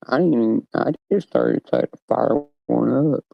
I didn't even, I just started to fire one up.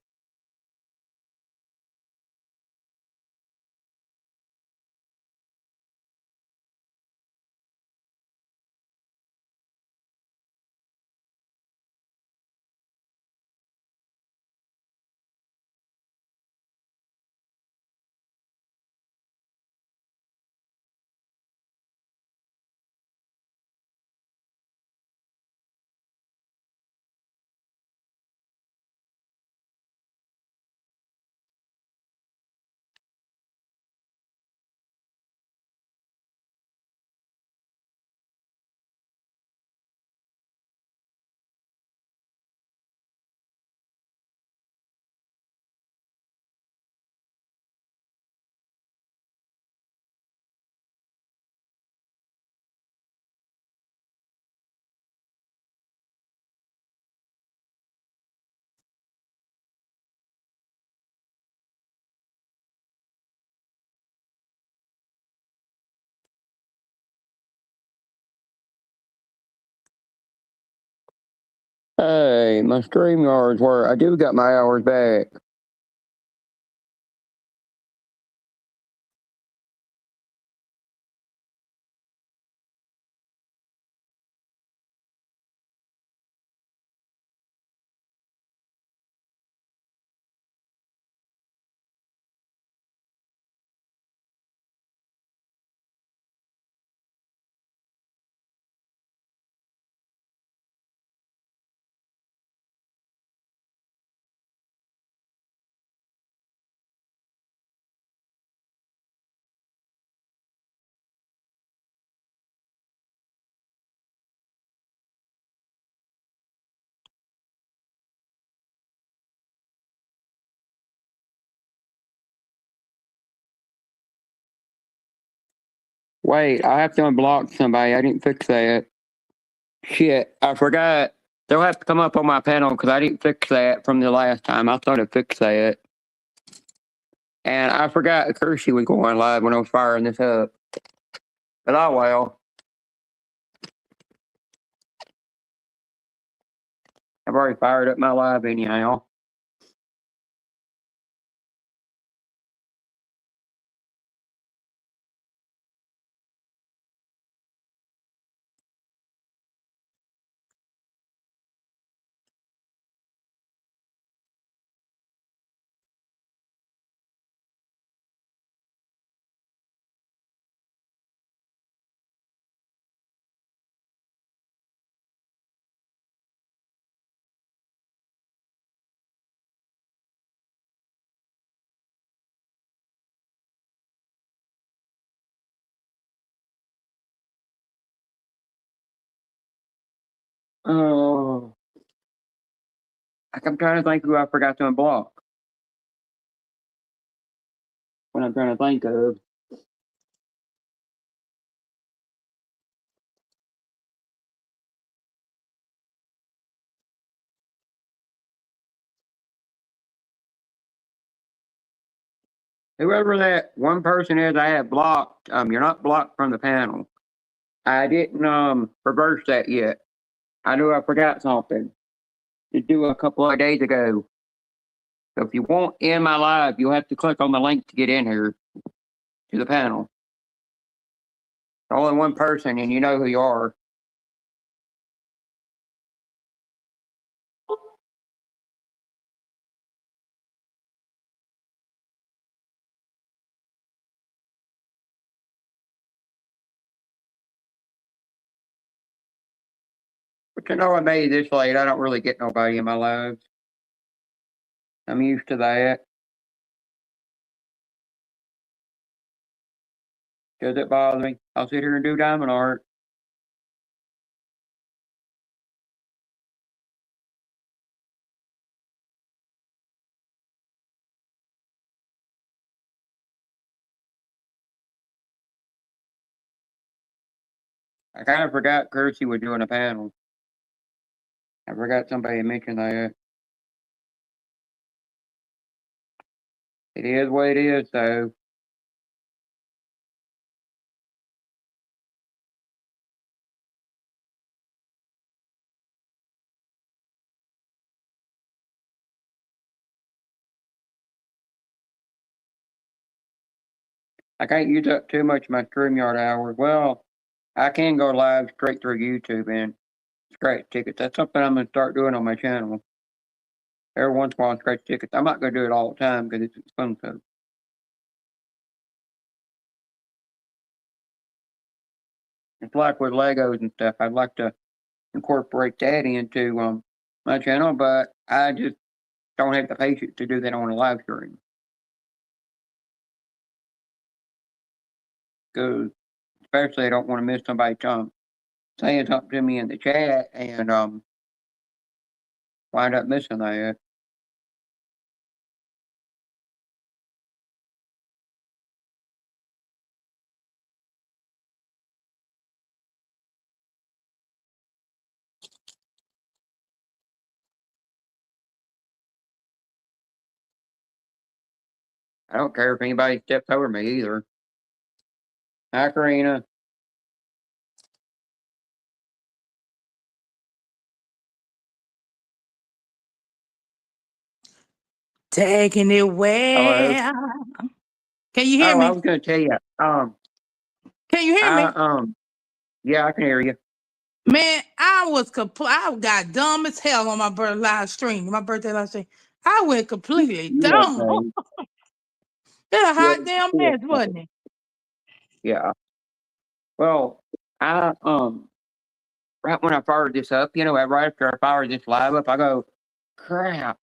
Hey, my stream yards were, I do got my hours back. Wait, I have to unblock somebody. I didn't fix that. Shit, I forgot. They'll have to come up on my panel because I didn't fix that from the last time. I thought I fixed that. And I forgot Kersey was going live when I was firing this up. But oh well. I've already fired up my live anyhow. Oh. I'm trying to think who I forgot to unblock. What I'm trying to think of. Whoever that one person is I have blocked, you're not blocked from the panel. I didn't reverse that yet. I knew I forgot something to do a couple of days ago. So if you want in my live, you'll have to click on the link to get in here to the panel. Only one person, and you know who you are. But you know, I made this late. I don't really get nobody in my lives. I'm used to that. Does it bother me? I'll sit here and do diamond art. I kind of forgot Kersey was doing a panel. I forgot somebody mentioned that. It is what it is, though. I can't use up too much of my StreamYard hours. Well, I can go live straight through YouTube and scratch tickets. That's something I'm gonna start doing on my channel. Every once in a while, scratch tickets. I'm not gonna do it all the time because it's expensive. It's like with Legos and stuff. I'd like to incorporate that into my channel, but I just don't have the patience to do that on a live stream. Because especially I don't want to miss somebody saying something to me in the chat and wind up missing that. I don't care if anybody steps over me either. Hi, Karina. Taking it well. Can you hear me? I was going to tell you. Can you hear me? Yeah, I can hear you. Man, I got dumb as hell on my birthday live stream. I went completely dumb. It's a hot damn mess, wasn't it? Yeah. Well, right when I fired this up, right after I fired this live up, I go, crap.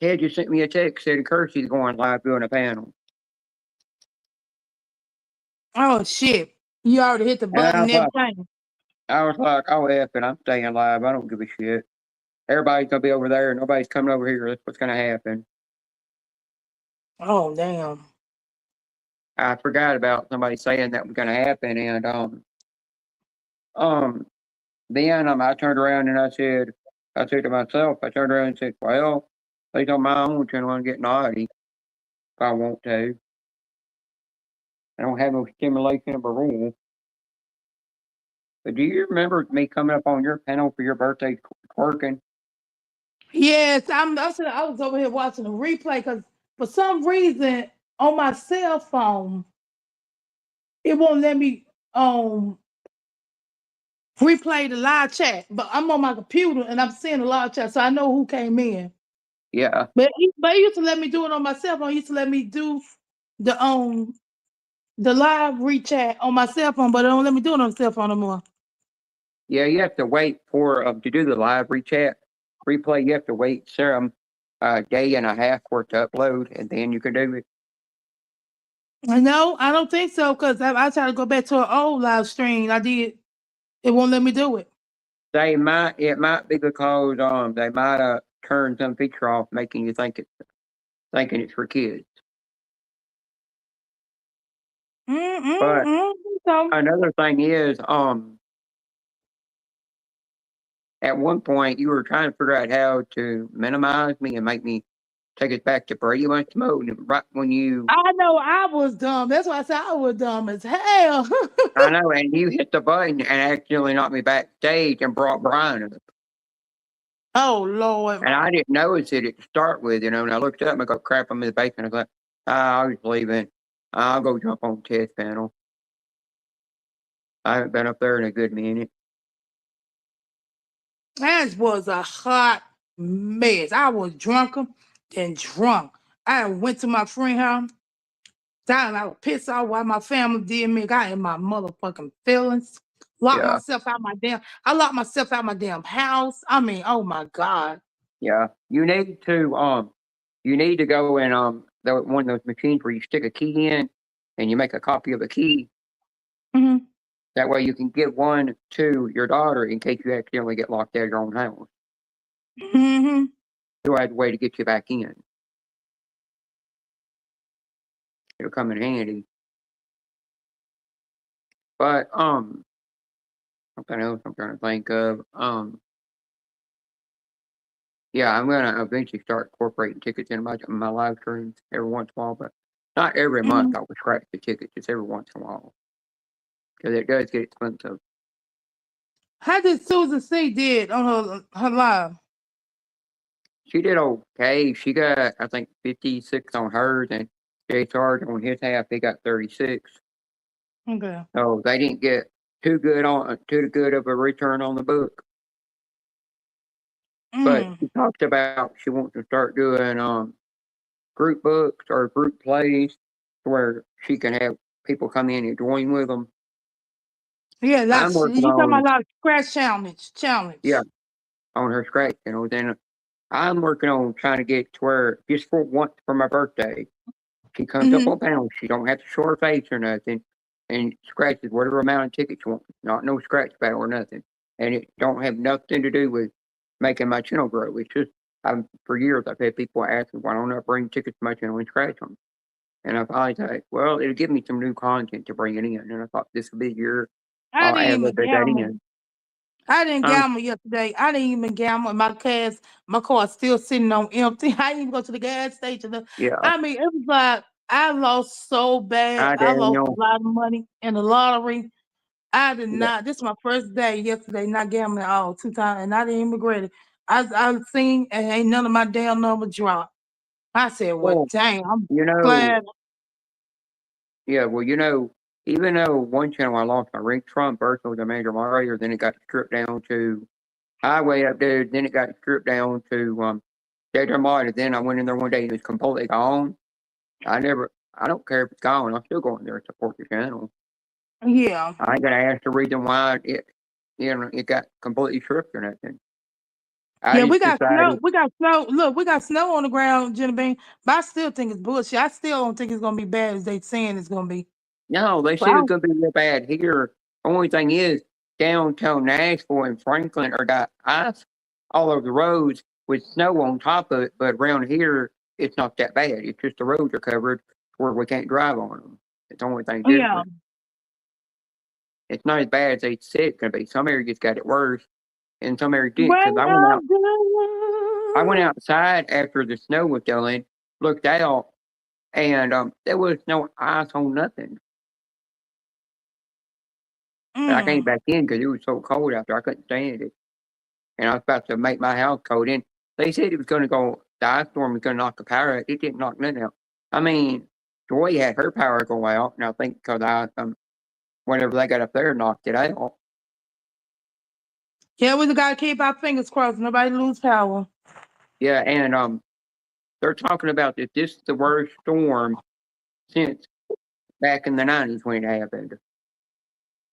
Ted just sent me a text said Kirsty's going live doing a panel. Oh shit. You already hit the button and everything. I was like, oh F it, I'm staying live. I don't give a shit. Everybody's gonna be over there, nobody's coming over here. That's what's gonna happen. Oh damn. I forgot about somebody saying that was gonna happen and then I turned around and I said to myself, I turned around and said, well, at least on my own channel I'm getting naughty if I want to. I don't have no stimulation of a rule. But do you remember me coming up on your panel for your birthday twerking? Yes, I was over here watching the replay because for some reason on my cell phone, it won't let me replay the live chat. But I'm on my computer and I'm seeing the live chat, so I know who came in. Yeah. But it used to let me do it on my cell phone. It used to let me do the live rechat on my cell phone, but it don't let me do it on the cell phone no more. Yeah, you have to wait for to do the live replay. You have to wait some day and a half for it to upload, and then you can do it. No, I don't think so because I tried to go back to an old live stream. I did. It won't let me do it. It might be because they might have turned some feature off, making you thinking it's for kids. But another thing is at one point you were trying to figure out how to minimize me and make me take it back to Brady Bunch mode. Right when you, I know I was dumb. That's why I said I was dumb as hell. I know, and you hit the button and accidentally knocked me backstage and brought Brian up. Oh Lord! And I didn't notice it to start with, and I looked up and I go, crap, I'm in the basement. I was like, I was leaving. I'll go jump on Ted's panel. I haven't been up there in a good minute. That was a hot mess. I was drunker than drunk. I went to my friend's house. I was pissed off why my family did me. I in my motherfucking feelings. I locked myself out my damn house. I mean, oh my God. Yeah. You need to go in one of those machines where you stick a key in and you make a copy of the key. Mm-hmm. That way you can give one to your daughter in case you accidentally get locked out of your own house. Mm-hmm. So I had a way to get you back in. It'll come in handy. But something else I'm trying to think of. Yeah, I'm gonna eventually start incorporating tickets in my live streams every once in a while, but not every month. I would scratch the tickets just every once in a while because it does get expensive. How did Susan C did on her live? She did okay. She got, I think, 56 on hers, and Jay Sarge on his half, he got 36. Okay. So they didn't get too good of a return on the book. But Mm. she talked about she wants to start doing group books or group plays where she can have people come in and join with them. Yeah, I'm that's working you talking about on like scratch challenge. yeah on her scratch, Then I'm working on trying to get to where just for once for my birthday, she comes up Mm-hmm. on panel. She don't have to show her face or nothing, and scratches whatever amount of tickets you want. Not no scratch battle or nothing, and it don't have nothing to do with making my channel grow. It's just for years I've had people ask me why don't I bring tickets to my channel and scratch them, and I finally said, well, it'll give me some new content to bring it in, and I thought this would be your I didn't add a little even bit of that gamble. in. I didn't Um, gamble yesterday. I didn't even gamble. My car is still sitting on empty. I didn't even go to the gas station. yeah, I mean, it was like I lost so bad. I I lost a Daniel, lot of money in the lottery. I did yeah, not. This is my first day yesterday, not gambling at all, 2 times, and I didn't even regret it. I seen and ain't none of my damn numbers dropped. I said, well, well, dang, I'm you know, glad. yeah, well, even though one channel I lost my ring Trump first was a major moderator, then it got stripped down to highway up there, then it got stripped down to Data Mod, then I went in there one day and it was completely gone. I don't care if it's gone, I'm still going there to support the channel. Yeah. I ain't gonna ask the reason why it got completely stripped or nothing. I Yeah, we just got snow. decided, We got snow. Look, we got snow on the ground, Jenna Bean. But I still think it's bullshit. I still don't think it's gonna be bad as they saying it's gonna be. no, they said it's Wow. gonna be real bad here. Only thing is, downtown Nashville and Franklin are got ice all over the roads with snow on top of it, but around here it's not that bad. It's just the roads are covered where we can't drive on them. It's the only thing Yeah. different. It's not as bad as they said it's gonna be. Some areas got it worse, and some areas didn't. When Because I'm I went done. outside after the snow was done, looked out, and there was no ice on nothing. But I came Mm. back in because it was so cold out there. I couldn't stand it. And I was about to make my house cold in. They said it was going to go, the ice storm was going to knock the power out. It didn't knock nothing out. I mean, Joy had her power go out, and I think because whenever they got up there, knocked it out. Yeah, we gotta keep our fingers crossed. Nobody lose power. Yeah, and they're talking about that this is the worst storm since back in the 90s when it happened.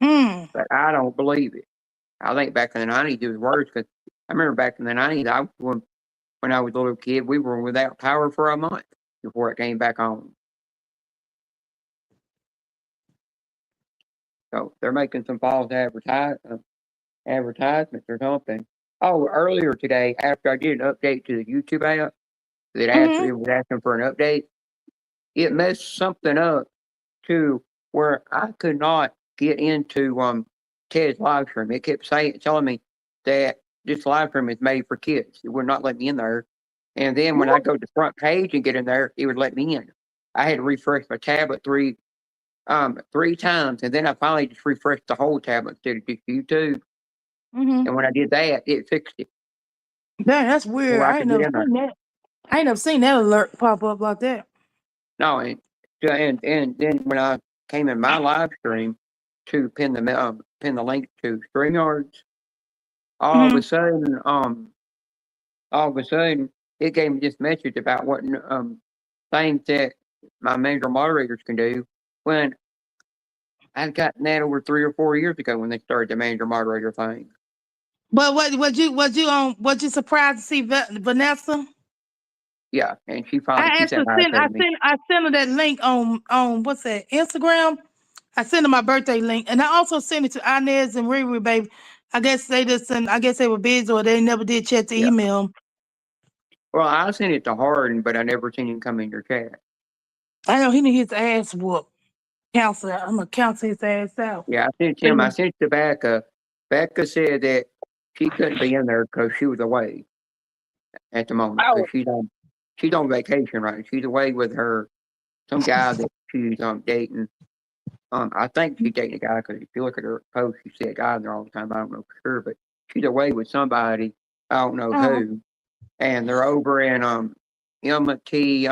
Mm. But I don't believe it. I think back in the 90s it was worse because I remember back in the 90s, when I was a little kid, we were without power for a month before it came back on. So they're making some false advertisements or something. Oh, earlier today, after I did an update to the YouTube app, Mm-hmm. it was asking for an update. It messed something up to where I could not get into Ted's live stream. It kept telling me that this live stream is made for kids. It would not let me in there. And then when I go to the front page and get in there, it would let me in. I had to refresh my tablet three times, and then I finally just refreshed the whole tablet instead of just YouTube. Mm-hmm. And when I did that, it fixed it Dang, that's weird. before I I ain't could get never in there. seen that. I ain't never seen that alert pop up like that. No, and then when I came in my live stream to pin the link to StreamYards, all of Mm-hmm. a sudden, it gave me this message about what things that my major moderators can do when I'd gotten that over 3 or 4 years ago when they started the manager moderator thing. But was you surprised to see Vanessa? Yeah, and she I said actually hi to me. I sent her that link on what's that, Instagram. I sent her my birthday link, and I also sent it to Inez and Riri, baby. I guess they were busy or they never did check the Yeah. email. Well, I sent it to Harden, but I never seen him come in your chat. I know he need his ass whooped. Counselor, I'm gonna counsel his ass out. Yeah, I sent him. I sent it to Becca. Becca said that she couldn't be in there because she was away at the moment because Oh, she's on vacation, right? She's away with some guy that she's dating. I think she's dating a guy because if you look at her post, she said guy there all the time. I don't know for sure, but she's away with somebody. I don't know oh, who, and they're over in MT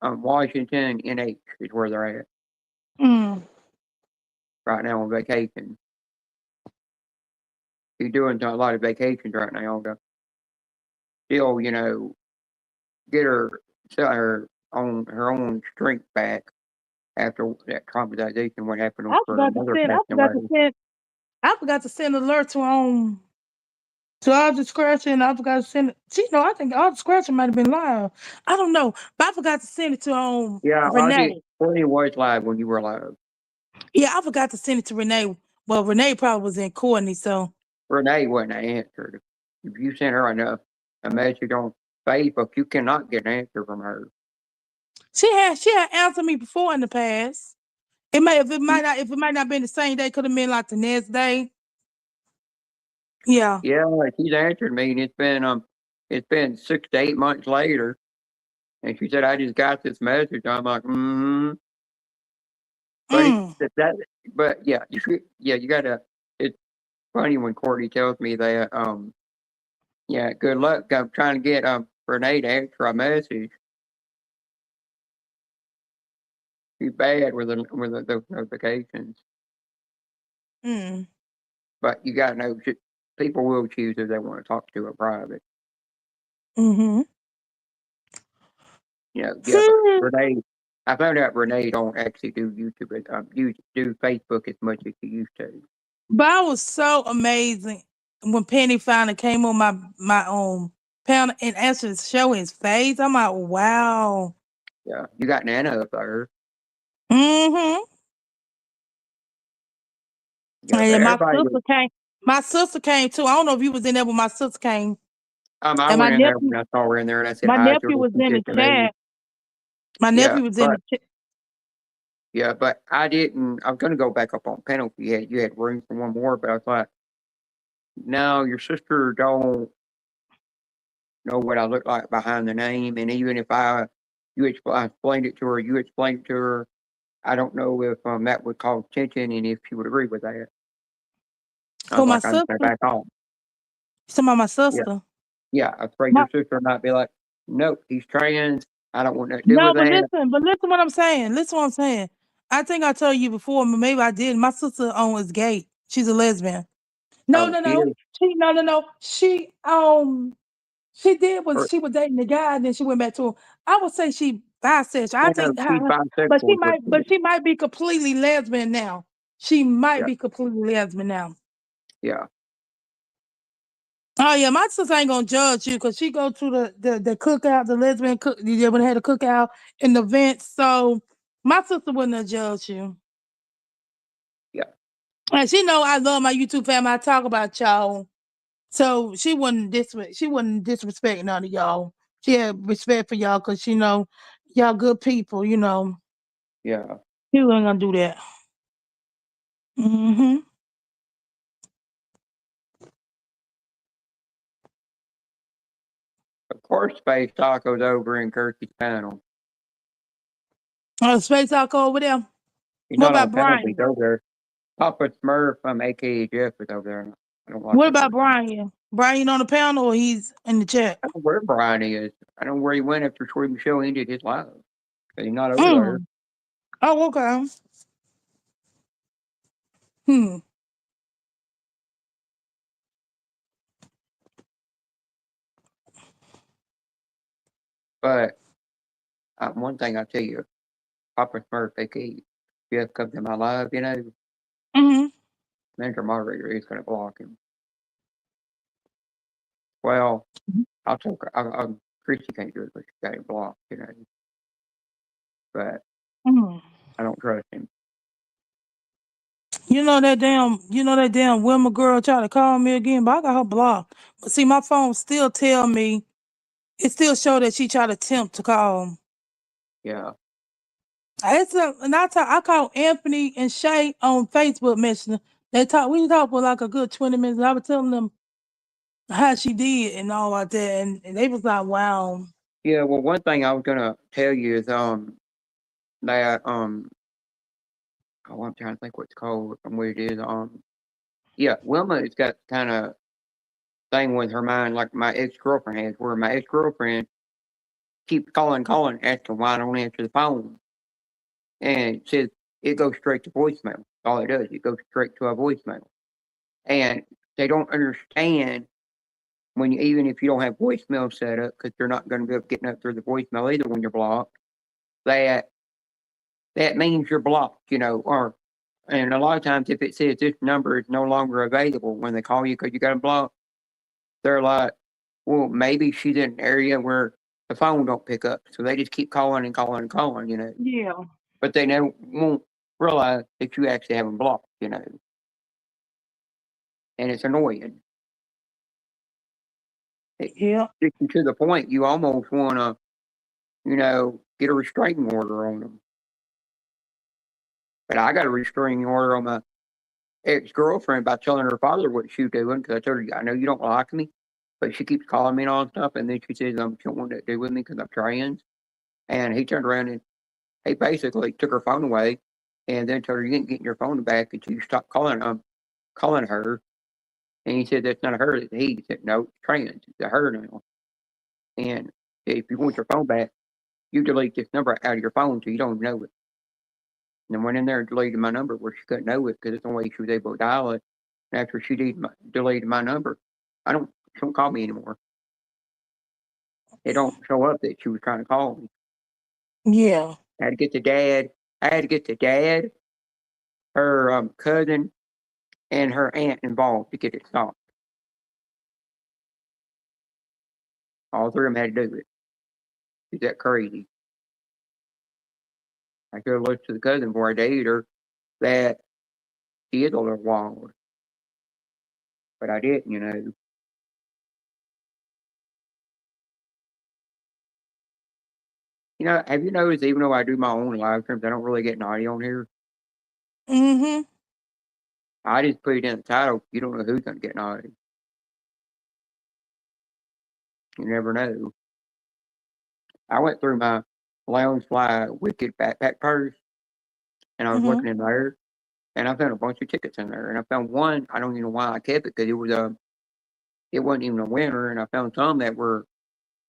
Washington NH is where they're at Mm. right now on vacation. She's doing a lot of vacations right now to still, get her own strength back after that traumatization. What happened I with her forgot to mother send. I passing forgot away. to send. I forgot to send an alert to all the scratching. I forgot to send it. See, no, I think all the scratching might have been live. I don't know, but I forgot to send it to Yeah, I did. Renee. Courtney was live when you were live. Yeah, I forgot to send it to Renee. Well, Renee probably was in Courtney, so Renee wasn't answered. If you sent her a message on Facebook, you cannot get an answer from her. she had answered me before in the past. It might not been the same day, could have been like the next day. Yeah. Yeah, she's answered me, and it's been 6 to 8 months later, and she said, "I just got this message." I'm like, mm-hmm. But Mm. but yeah, you gotta. It's funny when Courtney tells me that, yeah, good luck. I'm trying to get Renee to answer a message. She's bad with those notifications, Mm. but you gotta know people will choose if they want to talk to a private. Mm-hmm. Yeah, but Renee, I found out Renee don't actually do YouTube, do Facebook as much as she used to. But I was so amazing when Penny finally came on my panel and actually show his face. I'm like, wow. Yeah, you got Nana up there. Mm-hmm. Yeah, And but then everybody was. my sister came too. I don't know if you was in there, but my sister came. I And went in there when I saw her in there, and I said my hi to her. nephew was She in said the to me, chat. My "Yeah, nephew was in but the chat. yeah, but I didn't. I was going to go back up on penalty. You had room for one more, but I thought, no, your sister don't know what I look like behind the name, and even if I explained it to her, you explained it to her. I don't know if that would cause tension and if she would agree with that." I For was my like, "I'm sister. gonna back off." Some of my Yeah, sister. yeah. I'm afraid My, your sister might be like, "Nope, he's trans. I don't want nothing to do no, with that." but listen what I'm saying. Listen what I'm saying. I think I told you before, but maybe I did. My sister is gay. She's a lesbian. No, Oh, no, she no. is. No. She did was Or, she was dating the guy and then she went back to him. I would say she bisexual. I I know think she's but bisexual, is what she but is. she might be completely lesbian now. She might Yeah, be completely lesbian now. yeah. Oh yeah, my sister ain't gonna judge you because she go to the cookout, the lesbian cook. Yeah, when they had a cookout in the event, so my sister wouldn't have judged you. Yeah. And she know I love my YouTube family. I talk about y'all, so she wouldn't disrespect none of y'all. She had respect for y'all because she know y'all good people. Yeah. She wasn't gonna do that. Mm-hmm. Of course, Space Taco's over in Kirky's panel. Space Taco over there. He's What not on about panel, but he's Brian? over there. Papa Smurf from AKA Jeff is over there. I don't like What that about person. Brian? Brian on the panel or he's in the chat? I don't know where Brian is. I don't know where he went after Troy Michelle ended his live. But he's not over there. Mm. Oh, okay. Hmm. But one thing I tell you, Papa Smurf, AKA Jeff, comes in my live, Mm-hmm. manager moderator is going to block him. Well, I'll talk. Chrissy can't do it, but she got him blocked, But Mm-hmm. I don't trust him. You know that damn Wilma girl tried to call me again, but I got her blocked. But see, my phone still tell me it still show that she tried to attempt to call. Yeah. I called Anthony and Shay on Facebook Messenger. We talked for like a good 20 minutes. I was telling them how she did and all like that, and they was like, wow. Yeah. Well, one thing I was gonna tell you is that oh, I'm trying to think what it's called and what it is. Yeah, Wilma has got kind of thing with her mind like my ex girlfriend has, where my ex girlfriend keep calling, asking why I don't answer the phone. And it says it goes straight to voicemail. All it does, it goes straight to a voicemail. And they don't understand when even if you don't have voicemail set up, because you're not going to be able getting up through the voicemail either when you're blocked, that means you're blocked, or and a lot of times if it says this number is no longer available when they call you because you got them blocked, they're like, well, maybe she's in an area where the phone don't pick up. So they just keep calling and calling and calling, Yeah. But they never won't realize that you actually have them blocked, And it's annoying. Yeah. Getting to the point you almost want to, get a restraining order on them. But I got a restraining order on my ex-girlfriend by telling her father what she was doing because I told her, I know you don't like me, but she keeps calling me and all that stuff. And then she says, she don't want to do with me because I'm trans. And he turned around and he basically took her phone away and then told her, you ain't getting your phone back until you stop calling her. And he said, that's not her, it's he. He said, no, it's trans. It's a her now. And if you want your phone back, you delete this number out of your phone so you don't know it. And then went in there and deleted my number where she couldn't know it because it's the only way she was able to dial it. And after she deleted my number, she don't call me anymore. It don't show up that she was trying to call me. Yeah. I had to get the dad, her cousin, and her aunt involved to get it stopped. All three of them had to do it. Is that crazy? I could have looked to the cousin before I dated her that she is a little wild. But I didn't. Have you noticed even though I do my own live streams, I don't really get naughty on here? Mm-hmm. I just put it in the title. You don't know who's going to get naughty. You never know. I went through my Loungefly Wicked backpack purse, and I was looking in there, and I found a bunch of tickets in there. And I found one, I don't even know why I kept it, because it wasn't even a winner. And I found some that were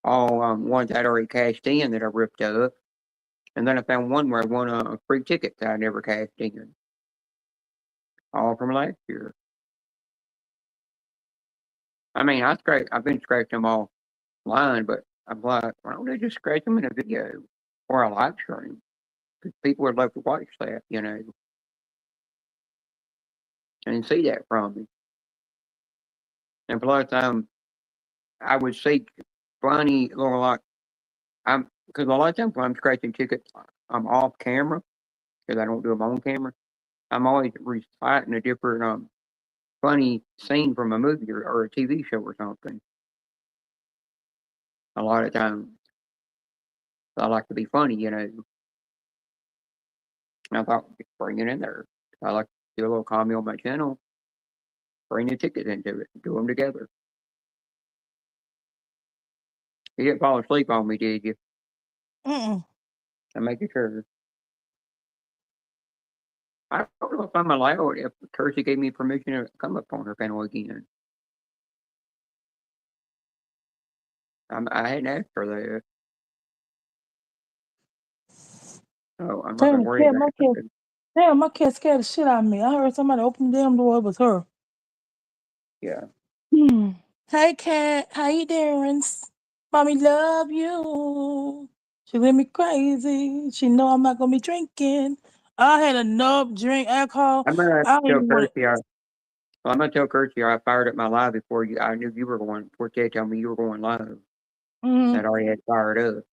all ones I'd already cashed in that I ripped up. And then I found one where I won a free ticket that I never cashed in. All from last year. I mean, I've been scratching them all line, but I'm like, why don't they just scratch them in a video or a live stream? Because people would love to watch that, and see that from me. And plus, I would see funny little because a lot of times when I'm scratching tickets, I'm off camera because I don't do them on camera. I'm always reciting a different funny scene from a movie or a TV show or something. A lot of times, I like to be funny, And I thought, just bring it in there. I like to do a little comedy on my channel. Bring the tickets into it. Do them together. You didn't fall asleep on me, did you? Mm-mm. I'm making sure. I don't know if I'm allowed, if Kirsty gave me permission to come up on her panel again. I hadn't asked her that. Oh, I'm not Damn, going to worry about it. Damn, my cat scared the shit out of me. I heard somebody open the damn door. It was her. Yeah. Hey, cat. How you doing? Mommy love you. She let me crazy. She know I'm not going to be drinking. I had enough drink alcohol. I'm going to I don't tell even want Kirsty. I'm going to tell Kirsty I fired up my live before I knew you were going, before Ted told me you were going live. I'd already had fired up.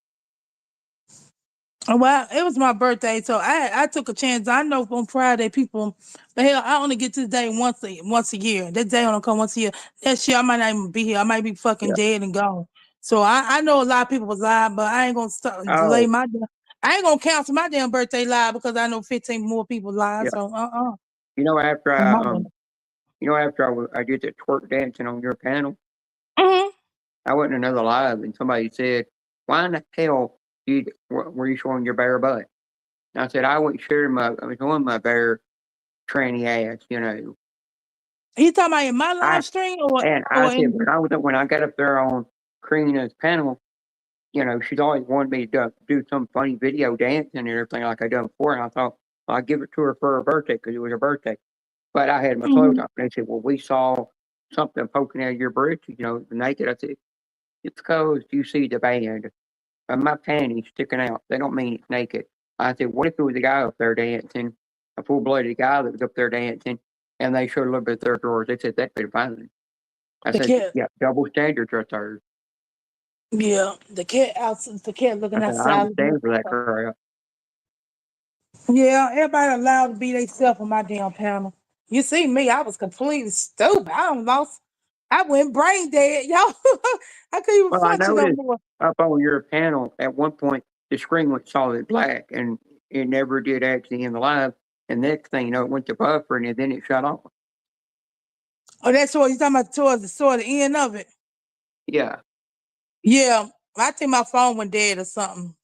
Well, it was my birthday, so I took a chance. I know on Friday people, but hell, I only get to the day once a year. That day only come once a year. Next year I might not even be here. I might be fucking dead and gone. So I know a lot of people was live, but I ain't gonna delay my. I ain't gonna cancel my damn birthday live because I know 15 more people live. Yeah. So After I did the twerk dancing on your panel, I went in another live and somebody said, "Why in the hell were you showing your bare butt?" And I said, "I was showing my bare tranny ass, You talking about in my live stream or And I said, when I got up there on Karina's panel, you know, she's always wanted me to do some funny video dancing and everything like I done before. And I thought, well, I'd give it to her for her birthday because it was her birthday. But I had my clothes Mhm. on. They said, well, we saw something poking out of your britches, you know, naked. I said, it's because you see the band. And my panties sticking out. They don't mean it's naked. I said, what if it was a guy up there dancing, a full blooded guy that was up there dancing, and they showed a little bit of their drawers? They said, that'd be fine. I The said, cat, yeah, double standards right there. yeah, the cat I looking said, I don't outside. stand for that crap. Yeah, everybody allowed to be themselves on my damn panel. You see me, I was completely stupid. I went brain dead, y'all. I couldn't even Well, I function no noticed more. up on your panel at one point the screen went solid black and it never did actually end the live. And next thing you know, it went to buffering and then it shut off. Oh, that's what you talking about toward the end of it. Yeah, Yeah, I think my phone went dead or something.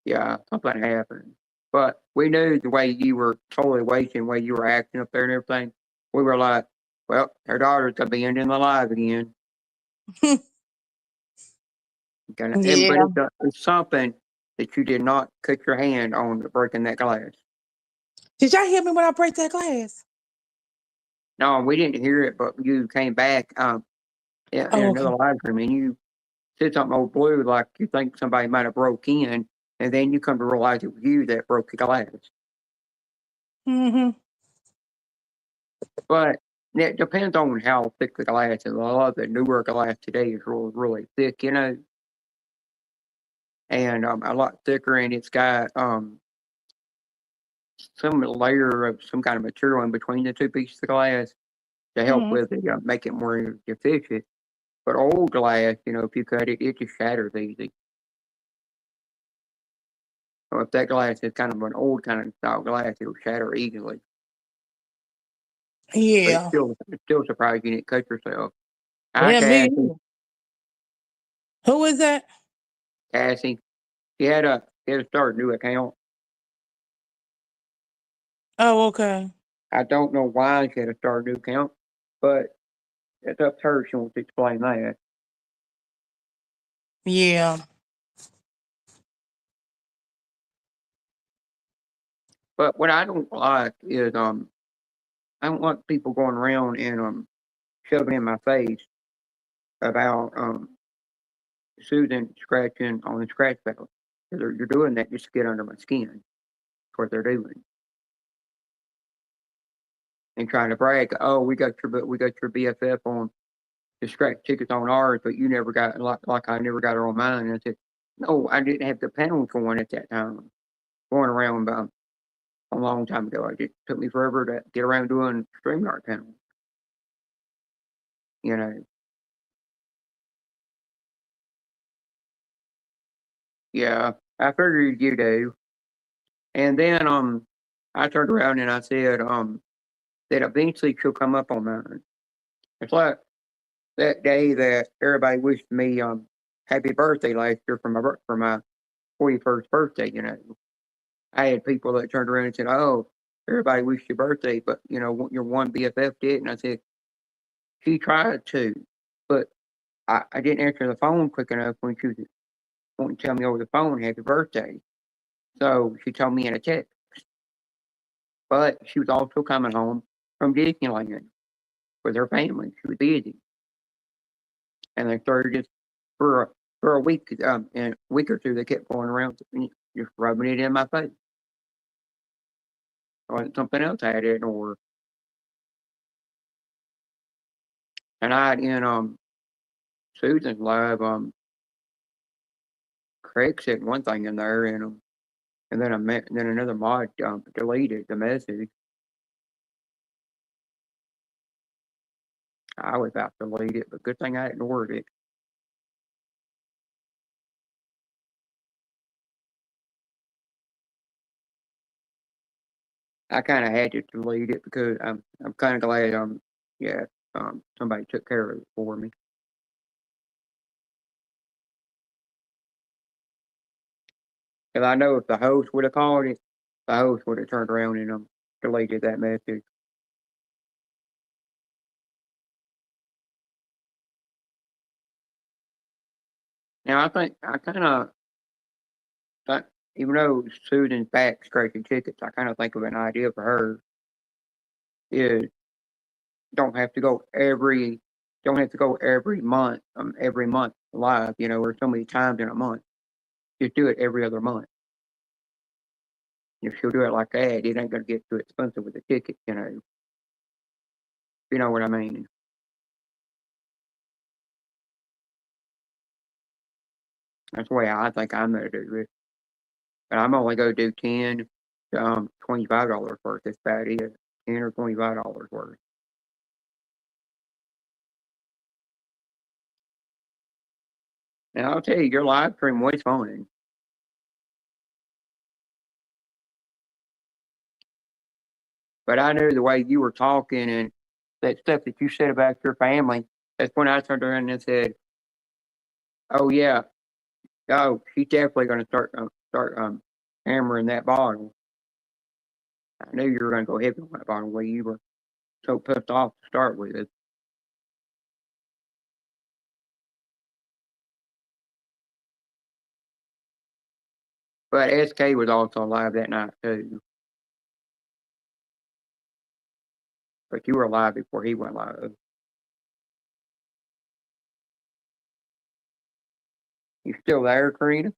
yeah, something happened. But we knew the way you were totally wasting, the way you were acting up there and everything. We were like, well, her daughter's gonna be ending the live again. But Yeah. it's something that you did not cut your hand on breaking that glass. Did y'all hear me when I break that glass? No, we didn't hear it, but you came back in Oh, another okay. live stream and you said something old blue like you think somebody might have broke in, and then you come to realize it was you that broke the glass. Mm-hmm. But it depends on how thick the glass is. A lot of the newer glass today is really, really thick, you know, and a lot thicker, and it's got some layer of some kind of material in between the two pieces of glass to help Mm-hmm. with it, make it more efficient. But old glass, you know, if you cut it, it just shatters easy. So if that glass is kind of an old kind of style glass, it'll shatter easily. But Yeah. it's still surprised you didn't cut yourself. Hi, Yeah, me Cassie. either. Who is that? Cassie. She had to start a new account. Oh, okay. I don't know why she had to start a new account, but it's up to her. She wants to explain that. Yeah. But what I don't like is I don't like people going around and shoving in my face about soothing scratching on the scratch pad. You're doing that just to get under my skin. That's what they're doing. And trying to brag, oh, we got your BFF on the scratch tickets on ours, but you never got like I never got her on mine. And I said, no, I didn't have the panels for one at that time. Going around a long time ago, it took me forever to get around doing StreamYard panels. You know, yeah, I figured you do. And then I turned around and I said that eventually she'll come up on mine. It's like that day that everybody wished me happy birthday last year for my 41st birthday. You know, I had people that turned around and said, "Oh, everybody wished your birthday, but you know your one BFF did." And I said, "She tried to, but I didn't answer the phone quick enough when she was wanting to tell me over the phone happy birthday." So she told me in a text, but she was also coming home from Disneyland with her family. She was busy, and they started just for a week, and a week or two, they kept going around just rubbing it in my face. Or something else I had in order. And I had in Susan's live, Craig said one thing in there, and then then another mod deleted the message. I was about to delete it, but good thing I ignored it. I kind of had to delete it because I'm kind of glad yeah somebody took care of it for me. Because I know if the host would have called it, the host would have turned around and deleted that message. Now I think I kind of, even though Susan's back scratching tickets, I kind of think of an idea for her is don't have to go don't have to go every month live, or so many times in a month. Just do it every other month. If she'll do it like that, it ain't gonna get too expensive with the ticket, You know what I mean? That's the way I think I'm gonna do it. But I'm only gonna do 10 to $25 worth. That's about it. 10 or $25 worth. And I'll tell you, your live stream was fun. But I knew the way you were talking and that stuff that you said about your family. That's when I turned around and said, "Oh yeah, oh she's definitely going to start hammering that bottle." I knew you were going to go heavy on that bottle where you were so pissed off to start with it. But SK was also live that night too. But you were live before he went live. You still there, Karina?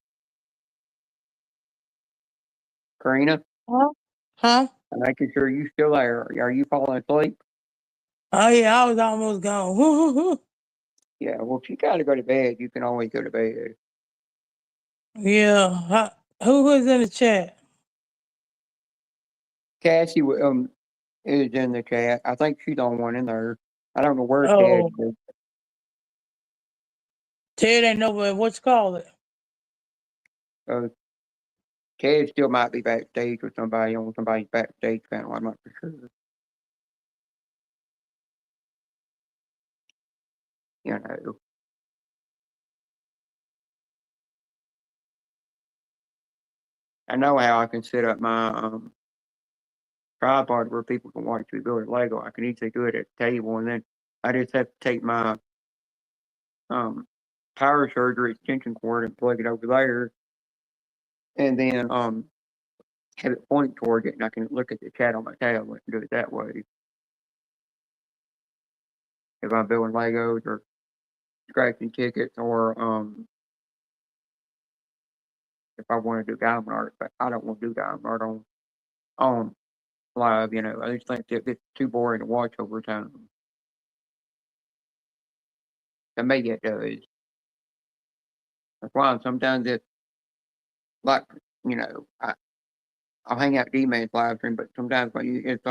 Karina, Huh? Huh? I'm making sure you still there. Are you falling asleep? Oh yeah, I was almost gone. Yeah. Well, if you got to go to bed, you can always go to bed. Yeah. Who was in the chat? Cassie is in the chat. I think she's the only one in there. I don't know where Ted Oh, is. Ted ain't nobody. What you call it? Uh, Ted still might be backstage with somebody on somebody's backstage panel. I'm not for sure. You know. I know how I can set up my tripod where people can watch me build a Lego. I can easily do it at the table, and then I just have to take my um power surgery extension cord and plug it over there, and then have it point towards it, and I can look at the chat on my tablet and do it that way. If I'm building Legos or scratching tickets, or if I want to do diamond art, but I don't want to do diamond art on live. I just think that it's too boring to watch over time. To me, it does. That's why sometimes it's like I'll hang out D-Man's live stream, but sometimes when it's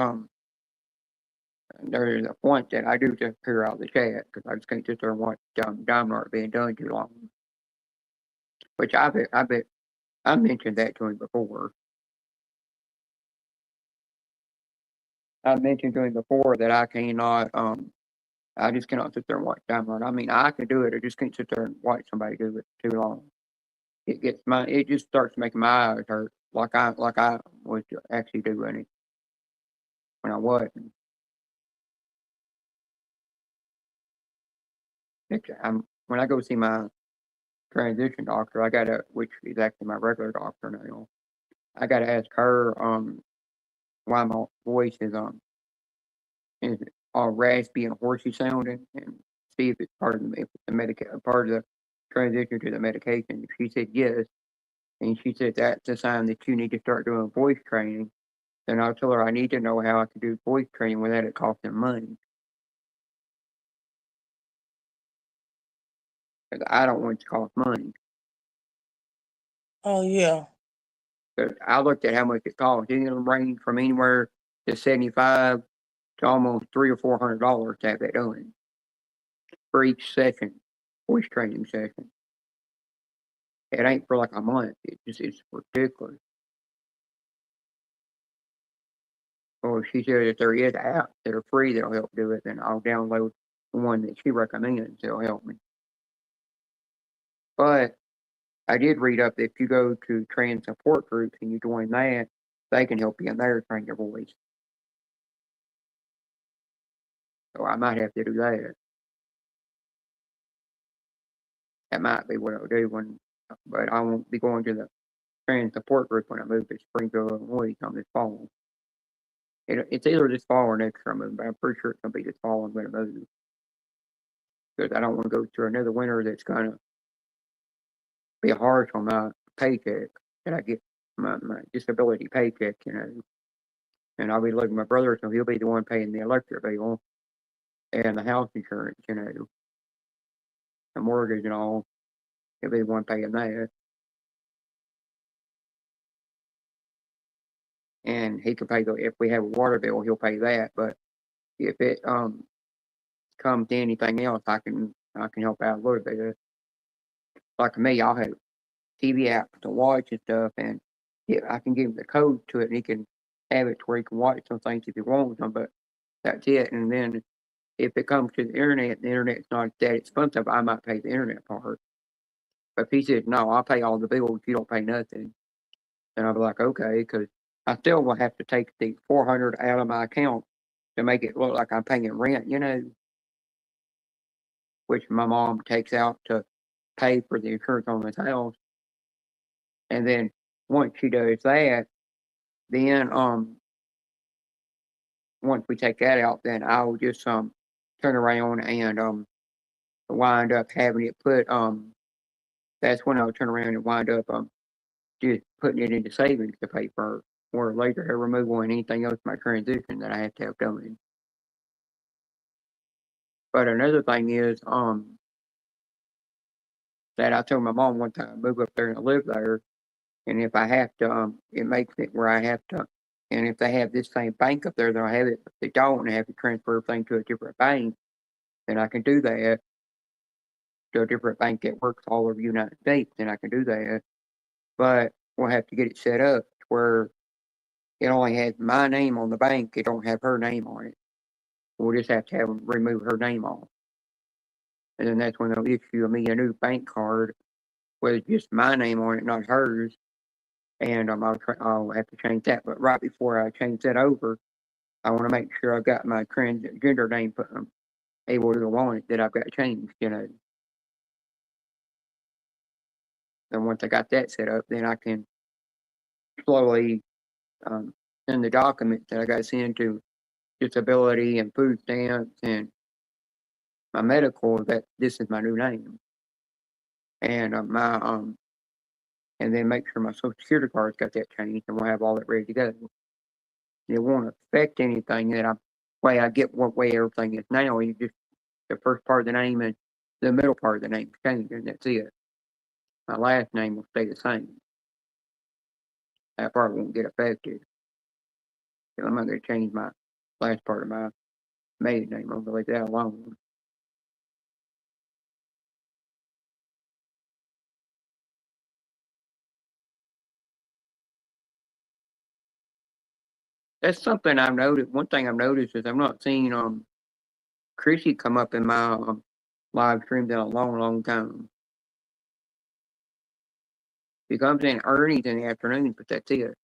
there's a point that I do just clear out the chat because I just can't sit there and watch diamond art being done too long. Which I bet I mentioned that to him before. I mentioned to him before that I just cannot sit there and watch diamond art. I mean, I can do it. I just can't sit there and watch somebody do it too long. It just starts making my eyes hurt, like I was actually doing it when I wasn't. When I go see my transition doctor, which is actually my regular doctor now. I gotta ask her why my voice is all raspy and horsey sounding, and see if it's part of part of the transition to the medication. She said yes, and she said that's a sign that you need to start doing voice training. Then I'll tell her I need to know how I can do voice training without it costing money. Because I don't want it to cost money. Oh yeah. But I looked at how much it costs. It can range from anywhere to 75 to almost $300 or $400 to have that done for each session, voice training session. It ain't for like a month. It's ridiculous. Or she said if there is apps that are free that'll help do it, then I'll download the one that she recommends that'll help me. But I did read up that if you go to trans support groups and you join that, they can help you in there train your voice. So I might have to do that. That might be what I'll do but I won't be going to the trans support group when I move to Springfield, Illinois come this fall. It's either this fall or next year I'm moving, but I'm pretty sure it's gonna be this fall I'm gonna move. Because I don't want to go through another winter that's gonna be harsh on my paycheck that I get my disability paycheck, and I'll be looking at my brother, so he'll be the one paying the electric bill and the house insurance, the mortgage and all. He'll be the one paying that. And he could pay if we have a water bill, he'll pay that. But if it comes to anything else, I can help out a little bit. Like me, I'll have TV apps to watch and stuff, and I can give him the code to it, and he can have it to where he can watch some things if he wants them. But that's it. And then if it comes to the internet's not that expensive. I might pay the internet part. But if he says no, I'll pay all the bills. You don't pay nothing. Then I'll be like, okay, because I still will have to take the $400 out of my account to make it look like I'm paying rent, which my mom takes out to pay for the insurance on this house. And then once she does that, then once we take that out, then I will just turn around and wind up having it put that's when I'll turn around and wind up just putting it into savings to pay for or later hair removal and anything else my transition that I have to have done. But another thing is that I told my mom one time move up there and live there, and if I have to it makes it where I have to, and if they have this same bank up there, they'll have it. If they don't and have to transfer everything to a different bank, then I can do that to a different bank that works all over the United States, then I can do that. But we'll have to get it set up where it only has my name on the bank. It don't have her name on it. We'll just have to have them remove her name off. And then that's when they'll issue me a new bank card with just my name on it, not hers. And I'll have to change that. But right before I change that over, I want to make sure I've got my transgender name able to go on it that I've got changed, And once I got that set up, then I can slowly send the documents that I got to send to disability and food stamps and my medical that this is my new name. And and then make sure my social security card's got that changed and we'll have all that ready to go. It won't affect anything that I get what way everything is now. You just the first part of the name and the middle part of the name change, and that's it. My last name will stay the same. That part won't get affected. I'm not going to change my last part of my maiden name. I'm going to leave that alone. That's something I've noticed. One thing I've noticed is I'm not seeing Chrissy come up in my live streams in a long, long time. She comes in earnings in the afternoon, but that's it.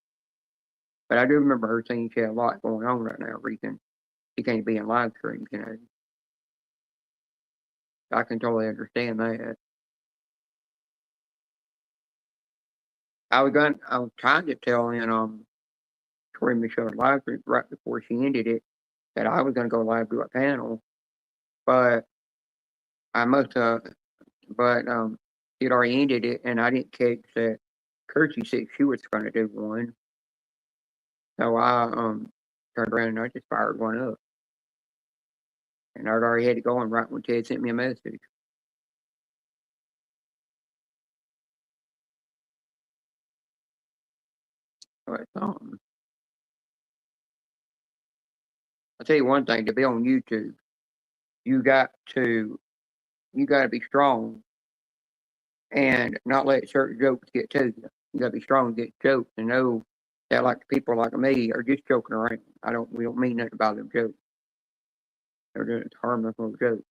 But I do remember her saying she had a lot going on right now, reason she can't be in live streams, I can totally understand that. I was trying to tell in Tori Michelle live stream right before she ended it that I was gonna go live to a panel, but I must have but she'd already ended it and I didn't catch that Kirsty said she was gonna do one. So I turned around and I just fired one up. And I'd already had it going right when Ted sent me a message. But I'll tell you one thing, to be on YouTube, you got to be strong and not let certain jokes get to you. You gotta be strong to get jokes and know that like people like me are just joking around. We don't mean nothing about them jokes. They're just harmless little jokes.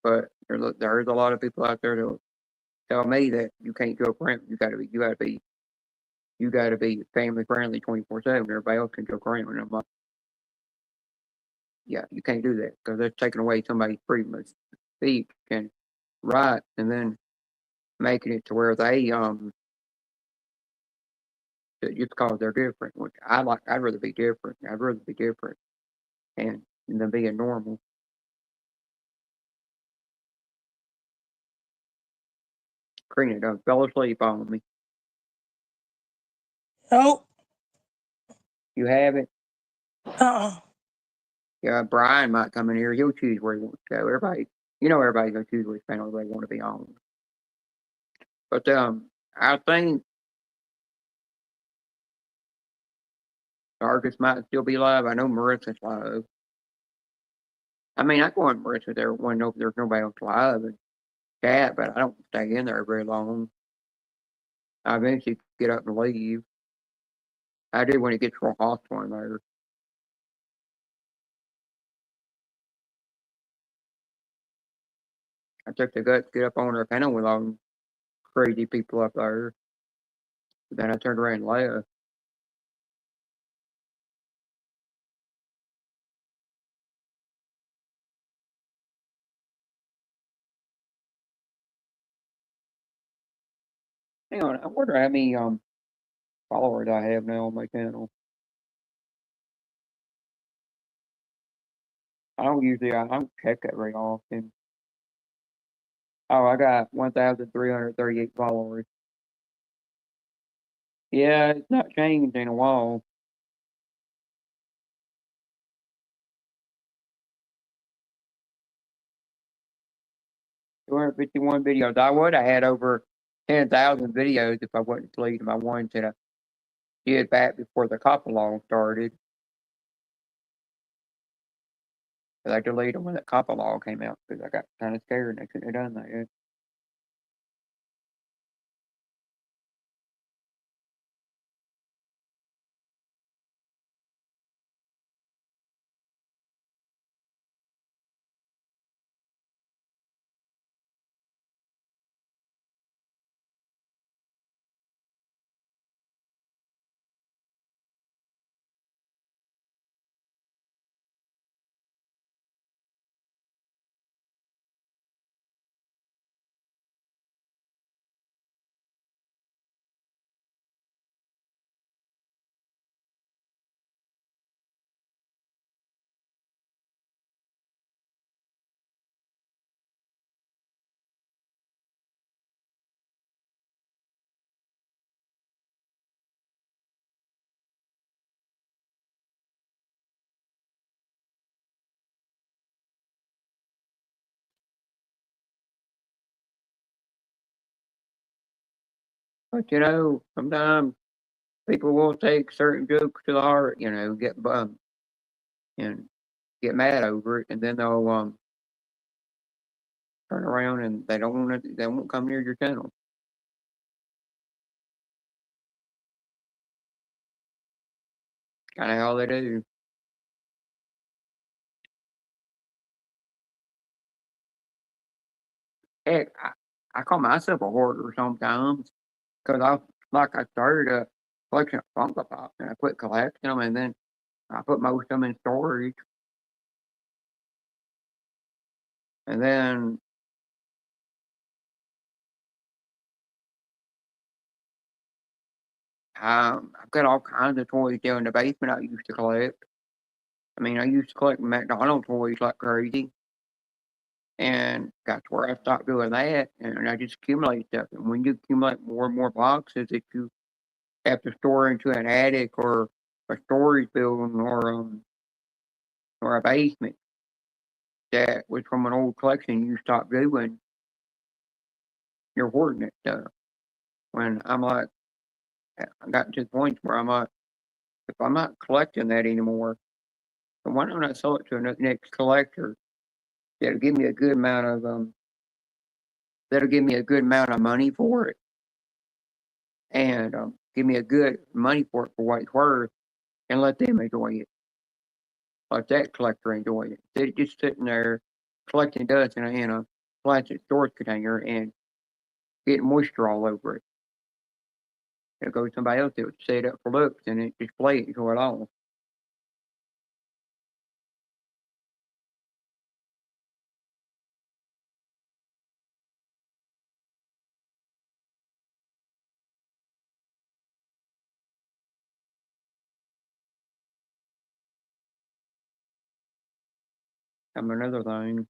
But there's a lot of people out there that tell me that you can't joke around. You gotta be family friendly 24/7. Everybody else can joke around. And I'm like, yeah, you can't do that because that's taking away somebody's freedom of speech and rights, and then making it to where they just because they're different, which I like. I'd rather be different. I'd rather be different and than being normal. Karina done fell asleep on me. Oh, You have it. uh-uh. Yeah, Brian might come in here. He'll choose where he wants to go. Everybody, everybody's gonna choose which panel they want to be on. But I think Argus might still be live. I know Marissa's live. I mean, I go on Marissa there when there's nobody else live and chat, but I don't stay in there very long. I eventually get up and leave. I do when it gets real hostile in there. I took the guts to get up on their panel with all them crazy people up there. But then I turned around and left. Hang on, I wonder how many followers I have now on my channel. I don't check that very often. Oh, I got 1,338 followers. Yeah, it's not changed in a while. 251 videos. I would have had over 10,000 videos if I wasn't deleting my ones that I did back before the copper law started. But I deleted them when the copper law came out because I got kind of scared and I couldn't have done that. But sometimes people will take certain jokes to the heart, get bummed and get mad over it, and then they'll turn around and they won't come near your channel. Kind of how they do. Heck, I call myself a hoarder sometimes because I started a collection of Funko Pops and I quit collecting them, and then I put most of them in storage, and then I've got all kinds of toys down in the basement I used to collect. I mean, I used to collect McDonald's toys like crazy, and got to where I stopped doing that, and I just accumulate stuff. And when you accumulate more and more boxes that you have to store into an attic or a storage building or a basement that was from an old collection you stopped doing, you're hoarding that stuff. When I'm like, I got to the point where I'm like, if I'm not collecting that anymore, then why don't I sell it to a next collector that'll give me a good amount of money for it, and give me a good money for it for what it's worth, and let them enjoy it. Let that collector enjoy it. They're just sitting there collecting dust in a plastic storage container and getting moisture all over it. It'll go to somebody else that would set it up for looks and it display it and show it all. Another thing.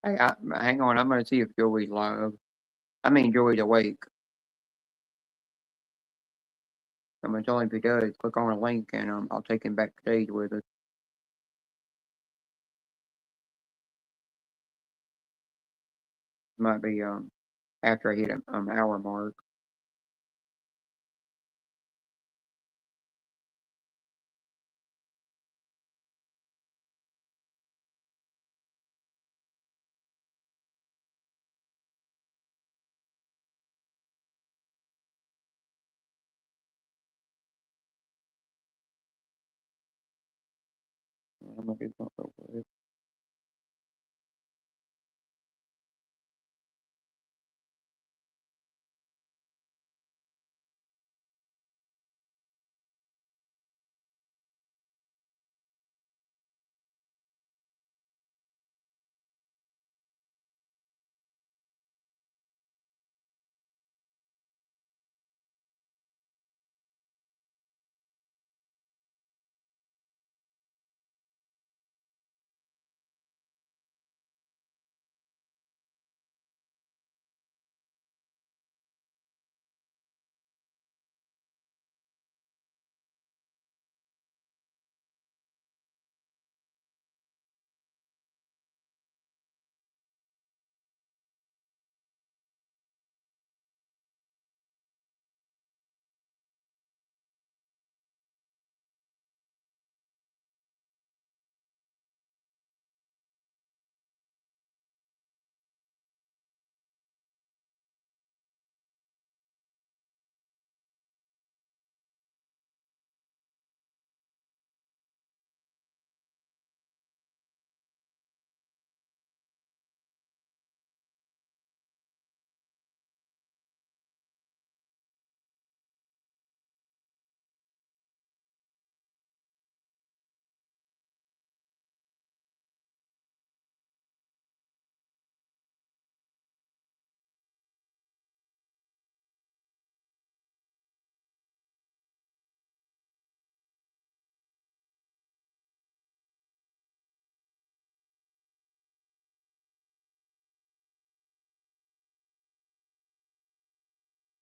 Hey, hang on. I'm gonna see if Joey's live. I mean, Joey's awake. I'm gonna tell him if he does. Click on a link, and I'll take him backstage with us. Might be after I hit an hour mark. I'm gonna do something real quick.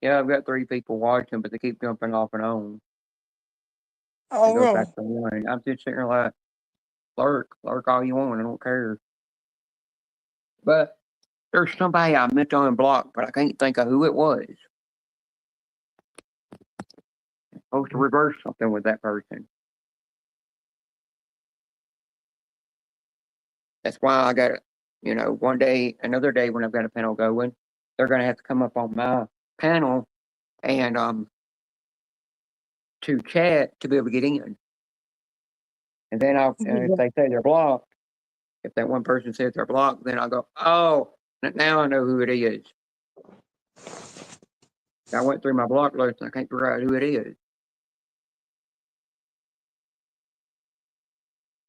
Yeah, I've got 3 people watching, but they keep jumping off and on. It Oh, goes really? back to 1. I'm just sitting there like, lurk all you want. I don't care. But there's somebody I meant to unblock, but I can't think of who it was. I'm supposed to reverse something with that person. That's why I got, one day, another day when I've got a panel going, they're gonna have to come up on my panel and to chat to be able to get in. And then if they say they're blocked, if that one person says they're blocked, then I'll go, oh, now I know who it is. I went through my block list and I can't figure out who it is.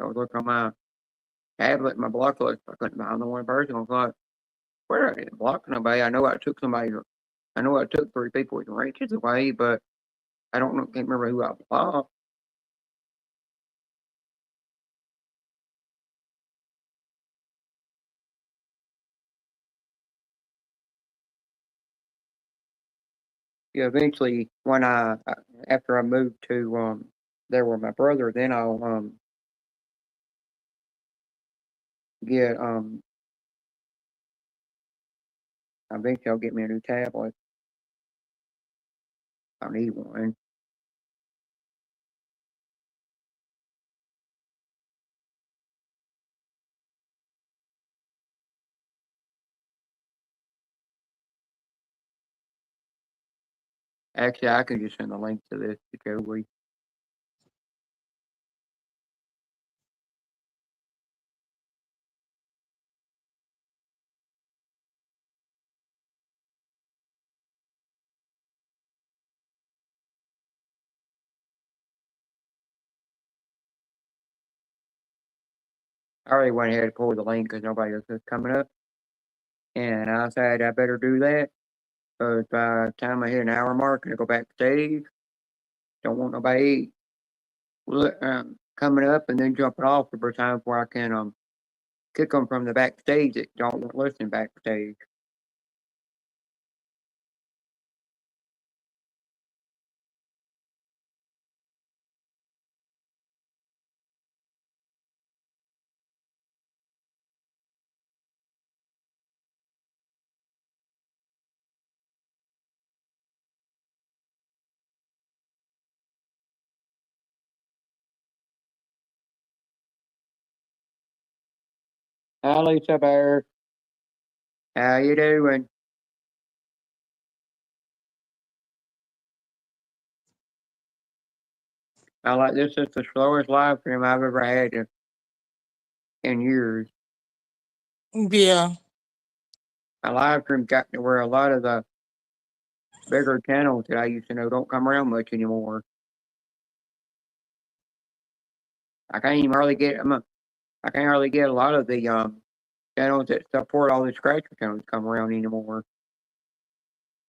I was looking on my tablet, my block list. I couldn't find the one person. I was like, where I didn't block nobody. I know I took 3 people with ranches away, but I don't know, can't remember who I blocked. Yeah, eventually, when after I moved to there with my brother, then I'll get eventually I'll get me a new tablet. I need one. Actually, I can just send the link to this to Joey. I already went ahead and pulled the link because nobody else was coming up. And I said I better do that. But by the time I hit an hour mark and I go backstage, Don't want nobody coming up and then jumping off every time where I can kick them from the backstage that don't want to listen backstage. Hi, Lisa Bear. How you doing? This is the slowest live stream I've ever had in years. Yeah. My live stream got to where a lot of the bigger channels that I used to know don't come around much anymore. I can't even hardly get I can't hardly get a lot of the channels that support all the scratcher channels come around anymore.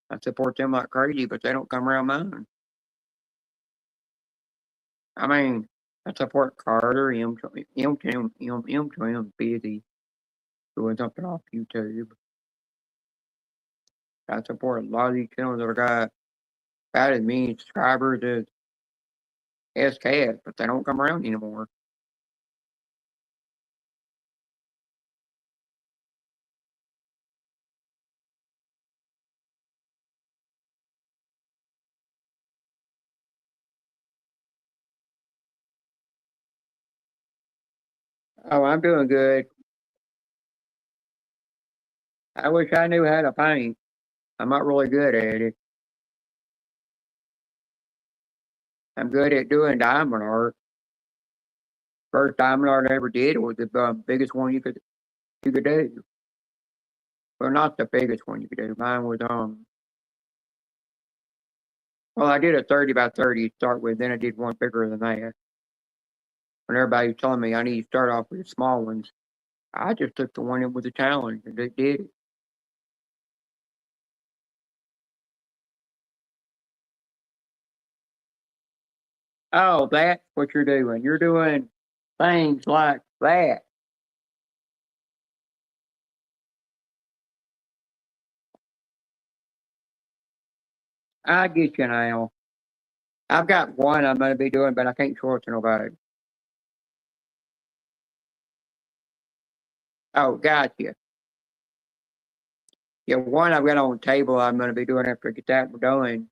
I support them like crazy, but they don't come around mine. I mean, I support Carter, M busy doing something off YouTube. I support a lot of these channels that got about as many subscribers as SKS, but they don't come around anymore. Oh, I'm doing good. I wish I knew how to paint. I'm not really good at it. I'm good at doing diamond art. First diamond art I ever did was the biggest one you could do. Well, not the biggest one you could do. Mine was well, I did a 30 by 30 to start with, then I did one bigger than that. When everybody was telling me I need to start off with the small ones, I just took the one that was a challenge and did it. Oh, that's what you're doing. You're doing things like that. I get you now. I've got one I'm going to be doing, but I can't show it to nobody. Oh, gotcha. Yeah, one I've got on the table I'm going to be doing after I get that one done.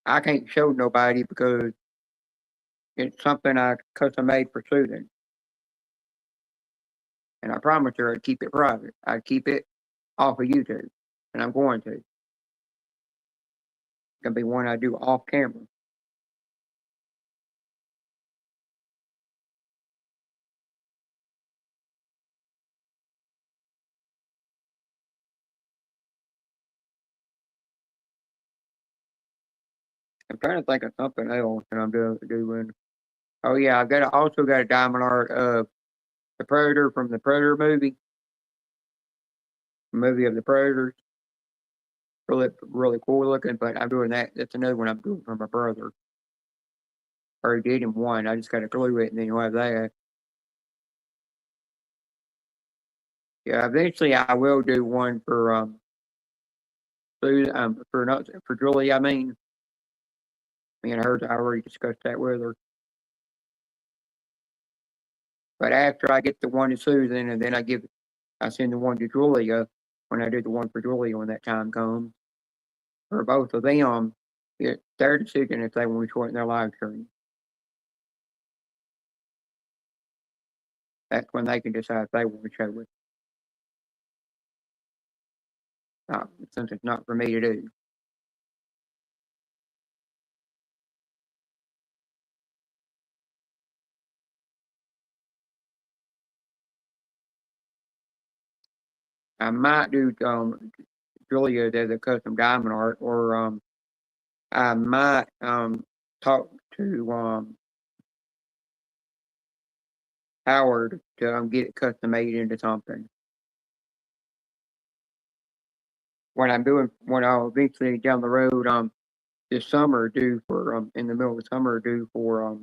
I can't show nobody because it's something I custom made for Susan. And I promised her I'd keep it private. I'd keep it off of YouTube. And I'm going to. It's going to be one I do off camera. I'm trying to think of something else that I'm doing. Oh yeah, also got a diamond art of the Predator from the Predator movie of the Predators. Really cool looking, but I'm doing that. That's another one I'm doing for my brother. Already did him one. I just got to glue it and then you'll have that. Yeah, eventually I will do one for for Julie. I mean, me and her. I already discussed that with her. But after I get the one to Susan, and then I send the one to Julia when I do the one for Julia when that time comes. For both of them, it's their decision if they want to shorten their live stream. That's when they can decide if they want to show it. Since it's not for me to do. I might do Julia does a custom diamond art, or I might talk to Howard to get it custom made into something. When I'll eventually down the road this summer due for in the middle of summer due for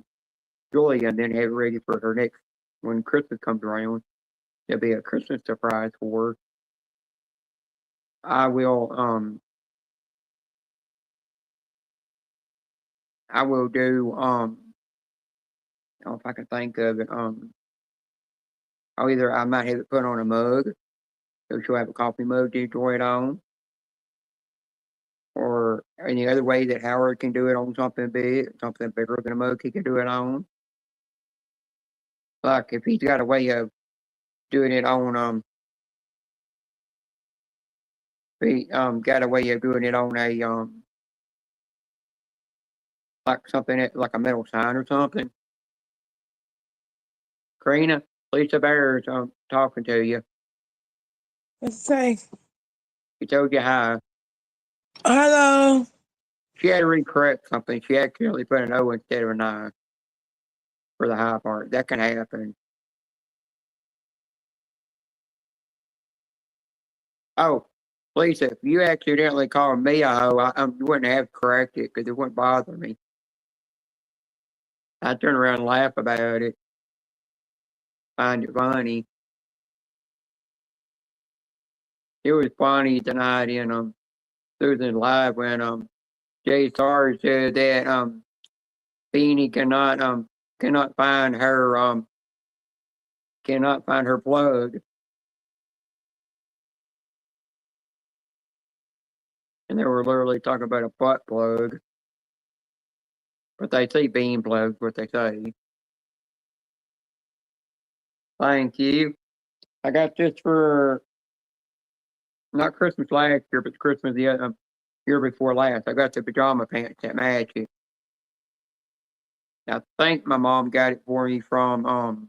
Julia, and then have it ready for her next when Christmas comes around. There'll be a Christmas surprise for her. I will do I don't know if I can think of it. I might have it put on a mug, so she'll have a coffee mug to enjoy it on. Or any other way that Howard can do it on something big, something bigger than a mug he can do it on. Like if he's got a way of doing it on he got a way of doing it on a like something like a metal sign or something. Karina, Lisa Bear is talking to you. Let's say, She told you hi. hello. She had to recorrect something. She actually put an O instead of an I for the high part. That can happen. Oh, Lisa, if you accidentally called me a hoe, you wouldn't have to correct it because it wouldn't bother me. I'd turn around and laugh about it. Find it funny. It was funny tonight in Susan Live when Jay Star said that Beanie cannot find her plug. And they were literally talking about a butt plug. But they say bean plugs, what they say. Thank you. I got this for not Christmas last year, but Christmas the year before last. I got the pajama pants that match it. I think my mom got it for me from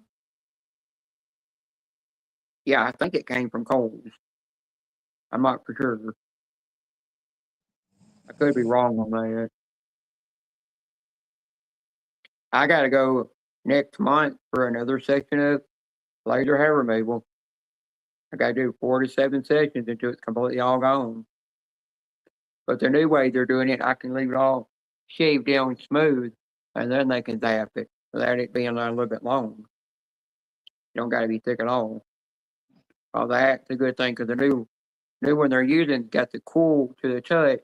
yeah, I think it came from Kohl's. I'm not for sure. I could be wrong on that. I gotta go next month for another section of laser hair removal. I gotta do 4 to 7 sessions until it's completely all gone. But the new way they're doing it, I can leave it all shaved down smooth, and then they can zap it without it being a little bit long. You don't gotta be thick at all. Well, that's a good thing because the new one they're using got the cool to the touch.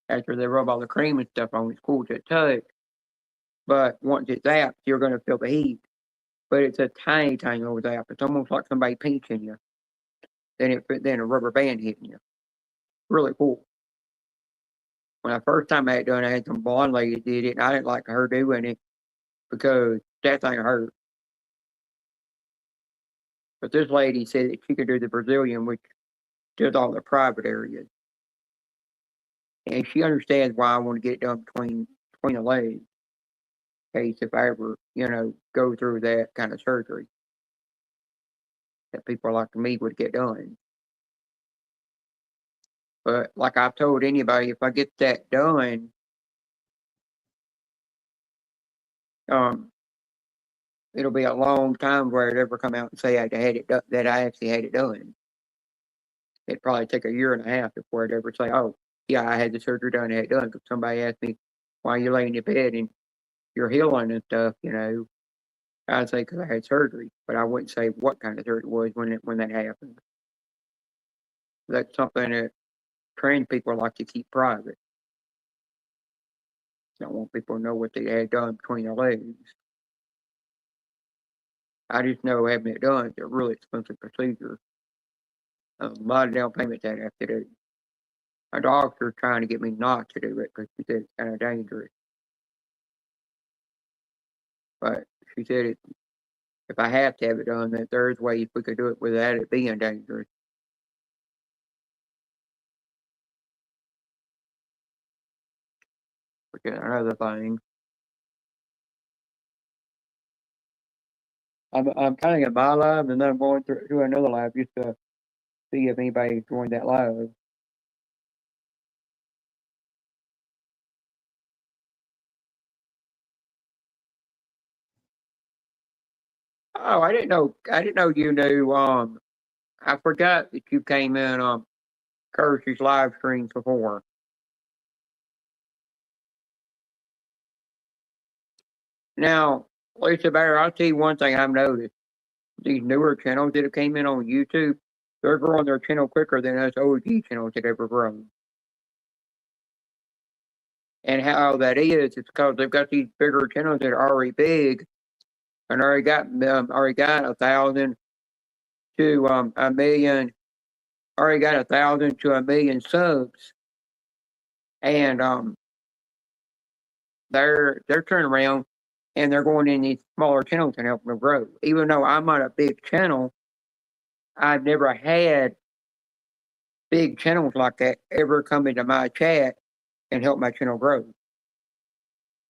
After they rub all the cream and stuff on, it's cool to the touch. But once it zaps, you're gonna feel the heat. But it's a tiny, tiny little zap. It's almost like somebody pinching you. Then a rubber band hitting you. Really cool. When I first time I had it done, I had some blonde lady did it, and I didn't like her doing it because that thing hurt. But this lady said that she could do the Brazilian, which does all the private areas. And she understands why I want to get it done between the legs. In case if I ever, go through that kind of surgery that people like me would get done. But like I've told anybody, if I get that done, it'll be a long time where it ever come out and say I had it done, that I actually had it done. It'd probably take a year and a half before I'd ever say, "Oh, yeah, I had the surgery done, I had it done." Because somebody asked me, "Why are you laying in bed and you're healing and stuff?" I'd say because I had surgery, but I wouldn't say what kind of surgery it was when that happened. That's something that trained people like to keep private. Don't want people to know what they had done between their legs. I just know having it done is a really expensive procedure. A lot of down payments I'd have to do. My doctor's trying to get me not to do it because she said it's kind of dangerous. But she said if I have to have it done, that there's ways we could do it without it being dangerous. Which is another thing. I'm kind of at my live, and then I'm going through another live just to see if anybody joined that live. Oh, I didn't know. You knew. I forgot that you came in Kirsty's live streams before. Now, Lisa Bear, I'll tell you one thing I've noticed. These newer channels that have came in on YouTube, they're growing their channel quicker than us OG channels that ever grown. And how that is, it's because they've got these bigger channels that are already big and already got 1,000 to 1,000,000, already got 1,000 to 1,000,000 subs, and they're turning around and they're going in these smaller channels and helping them grow. Even though I'm not a big channel, I've never had big channels like that ever come into my chat and help my channel grow.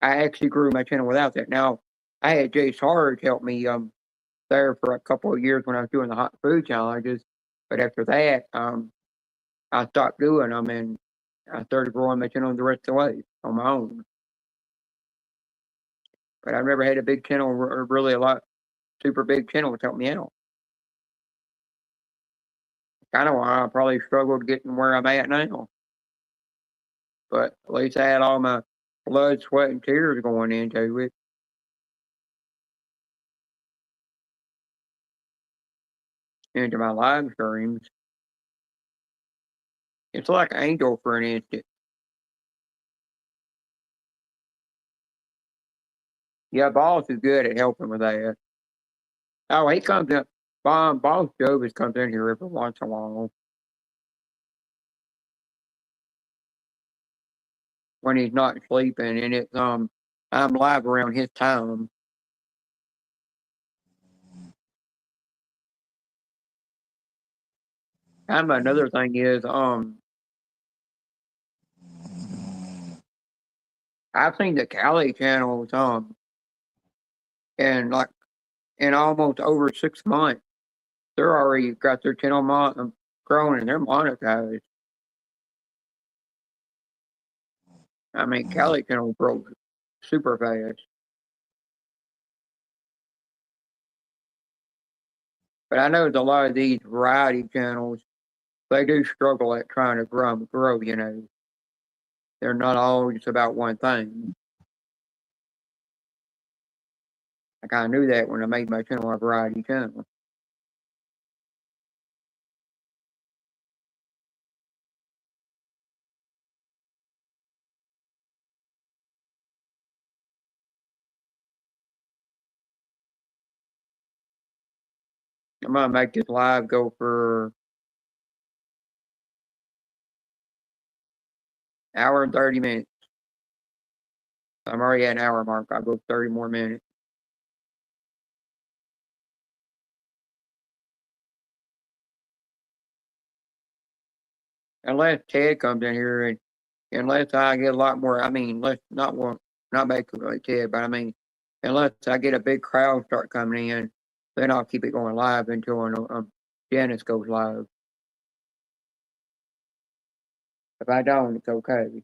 I actually grew my channel without that. Now, I had Jay Sarge help me there for a couple of years when I was doing the hot food challenges, but after that, I stopped doing them and I started growing my channel the rest of the way on my own. But I've never had a big channel or really a lot super big channel to help me out. Kind of why I probably struggled getting where I'm at now. But at least I had all my blood, sweat, and tears going into it. Into my live streams. It's like Angel for an instant. Yeah, Boss is good at helping with that. Oh, he comes in. Boss Jovis comes in here every once in a while when he's not sleeping, and it's I'm live around his time. Another thing is I've seen the Cali channels and like in almost over 6 months they're already got their channel growing and they're monetized. I mean, Cali channel broke super fast. But I know a lot of these variety channels, they do struggle at trying to grow, you know. They're not always about one thing. Like I knew that when I made my channel a variety channel. I'm gonna make this live go for hour and 30 minutes. I'm already at an hour mark. I'll go 30 more minutes. Unless Ted comes in here and unless I get a lot more, I mean, let's not basically Ted, but I mean, unless I get a big crowd start coming in, then I'll keep it going live until Janice goes live. If I don't, it's okay.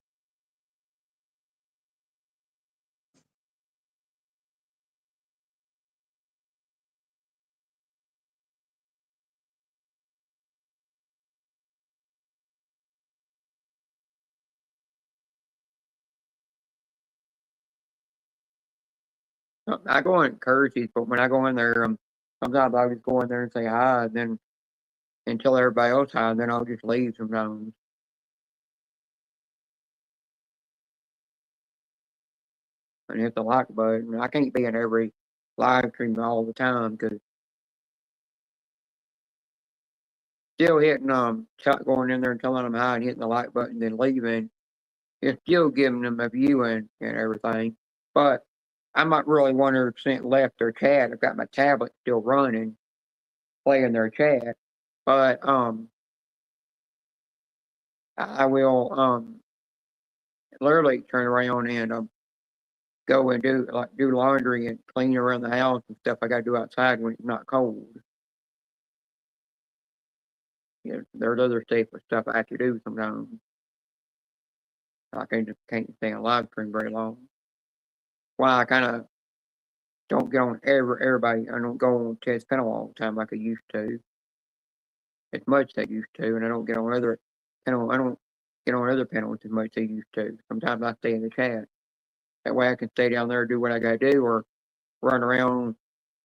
I go in Kersey's, but when I go in there, sometimes I'll just go in there and say hi, and then and tell everybody else hi, and then I'll just leave sometimes. And hit the like button. I can't be in every live stream all the time because still hitting going in there and telling them hi and hitting the like button, then leaving. It's still giving them a view and everything, but I'm not really 100% left their chat. I've got my tablet still running, playing their chat, but I will literally turn around and go and do laundry and clean around the house and stuff I got to do outside when it's not cold. You know, there's other stuff I have to do sometimes. I can't stay on live stream very long. Well, I kind of don't get on everybody. I don't go on Ted's panel all the time like I used to. As much as I used to, and I don't get on other panel. I don't get on other panels as much as I used to. Sometimes I stay in the chat. That way I can stay down there and do what I got to do, or run around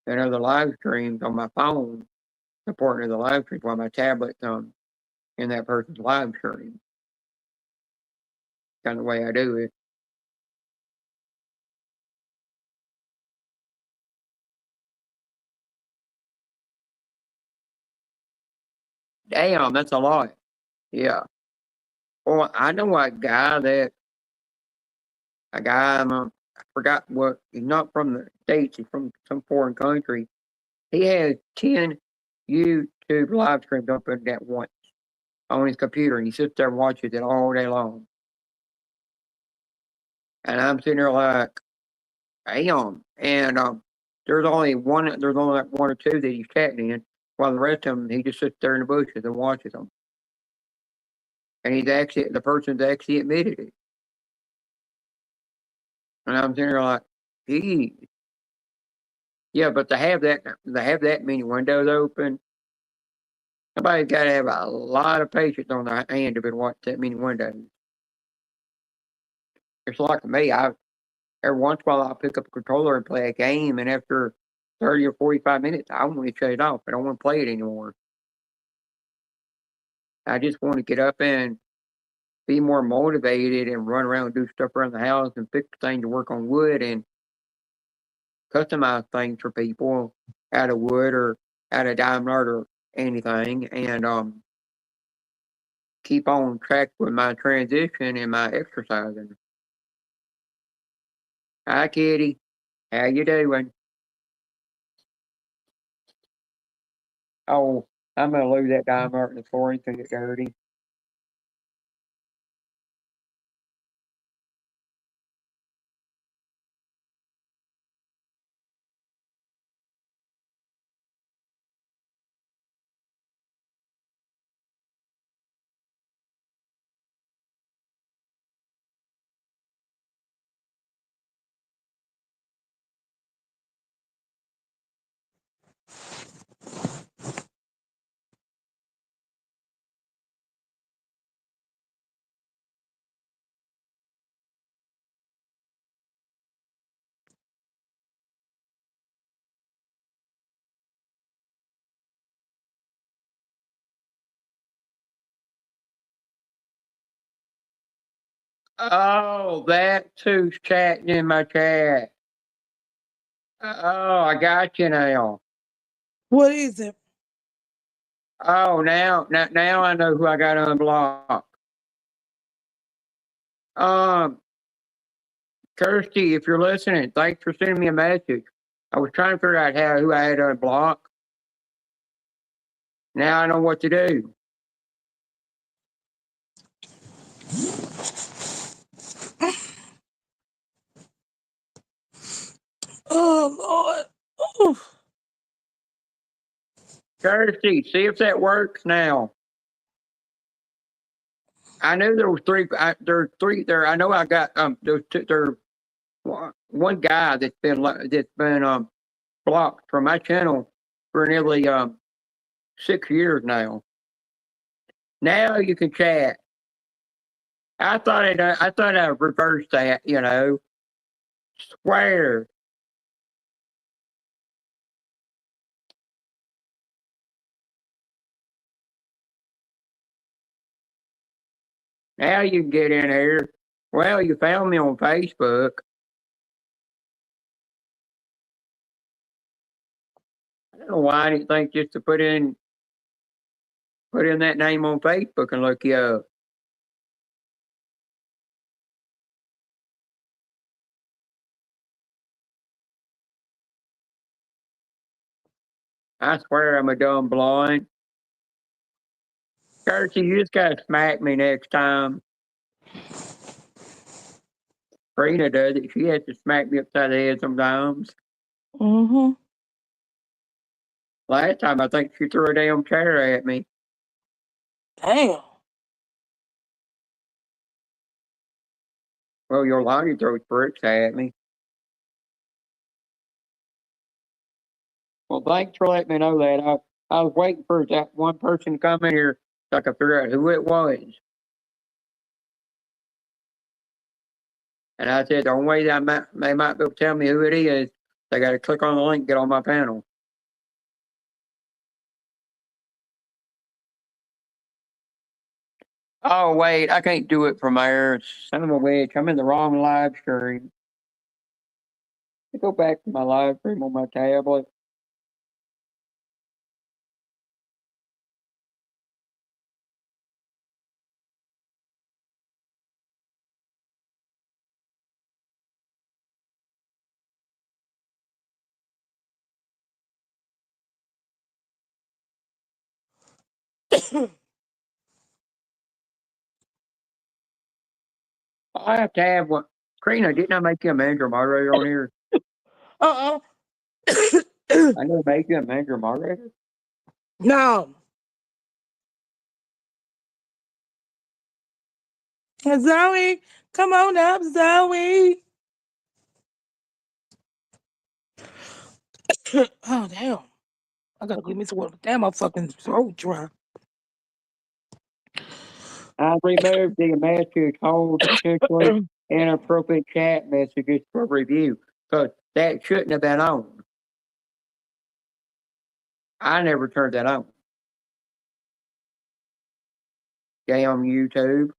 and other live streams on my phone, supporting the live streams while my tablet's in that person's live stream. Kind of the way I do it. Damn, that's a lot. Yeah. Well, I know a guy I forgot what, he's not from the States, he's from some foreign country. He has 10 YouTube live streams open at once on his computer, and he sits there and watches it all day long. And I'm sitting there like, damn. And there's only like one or two that he's chatting in, while the rest of them, he just sits there in the bushes and watches them. And the person's actually admitted it. And I'm sitting there like, geez. Yeah, but to have that many windows open, somebody's got to have a lot of patience on their hand to be watching that many windows. It's like me. Every once in a while I'll pick up a controller and play a game, and after 30 or 45 minutes, I want to shut it off. I don't want to play it anymore. I just want to get up and be more motivated and run around and do stuff around the house and fix things to work on wood and customize things for people out of wood or out of diamond or anything, and keep on track with my transition and my exercising. Hi, Kitty. How you doing? Oh, I'm gonna lose that diamond in the floor. It's gonna get dirty. Oh, that's who's chatting in my chat. Oh, I got you now. What is it? Oh, now I know who I got unblocked. Kirsty, if you're listening, thanks for sending me a message. I was trying to figure out who I had unblocked. Now I know what to do. Oh Lord. Ooh. Kirsty, see if that works now. I knew there was three. There's three there. I know I got there's two. There one guy that's been blocked from my channel for nearly 6 years now. Now you can chat. I thought I reversed that. Swear. Now you can get in here. Well, you found me on Facebook. I don't know why I didn't think just to put in that name on Facebook and look you up. I swear I'm a dumb blind. Kirsty, you just gotta smack me next time. Karina does it. She has to smack me upside the head sometimes. Mm-hmm. Last time I think she threw a damn chair at me. Damn. Well, your Lonnie throws bricks at me. Well, thanks for letting me know that. I was waiting for that one person to come in here so I could figure out who it was. And I said the only way that they might be able to tell me who it is They got to click on the link, get on my panel. Oh, wait, I can't do it from there. Son of a witch, I'm in the wrong live stream. Go back to my live stream on my tablet. I have to have one. Karina, didn't I make you a manager moderator on here? Uh-uh. I didn't make you a manager moderator. No. Zoe, come on up, Zoe. Oh, damn. I gotta give me some water. Damn, my fucking throat dry. I removed the message hold potentially inappropriate chat messages for review because that shouldn't have been on. I never turned that on. Damn YouTube.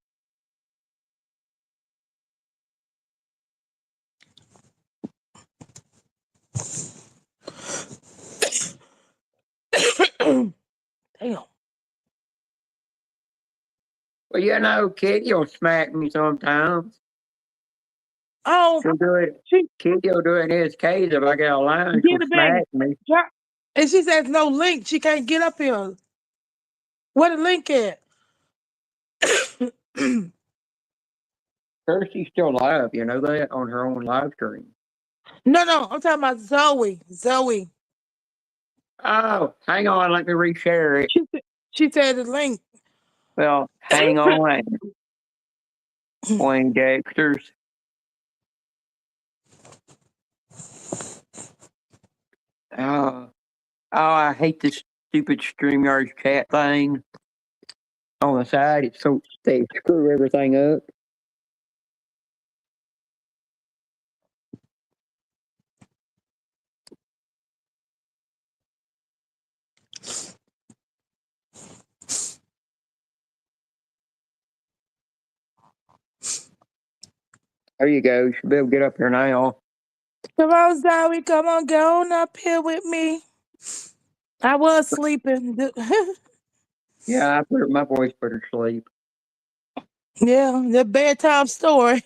Damn. Well, you know, Kitty will smack me sometimes. Oh, She'll do it. she Kitty will do it in his case if I get a line. get She'll a smack bang. me. And she says no link. She can't get up here. Where the link at? Kirsty's still live, you know that, on her own live stream. No, I'm talking about Zoe. Zoe. Oh, hang on, let me reshare it. She said the link. Well, hang on. Wayne Dexter's. Oh, I hate this stupid StreamYard chat thing on the side. It's so they screw everything up. There you go. You should be able to get up here now. Come on, Zoe. Come on, go on up here with me. I was sleeping. Yeah, my voice put her to sleep. Yeah, the bedtime story.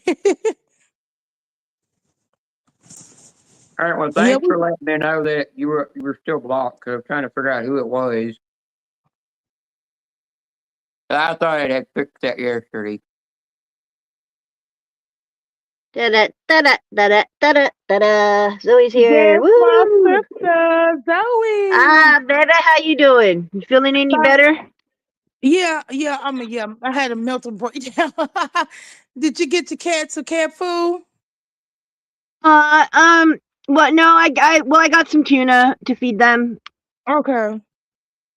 All right, well, Yeah, thanks for letting me know that you were still blocked because I'm trying to figure out who it was. I thought I had fixed that yesterday. Da-da. Zoe's here. That's my Woo! sister, Zoe. Baby, how you doing? You feeling any Fine. better? Yeah. I had a mental breakdown. Did you get your cats some cat food? Well, no, I got some tuna to feed them, Okay.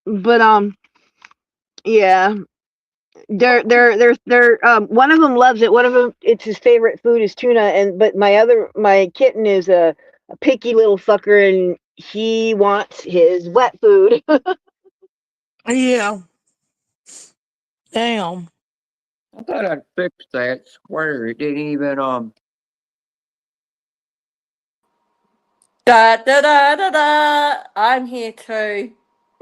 but yeah, they're one of them loves it. One of them, it's his favorite food is tuna, but my kitten is a picky little fucker, and he wants his wet food. Yeah. Damn. I thought I'd fixed that. Swear it didn't even Da da da da da. I'm here too.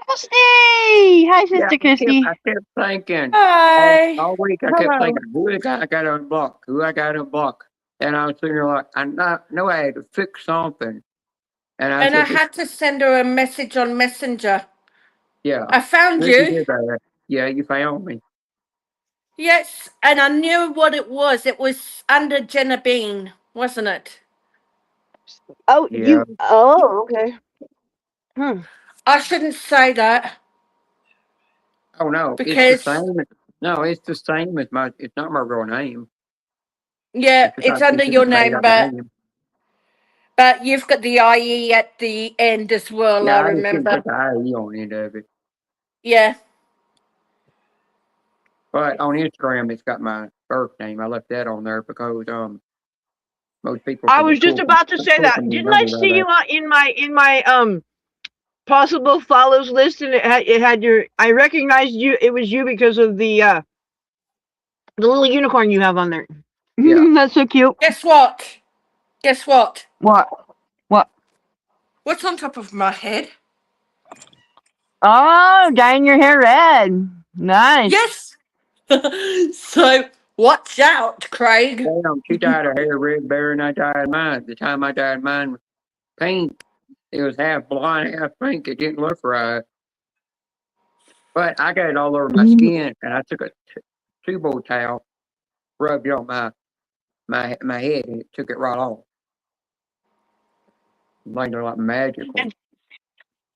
Christy! Hi, Sister Christy. I kept thinking Hi. all week. I kept Hello. thinking who I got to unblock, who I got to unblock, and I was thinking like I know I had to fix something, and I And I said, had to send her a message on Messenger. yeah, I found Christy you. did that. Yeah, you found me. Yes, and I knew what it was. It was under Jenna Bean, wasn't it? Oh, Yeah. okay. I shouldn't say that Oh no, it's because, the same. No, it's the same as my. It's not my real name. yeah, it's under It's just your a made name, up but name. you've got the IE at the end as well, I Yeah, I just didn't remember. put the IE on the end of it. Yeah. But on Instagram, it's got my birth name. I left that on there because Most people I said was the just cool about to say that. can Didn't I remember see you that. in my possible follows list, and it had your. I recognized you. It was you because of the little unicorn you have on there. Yeah. That's so cute. Guess what? Guess what? What? What? What's on top of my head? Oh, dyeing your hair red. Nice. Yes. So watch out, Craig. Damn, she dyed her hair red better than I dyed mine. The time I dyed mine pink, it was half blonde, half pink. It didn't look right. But I got it all over my skin, and I took a two-bowl towel, rubbed it on my head, and it took it right off. Like they're like magical.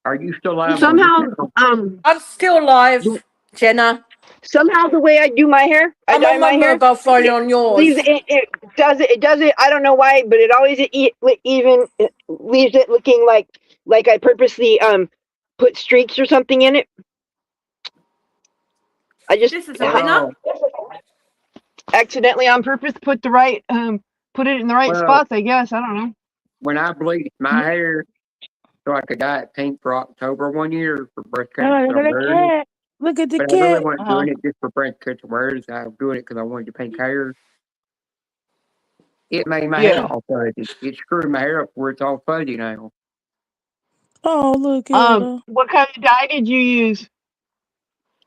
Are you still alive? Somehow, I'm still alive, Jenna. somehow the way I do my hair, I I'm dye on my my hair. mobile phone on yours. It does it. It does it. I don't know why, but it always even leaves it looking like I purposely put streaks or something in it. I just This is a winner. accidentally on purpose put the right put it in the right Well, spots. I guess I don't know. when I bleached my hair so I could dye it pink for October one year for breast Oh, cancer look at the awareness, cat. Look at the but I really cat. wasn't doing it just for breast cancer awareness. I was doing it because I wanted the pink hair. It made my hair all fuzzy. It screwed my hair up where it's all fuzzy now. Oh, look at her. What kind of dye did you use?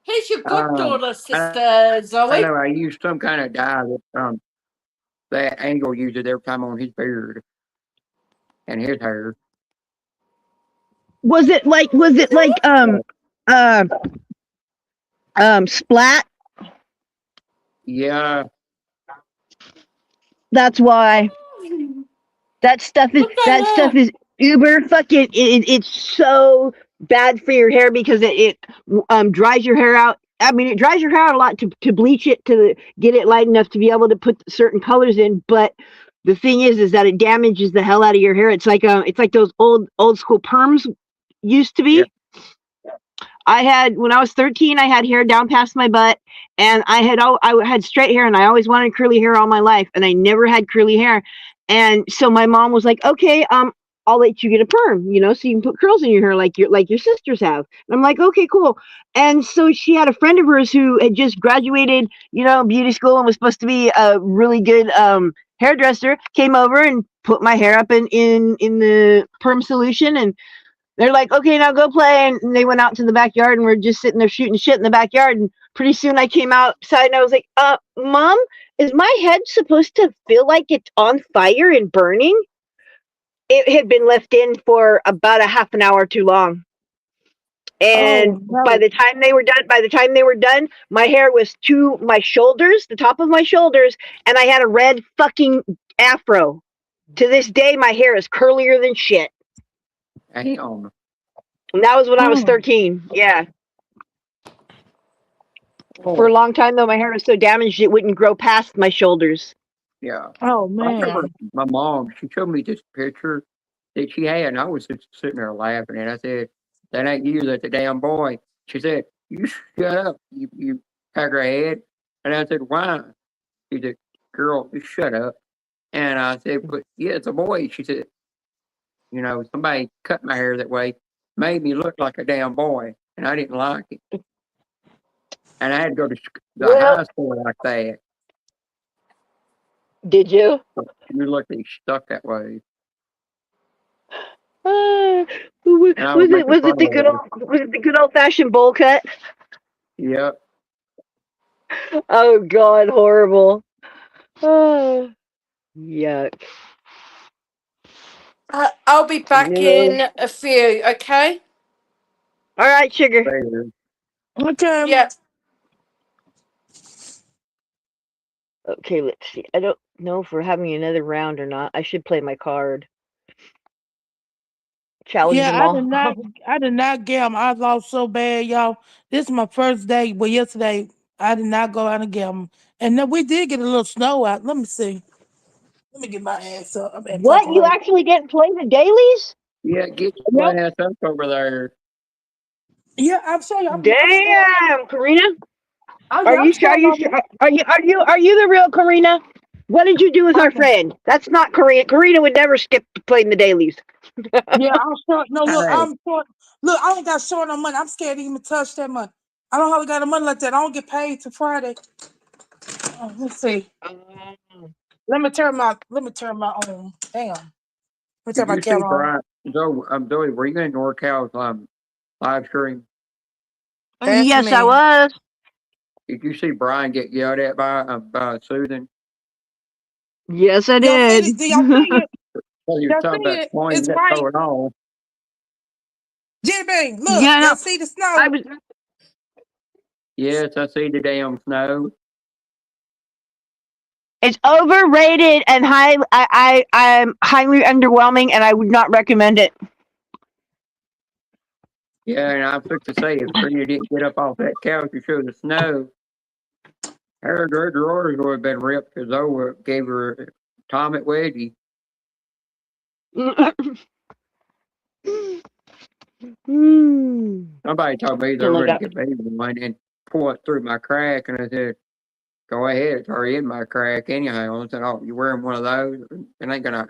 Here's your goddaughter, Sister I Zoe. know I used some kind of dye that Angel uses every time on his beard and his hair. Was it like splat? Yeah, That's why. That stuff is uber fucking. It's so bad for your hair because it dries your hair out. I mean, it dries your hair out a lot to bleach it to get it light enough to be able to put certain colors in. But the thing is that it damages the hell out of your hair. It's like those old school perms used to be. Yep. I had when I was 13, I had hair down past my butt, and I had straight hair, and I always wanted curly hair all my life, and I never had curly hair. And so my mom was like, "Okay, I'll let you get a perm, so you can put curls in your hair like your sisters have." And I'm like, "Okay, cool." And so she had a friend of hers who had just graduated, beauty school and was supposed to be a really good hairdresser. Came over and put my hair up in the perm solution, and they're like, "Okay, now go play." And they went out to the backyard, and we're just sitting there shooting shit in the backyard. And pretty soon I came outside and I was like, Mom, is my head supposed to feel like it's on fire and burning? It had been left in for about a half an hour too long. And by the time they were done, my hair was to my shoulders, the top of my shoulders, and I had a red fucking afro. To this day, my hair is curlier than shit. Damn. And that was when I was 13. Yeah. For a long time, though, my hair was so damaged it wouldn't grow past my shoulders. Yeah. Oh, I remember man. my mom, she showed me this picture that she had, and I was just sitting there laughing, and I said, "That ain't you, that's a damn boy." She said, "You shut up, you peckerhead." And I said, "Why?" She said, "Girl, just shut up." And I said, "But yeah, it's a boy." She said, "Somebody cut my hair that way, made me look like a damn boy, and I didn't like it. And I had to go to high school like that." Did you? You look like stuck that way. Was it the good old fashioned bowl cut? Yep. Oh God, horrible. Oh, yuck. I'll be back in a few, okay? All right, sugar. Later. Okay. Yeah. Okay, let's see. I don't know if we're having another round or not. I should play my card. Challenge them all. I did not get them. I lost so bad, y'all. This is my first day. Well, yesterday I did not go out and get them. And then we did get a little snow out. Let me see. Let me get my ass up. I'm at What? fucking You work. actually didn't play the dailies? Yeah, get your ass up over there. Yeah, I'm sorry. Damn, Karina. I'm Are you the real Karina? What did you do with our friend? That's not Karina. Karina would never skip playing the dailies. Yeah, I'm short. No, look, Hey, I'm short. Look, I don't got short on money. I'm scared to even touch that money. I don't have got the money like that. I don't get paid till Friday. Let's see. Let me turn my on. Damn. Let me turn did my you see camera on. Brian? So, Joey, were you in NorCal's live stream? Ask Yes, I me. was. Did you see Brian get yelled at by Susan? Yes, I Y'all see did. this? Do y'all see it? Well, you were Y'all talking see about it? coins It's that white. going on. Jimmy, look, Yeah, y'all no, see the I snow? was. Yes, I see the damn snow. It's overrated and I'm highly underwhelming, and I would not recommend it. Yeah, and I was fixing to say, if Trina didn't get up off that couch to show the snow, her drawers would have been ripped because Zoe gave her atomic wedgie. Somebody told me they Oh were my going god. to give me one and pull it through my crack, and I said, go ahead, it's already in my crack anyhow. I said, oh, you wearing one of those? It ain't going to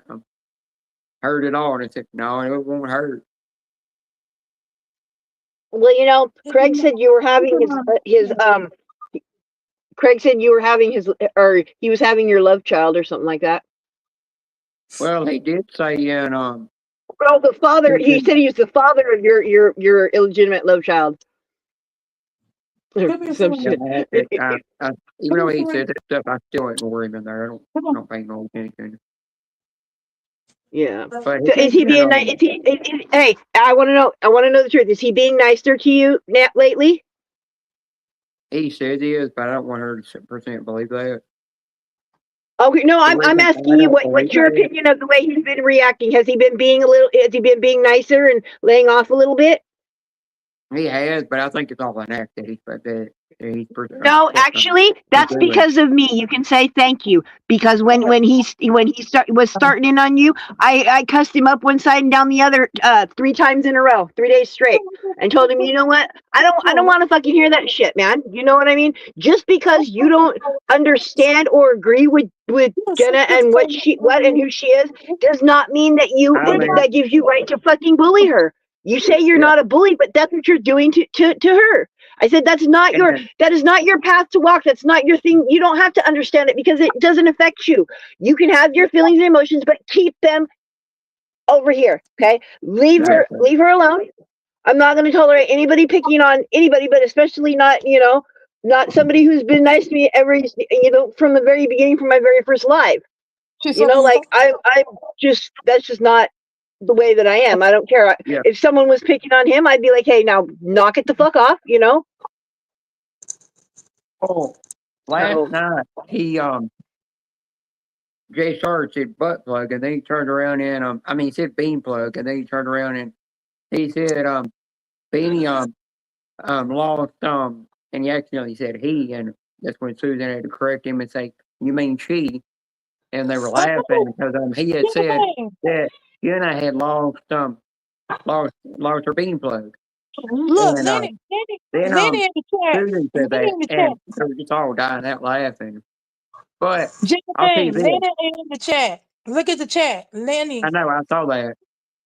hurt at all. And I said, no, it won't hurt. Well, Craig said you were having his Craig said you were having or he was having your love child or something like that. Well, he did say, and Well, the father. He Susan, said he was the father of your illegitimate love child. Or Come here, some Serena. shit. even Come though here, he Serena. said that stuff, I still ignore him in there. I Come on. don't pay no attention. Yeah. But So is he said, being nice? Hey, I want to know. I want to know the truth. Is he being nicer to you lately? he says he is, but I don't want her to percent believe that. Okay, no, The I'm reason asking I you don't believe what's your that, opinion of the way he's been reacting? Has he been being nicer and laying off a little bit? he has, but I think it's all an act that he's No, actually, that's doing. because of me. You can say thank you because when he was starting in on you, I cussed him up one side and down the other 3 times in a row, 3 days straight, and told him, you know what? I don't want to fucking hear that shit, man. You know what I mean? Just because you don't understand or agree with Jenna and what and who she is, does not mean that I mean, that gives you right to fucking bully her. You say you're yeah, not a bully, but that's what you're doing to her. I said that is not your path to walk. That's not your thing. You don't have to understand it because it doesn't affect you. You can have your feelings and emotions, but keep them over here. Okay? Leave her alone. I'm not going to tolerate anybody picking on anybody, but especially not somebody who's been nice to me from the very beginning, from my very first live. Like I'm just, that's just not the way that I am. I don't care. yeah. If someone was picking on him, I'd be like, hey, now knock it the fuck off. Oh, last night Jay Sarge said butt plug, and then he turned around and he said bean plug, and then he turned around and he said Beanie lost and he accidentally said he, and that's when Susan had to correct him and say, you mean she, and they were laughing because he had said that Jenna had lost her bean plug. Look, And Lenny then in the chat. Susan said Lenny that, in the chat. and they were just all dying out laughing. But Jenny, I'll tell you this, Lenny in the chat. Look at the chat. Lenny. I know I saw that.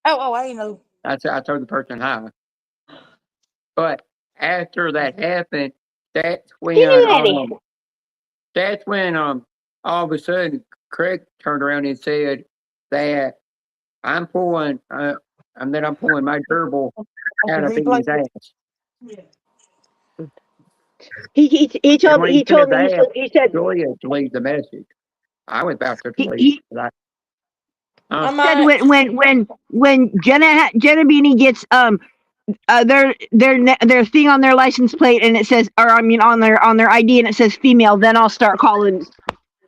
Oh, I didn't know. I told the person hi. But after that happened, that's when all of a sudden Craig turned around and said that I'm pulling my gerbil out of Beanie's ass. He told me. He said Julia deleted the message. I was about to delete it. said when Jenna Beanie gets their thing on their license plate and it says, or I mean on their ID and it says female, then I'll start calling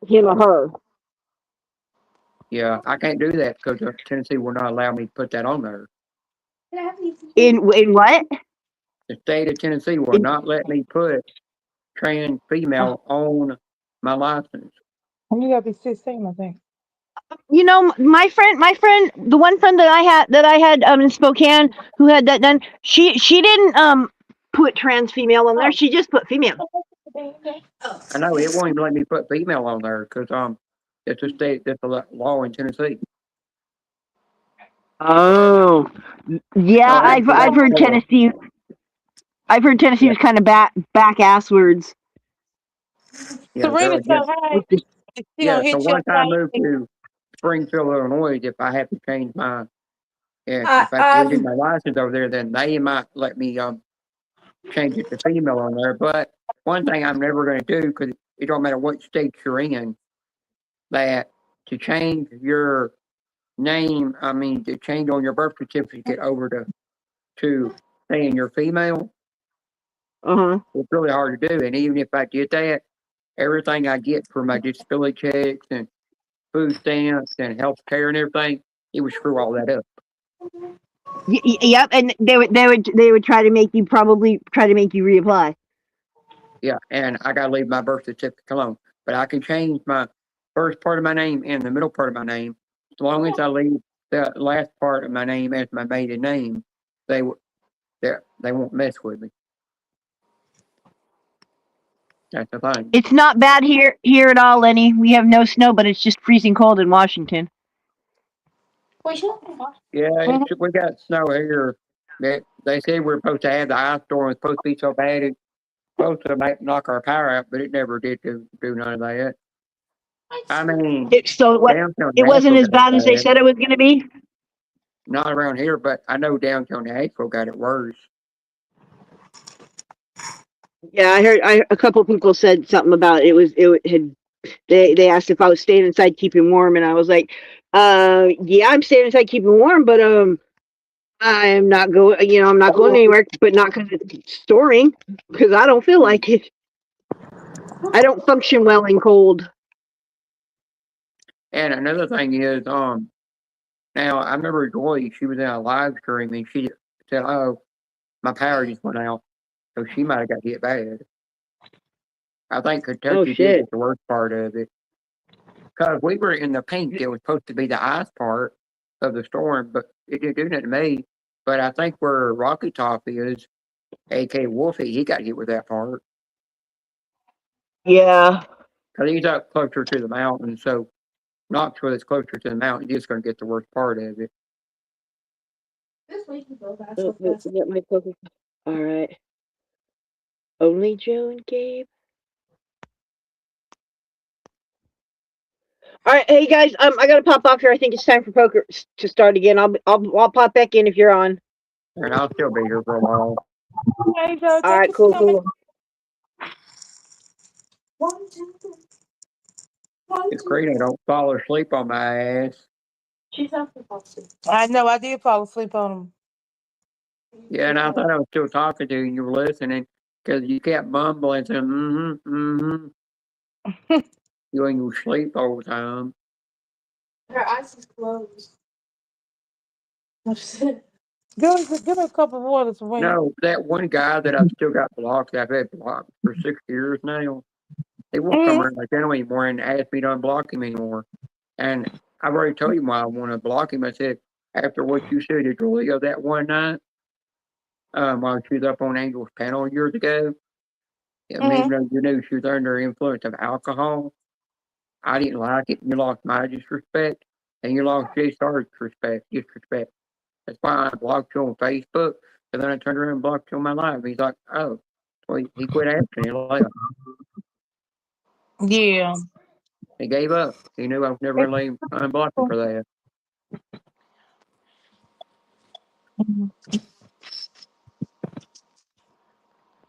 him or her. Yeah, I can't do that because Tennessee will not allow me to put that on there. In what? The state of Tennessee will not let me put trans female on my license. You gotta be 16, I think. My friend, the one friend that I had in Spokane who had that done, she didn't put trans female on there. She just put female. I know it won't even let me put female on there because It's a state, that's a law in Tennessee. Oh, yeah. So I I've did that I've heard before. Tennessee. I've heard Tennessee Yeah, was kind of back asswards. yeah, they're Serena against. so high, With the, she Yeah, gonna so hit your once I moved thing. to Springfield, Illinois, if I have to change my, I, if I have to redo um, my license over there, then they might let me change it to female on there. But one thing I'm never going to do, because it don't matter what state you're in, that to change your name, I mean, to change on your birth certificate over to saying you're female, uh-huh. it's really hard to do. And even if I did that, everything I get for my disability checks and food stamps and health care and everything, it would screw all that up. Yep, and they would try to make you reapply. Yeah, and I gotta leave my birth certificate alone. But I can change my first part of my name and the middle part of my name. As long as I leave the last part of my name as my maiden name, they they won't mess with me. That's the thing. It's not bad here at all, Lenny. We have no snow, but it's just freezing cold in Washington. Yeah, Mhm. we got snow here. They said we're supposed to have the ice storm. It's supposed to be so bad it's supposed to knock our power out, but it never did do none of that. I mean, downtown It wasn't Nashville as got it bad as they bad. said it was going to be. Not around here, but I know downtown Nashville got it worse. Yeah, I heard. A couple of people said something about it had. They asked if I was staying inside keeping warm, and I was like, yeah, I'm staying inside keeping warm, but I'm not going. I'm not going anywhere, but not because it's storing, because I don't feel like it. I don't function well in cold. And another thing is, now I remember Joy, she was in a live stream and she said, "Oh, my power just went out," so she might have got hit bad. I think Oh Kentucky did shit! get the worst part of it because we were in the pink. It was supposed to be the ice part of the storm, but it didn't do that to me. But I think where Rocky Top is, aka Wolfie, he got hit with that part Yeah. because he's up closer to the mountain. So Knoxville is closer to the mountain. He's going to get the worst part of it. Get my focus. All right. Only Joe and Gabe. All right, hey guys, I gotta pop off here. I think it's time for poker to start again. I'll pop back in if you're on. And I'll still be here for a while. Okay, so All thank right, you for coming. cool. 1, 2, 3. 1, If 2, 3. Karina don't fall asleep on my ass. She's up to fall asleep. I know. I did fall asleep on him. Yeah, and I thought I was still talking to you and you were listening because you kept mumbling saying, you and you sleep all the time. Her eyes is closed. Give her a cup of water to wait. No, that one guy that I've still got blocked, I've had blocked for 6 years now. He won't come around like that anymore and ask me to unblock him anymore. And I've already told you why I want to block him. I said, after what you said to Julia that one night, while she was up on Angel's panel years ago, I mean, even though you knew she was under the influence of alcohol, I didn't like it. You lost my disrespect, and you lost Jay Starr's disrespect. That's why I blocked you on Facebook, and then I turned around and blocked you on my live. He's like, oh, well, he quit asking. He left. Yeah. He gave up. He knew I was never going to unblock him for that.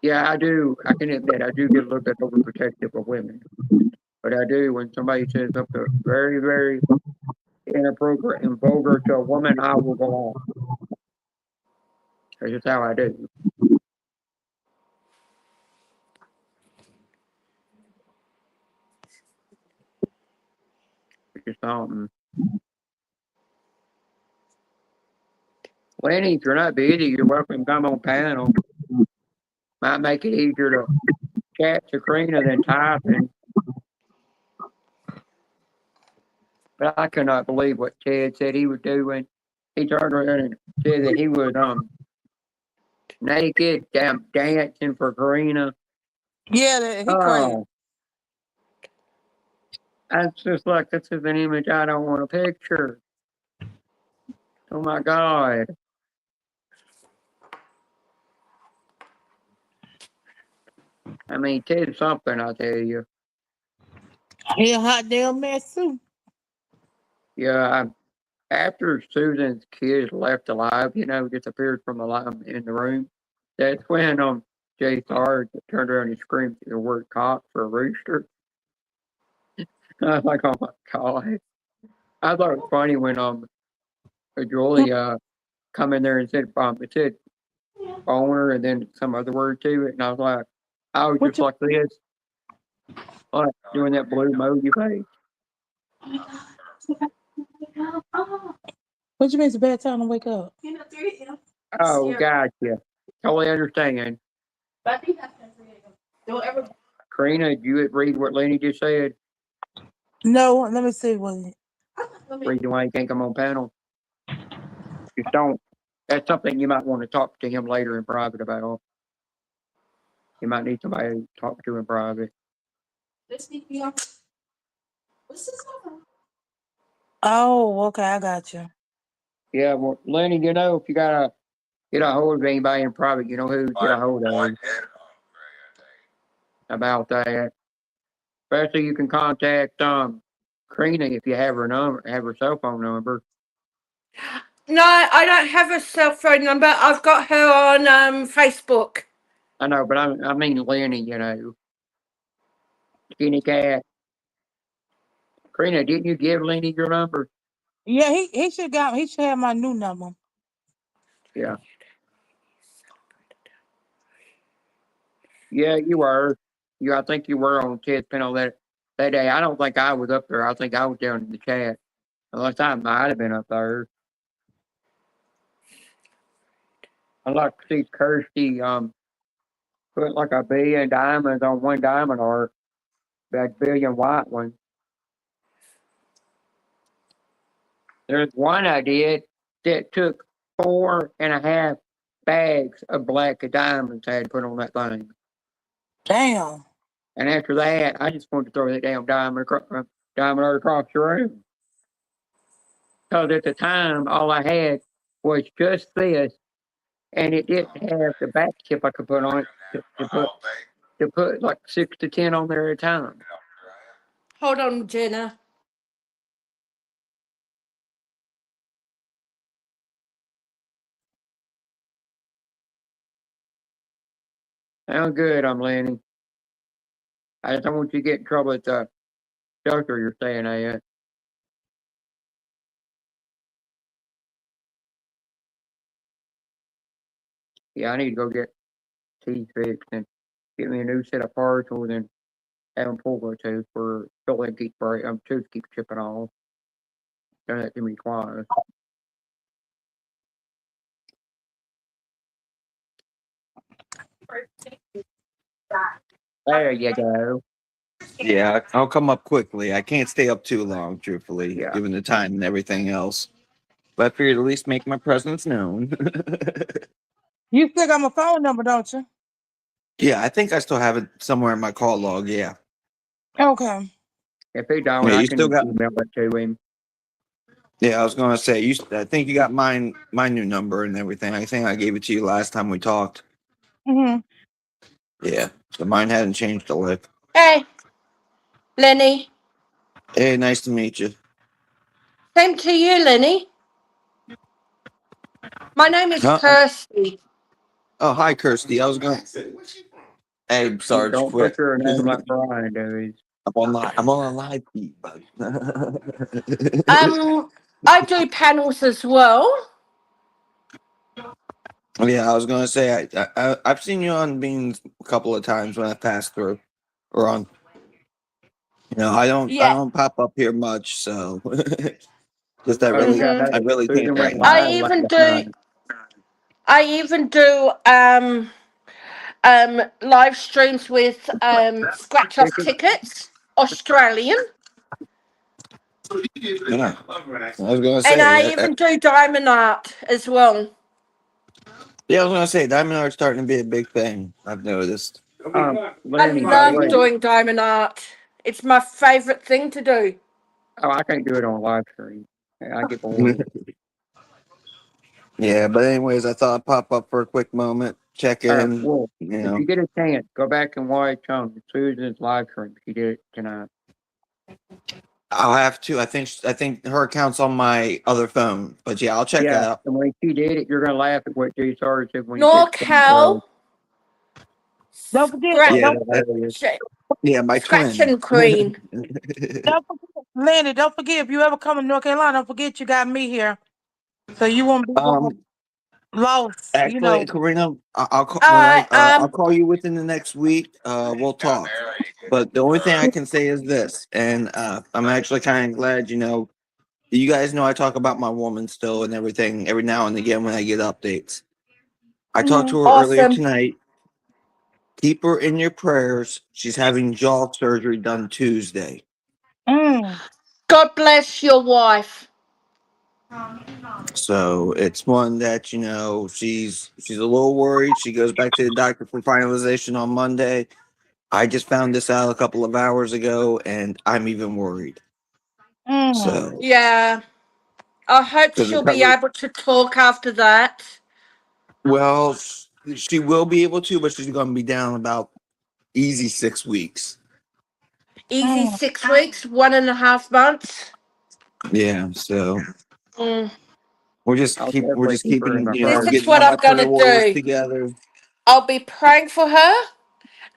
Yeah, I do. I can admit I do get a little bit overprotective of women. But I do when somebody says something very, very inappropriate and vulgar to a woman, I will go off. That's just how I do. It's just something. Lenny, if you're not busy, you're welcome to come on panel. Might make it easier to chat to Karina than typing. But I cannot believe what Ted said he would do when he turned around and said that he was naked, dancing for Karina. Yeah, he crazy. Oh, That's just like, this is an image I don't want to picture. Oh my God. I mean, Ted's something, I tell you. He a hot damn mess too. Yeah, after Susan's kids left alive, disappeared from in the room, that's when Jay Sard turned around and screamed the word cock for a rooster. I was like, oh my God. I thought it was funny when Julie come in there and it said boner and then some other word to it, and I was like, I was What just you, like this, like doing that blue emoji face. what you mean it's a bad time to wake up? Oh, gotcha. Totally understand. Karina, did you read what Lenny just said? No, let me see what. Reason why he can't come on panel. Just don't. That's something you might want to talk to him later in private about. You might need somebody to talk to in private. Oh, okay, I got you. Yeah, well, Lenny, if you gotta get a hold of anybody in private, you know who to get a hold of about that. Especially you can contact Karina if you have her cell phone number. No, I don't have a cell phone number. I've got her on Facebook. I know, but I mean Lenny, Skinny Cat. Karina, didn't you give Lenny your number? Yeah, he should have my new number. Yeah. Yeah, you were. I think you were on Ted's panel that day. I don't think I was up there. I think I was down in the chat. Unless I might have been up there. I like to see Kirsty put like a billion diamonds on one diamond art. That billion white one. There's one I did that took 4.5 bags of black diamonds I had to put on that thing. Damn. And after that, I just wanted to throw that damn diamond across the room. Because at the time, all I had was just this, and it didn't have the back tip I could put on it to put like 6 to 10 on there at a time. Hold on, Jenna. Sound good, I'm Lenny. I just don't want you to get in trouble at the shelter you're staying at. Yeah, I need to go get teeth fixed and get me a new set of parts, or then have them pull a tooth for filling tooth keeps chipping off. Done that to me twice. There you go. Yeah, I'll come up quickly. I can't stay up too long, truthfully, Yeah. given the time and everything else. But I figured at least make my presence known. You still got my phone number, don't you? Yeah, I think I still have it somewhere in my call log. Yeah. Okay. If he don't, Yeah, I you can still got. email it to him. Yeah, I was gonna say you. I think you got my new number and everything. I think I gave it to you last time we talked. Mm-hmm. Yeah, so mine hadn't changed a lick. Hey, Lenny. Hey, nice to meet you. Same to you, Lenny. My name is Kirsty. Oh, hi, Kirsty. I was gonna. Hey, Sarge, Don't quit. put your name like Brian does. I'm on a live feed, bud. I do panels as well. Yeah, I was gonna say I've seen you on Beans a couple of times when I pass through, or on. I Yeah. don't pop up here much, so just I Oh, yeah, Mhm. I really Susan can't went right I now. live even last do. night. I even do live streams with scratch off tickets, Australian, Yeah. I was gonna and I say, even do diamond art as well. yeah, I was gonna say, Diamond Art's starting to be a big thing. I've noticed. I Lenny, by the love way, doing diamond art. It's my favorite thing to do. Oh, I can't do it on live stream. I get bored. Yeah, but anyways, I thought I'd pop up for a quick moment, check in. Well, You if know, you get a chance, go back and watch Susan's live stream. She did it tonight. I'll have to. I think her account's on my other phone, but yeah, I'll check that Yeah, out. and when she did it, you're gonna laugh at what G Star said when he said NorCal. Don't forget, Scratch, Yeah, hilarious. yeah, my scratch twin. and queen. don't forget, Lanny, don't forget, if you ever come to North Carolina, don't forget you got me here. So you won't be lost, you know. Actually, Karina, I'll call All when right. I'll call you within the next week. We'll talk. But the only thing I can say is this, and I'm actually kind of glad, you guys know I talk about my woman still and everything every now and again when I get updates. I talked to her earlier Awesome. tonight. Keep her in your prayers. She's having jaw surgery done Tuesday. Mm. God bless your wife. So it's one that, she's a little worried. She goes back to the doctor for finalization on Monday. I just found this out a couple of hours ago and I'm even worried. Mm. So Yeah. I hope the she'll be recovery, able to talk after that. well, she will be able to, but she's going to be down about easy 6 weeks. Easy Mm. 6 weeks, 1.5 months. Yeah, so Mm. I'll definitely we're just keep her in keeping, my This prayers. is getting what all my I'm prayer gonna warriors do. together. I'll be praying for her,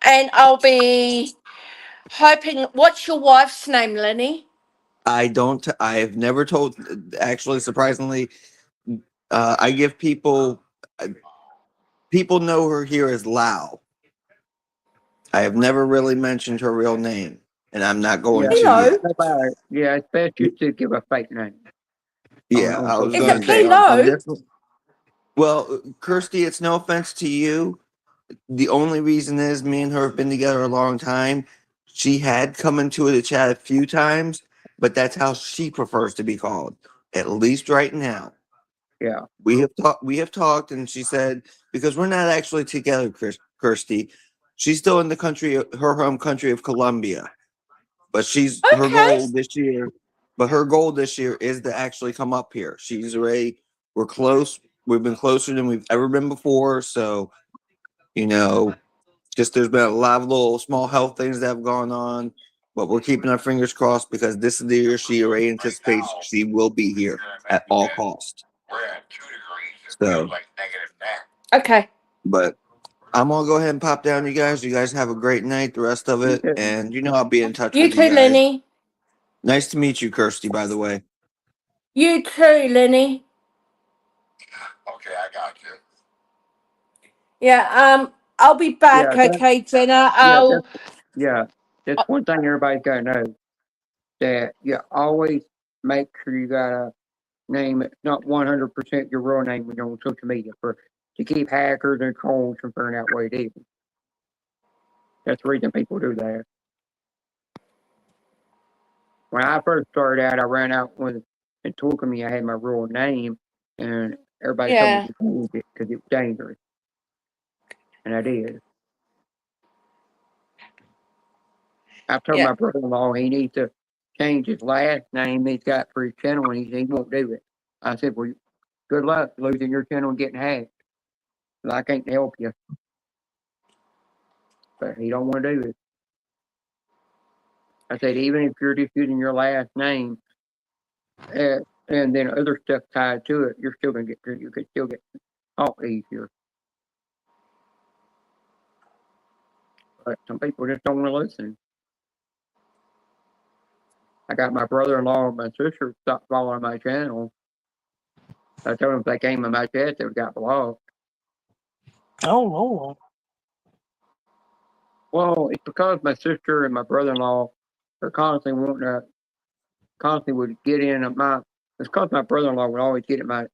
and I'll be hoping. What's your wife's name, Lenny? I have never told, actually, surprisingly, I give people know her here as Lao. I have never really mentioned her real name, and I'm not going Yeah, to Hello. yet. nobody. Yeah, it's best just to give a fake name. Yeah, On I was social Is going it to say media. on Pilo? this one. Well, Kirsty, it's no offense to you. The only reason is me and her have been together a long time. She had come into the chat a few times, but that's how she prefers to be called, at least right now. Yeah, We have talked, and she said because we're not actually together, Kirsty. She's still in the country, her home country of Colombia, but her Okay. goal this year. But her goal this year is to actually come up here. She's already. We're close. We've been closer than we've ever been before. So, you know, just there's been a lot of little small health things that have gone on, but we're keeping our fingers crossed because this is the year she already anticipates she will be here at all cost. So, Okay. but I'm gonna go ahead and pop down, you guys. You guys have a great night, the rest of you it, too. and I'll be in touch You with you too, guys. Lenny. Nice to meet you, Kirsty. By the way. You too, Lenny. Okay, I got you. Yeah. I'll be back. Yeah, Okay, Jenna. yeah, I'll. that's one thing everybody's gotta know, that you always make sure you got a name that's not 100% your real name when you're on social media to keep hackers and trolls from figuring out what it is. That's the reason people do that. When I first started out, I ran out with and told me I had my real name, and everybody told me Yeah. to change it because it was dangerous, and I did. I told Yeah. my brother-in-law he needs to change his last name he's got for his channel, and he won't do it. I said, "Well, good luck losing your channel and getting hacked. I can't help you." But he don't want to do it. I said, even if you're just using your last name, and then other stuff tied to it, you're still gonna get you could still get caught easier. But some people just don't want to listen. I got my brother-in-law and my sister stopped following my channel. I told them if they came in my chat, they would got blocked. Oh, Lord. Well, it's because my sister and my brother-in-law are constantly would get in at my. It's because my brother-in-law would always get in my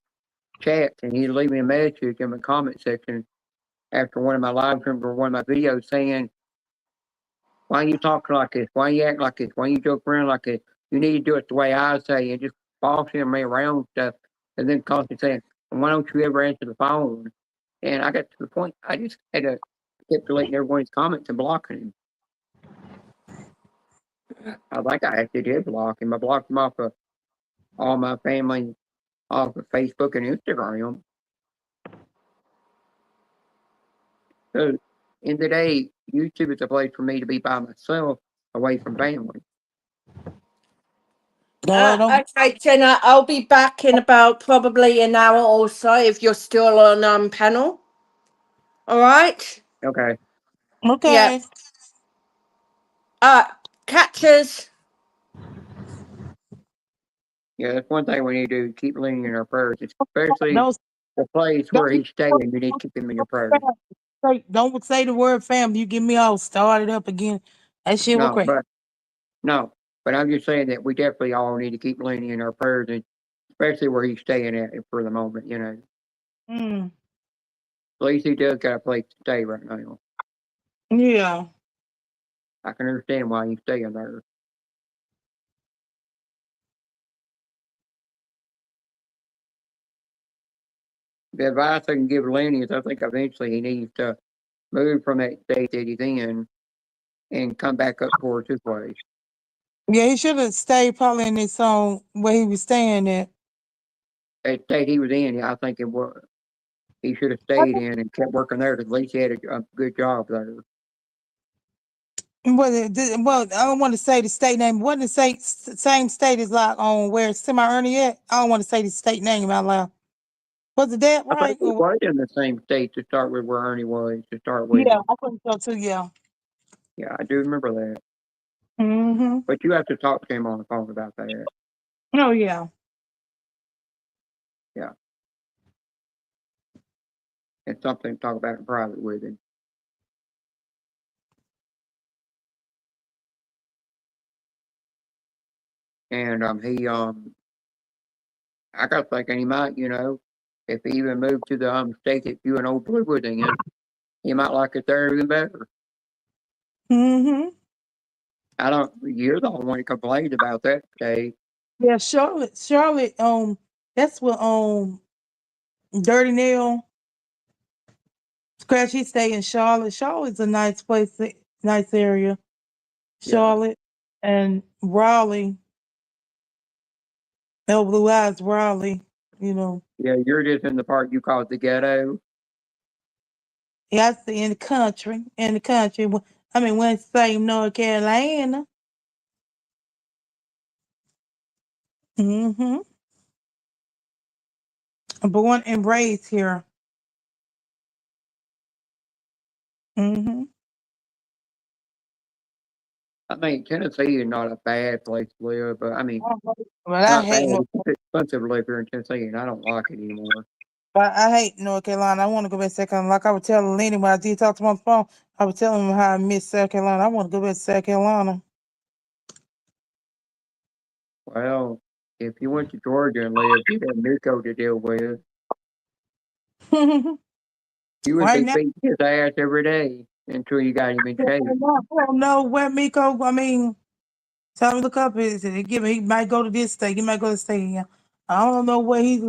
chats and he'd leave me a message in the comment section after one of my live streams or one of my videos saying, "Why are you talking like this? Why you act like this? Why you joke around like this? You need to do it the way I say," and just bossing me around and stuff. And then constantly saying, "Why don't you ever answer the phone?" And I got to the point I just had to keep deleting everyone's comments and blocking him. I think I actually did block him. I blocked him off of all my family, off of Facebook and Instagram. So, in the day, YouTube is a place for me to be by myself, away from family. No, don't. Okay, Jenna, I'll be back in about probably an hour or so if you're still on panel. All right. Okay. Yeah. Okay. Catchers. Yeah, that's one thing we need to do, keep leaning in our prayers, especially Don't, the place where don't, he's staying. You need to keep him in your prayers. don't say the word family. You get me all started up again. That shit was No, great. but I'm just saying that we definitely all need to keep leaning in our prayers, and especially where he's staying at for the moment. Mm, At least he does got a place to stay right now. yeah. I can understand why he's staying there. The advice I can give Lenny is I think eventually he needs to move from that state that he's in and come back up towards his place. Yeah, he should have stayed probably in his where he was staying at. That state he was in, I think it was. He should have stayed in and kept working there. 'Cause at least he had a good job there. Well, I don't want to say the state name. Wasn't the same state as like on where Semi-Ernie at? I don't want to say the state name out loud. Was it that I right? think he was in the same state to start with where Ernie was to start with. Yeah, I think so too. Yeah. Yeah, I do remember that. Mm-hmm. But you have to talk to him on the phone about that. Oh yeah. Yeah. It's something to talk about in private with him. And I got thinking he might, if he even moved to the state that you and old Blue was in, he might like it there even better. Mm-hmm. You're the only one who complained about that state. Yeah, Charlotte, that's what Dirty Nail Scratch, he stay in Charlotte. Charlotte's a nice place, nice area. Yeah. Charlotte and Raleigh. El Blue Eyes, Raleigh, Yeah, you're just in the part you call the ghetto. Yeah, I see in the country. In the country. I mean, Winston, North Carolina. Mm-hmm. I'm born and raised here. Mm-hmm. I mean, Tennessee is not a bad place to live, but I mean, But I not bad. hate North It's expensive to live here in Tennessee, and I don't like it anymore. But I hate North Carolina. I want to go back to South Carolina. Like I was telling Lenny when I did talk to him on the phone, I was telling him how I miss South Carolina. I want to go back to South Carolina. Well, if you went to Georgia and lived, you'd have Nico to deal with. You would Right be now, beating his ass every day until you got him in shape. I don't know where Miko, I mean, tell me look up his, he might go to this state, he might go to this state. Yeah. I don't know where he's,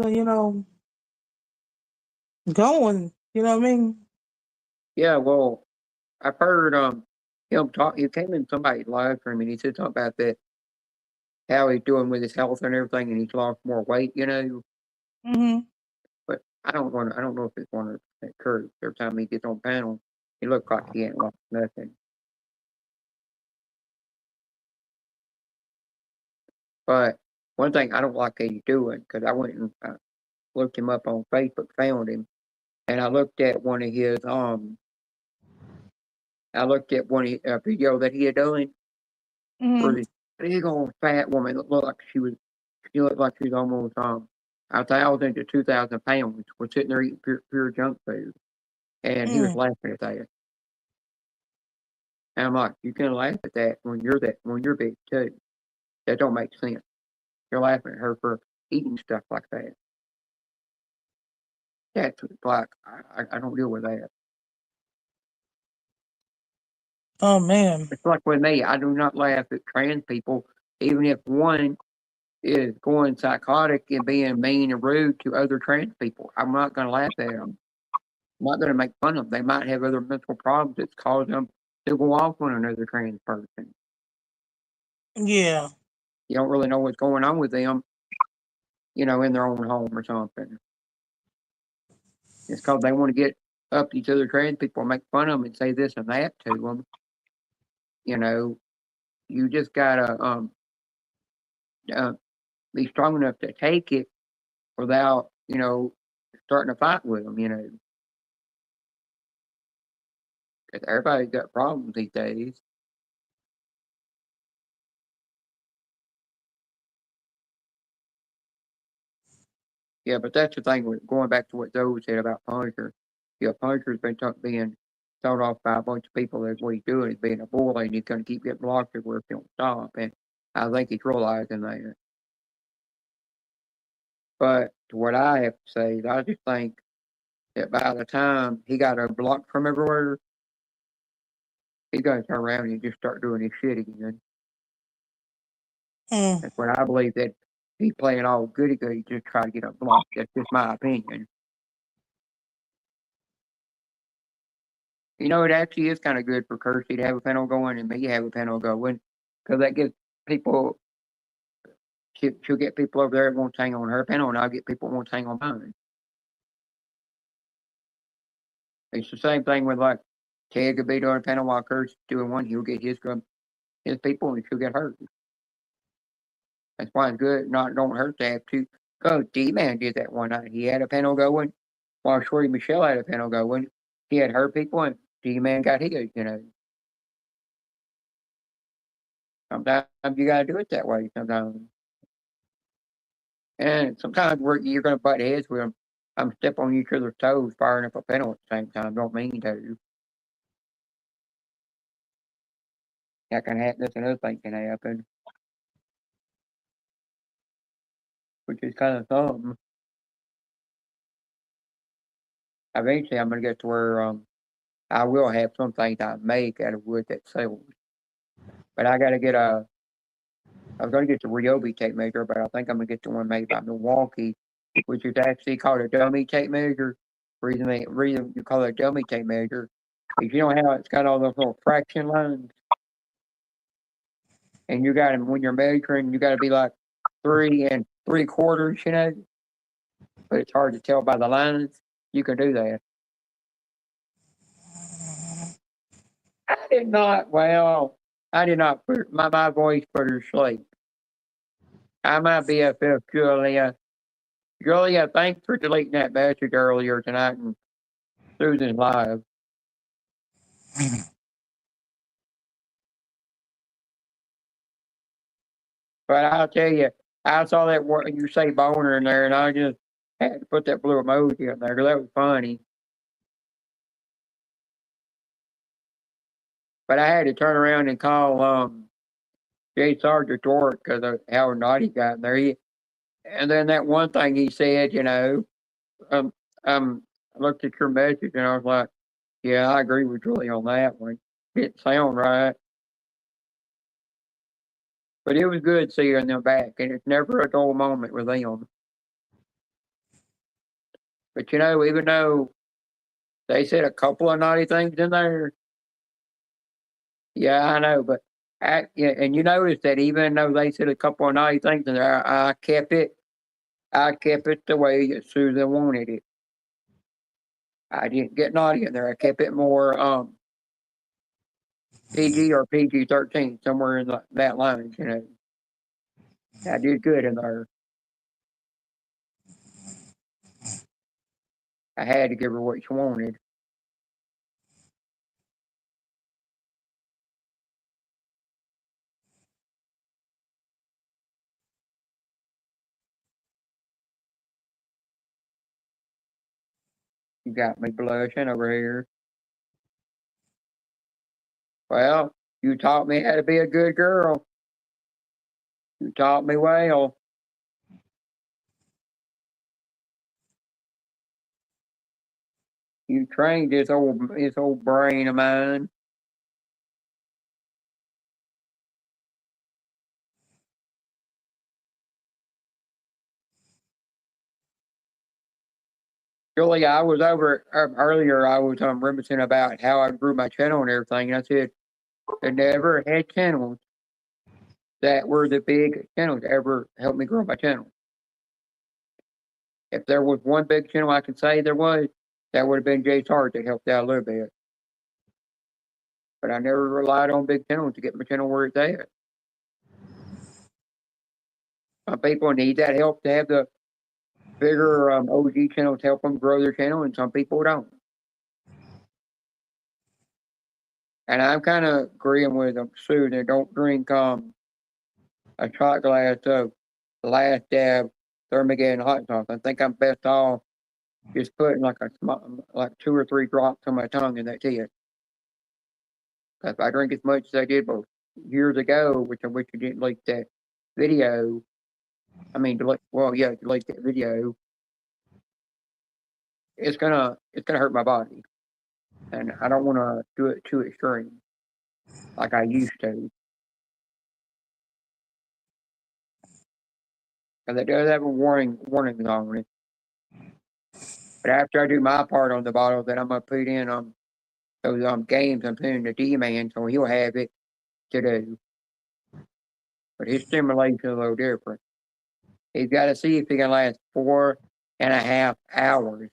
going. You know what I mean? Yeah, well, I've heard him talk. He came in somebody's live stream and he said something about that, how he's doing with his health and everything, and he's lost more weight. Mm-hmm. But I don't know if it's 100% true. Every time he gets on panel, he looks like he ain't lost nothing. But one thing I don't like that he's doing, because I went and looked him up on Facebook, found him, and I looked at one of his a video that he had done where Mm-hmm. this big old fat woman that looked like she looked like she was almost 1,000 to 2,000 pounds was sitting there eating pure junk food, and he was laughing at that. And I'm like, you can laugh at that when you're big too. That don't make sense. You're laughing at her for eating stuff like that. That's like I don't deal with that. Oh man. It's like with me, I do not laugh at trans people, even if one is going psychotic and being mean and rude to other trans people. I'm not going to laugh at them. I'm not going to make fun of them. They might have other mental problems that's caused them to go off on another trans person. Yeah. You don't really know what's going on with them, in their own home or something. It's because they want to get up to other trans people and make fun of them and say this and that to them. You just gotta uh, be strong enough to take it without, starting a fight with them. Because everybody's got problems these days. Yeah, but that's the thing with going back to what Zoe said about Punisher. Yeah, Punisher's been being thought off by a bunch of people that what he's doing is being a bully and he's going to keep getting blocked everywhere if he don't stop. And I think he's realizing that. But what I have to say is I just think that by the time he got blocked from everywhere, he's going to turn around and just start doing his shit again. Mm. That's what I believe, that he's playing all goody-goody just to try to get blocked. That's just my opinion. It actually is kind of good for Kirsty to have a panel going and me have a panel going, because that gives people, she'll get people over there that won't hang on her panel, and I'll get people that won't hang on mine. It's the same thing with like Ted could be doing a panel while Kirsty's doing one, he'll get his people and she'll get hers. That's why it's good, don't hurt to have two. Because D-Man did that one night. He had a panel going while Shorty Michelle had a panel going. He had her people and D-Man got his. Sometimes you gotta do it that way sometimes. And sometimes you're gonna butt heads with them. I'm step on each other's toes, firing up a panel at the same time. Don't mean to. That can happen. That's another thing can happen, which is kind of something. Eventually, I'm gonna get to where I will have some things I make out of wood that sells. But I gotta get I was gonna get the Ryobi tape measure, but I think I'm gonna get the one made by Milwaukee, which is actually called a dummy tape measure. Reason you call it a dummy tape measure is how it's got all those little fraction lines, and you got them when you're measuring, you got to be like 3 3/4, but it's hard to tell by the lines. You can do that. I did not put my voice put her to sleep. I might be BFF Julia. Julia, thanks for deleting that message earlier tonight and Susan's live. But I'll tell you, I saw that word you say boner in there, and I just had to put that blue emoji in there because that was funny. But I had to turn around and call Jay Sargent to work because of how naughty he got in there. And then that one thing he said, I looked at your message and I was like, yeah, I agree with Julie on that one. Didn't sound right. But it was good seeing them back, and it's never a dull moment with them. But even though they said a couple of naughty things in there, yeah, I know, but and you notice that even though they said a couple of naughty things in there, I kept it the way that Susan wanted it. I didn't get naughty in there. I kept it more PG or PG-13, somewhere in that line, I did good in there. I had to give her what she wanted. You got me blushing over here. Well, you taught me how to be a good girl. You taught me well. You trained this old brain of mine. Julie, I was over earlier. I was reminiscing about how I grew my channel and everything. And I said, I never had channels. that were the big channels that ever helped me grow my channel. If there was one big channel I could say there was, that would have been Jay's Heart that helped out a little bit. But I never relied on big channels to get my channel where it's at. Some people need that help to have the bigger OG channels help them grow their channel, and some people don't. And I'm kind of agreeing with them, Sue, that don't drink a shot glass of Last Dab Thermogeddon hot sauce. I think I'm best off just putting like 2 or 3 drops on my tongue, and that's it. If I drink as much as I did both years ago, which I wish I didn't leak that video. I mean, delete that video. It's gonna hurt my body, and I don't want to do it too extreme, like I used to. Because it does have a warning on it. But after I do my part on the bottle, then I'm gonna put in those games I'm putting the D-Man, so he'll have it to do. But his stimulation is a little different. He's got to see if he can last 4.5 hours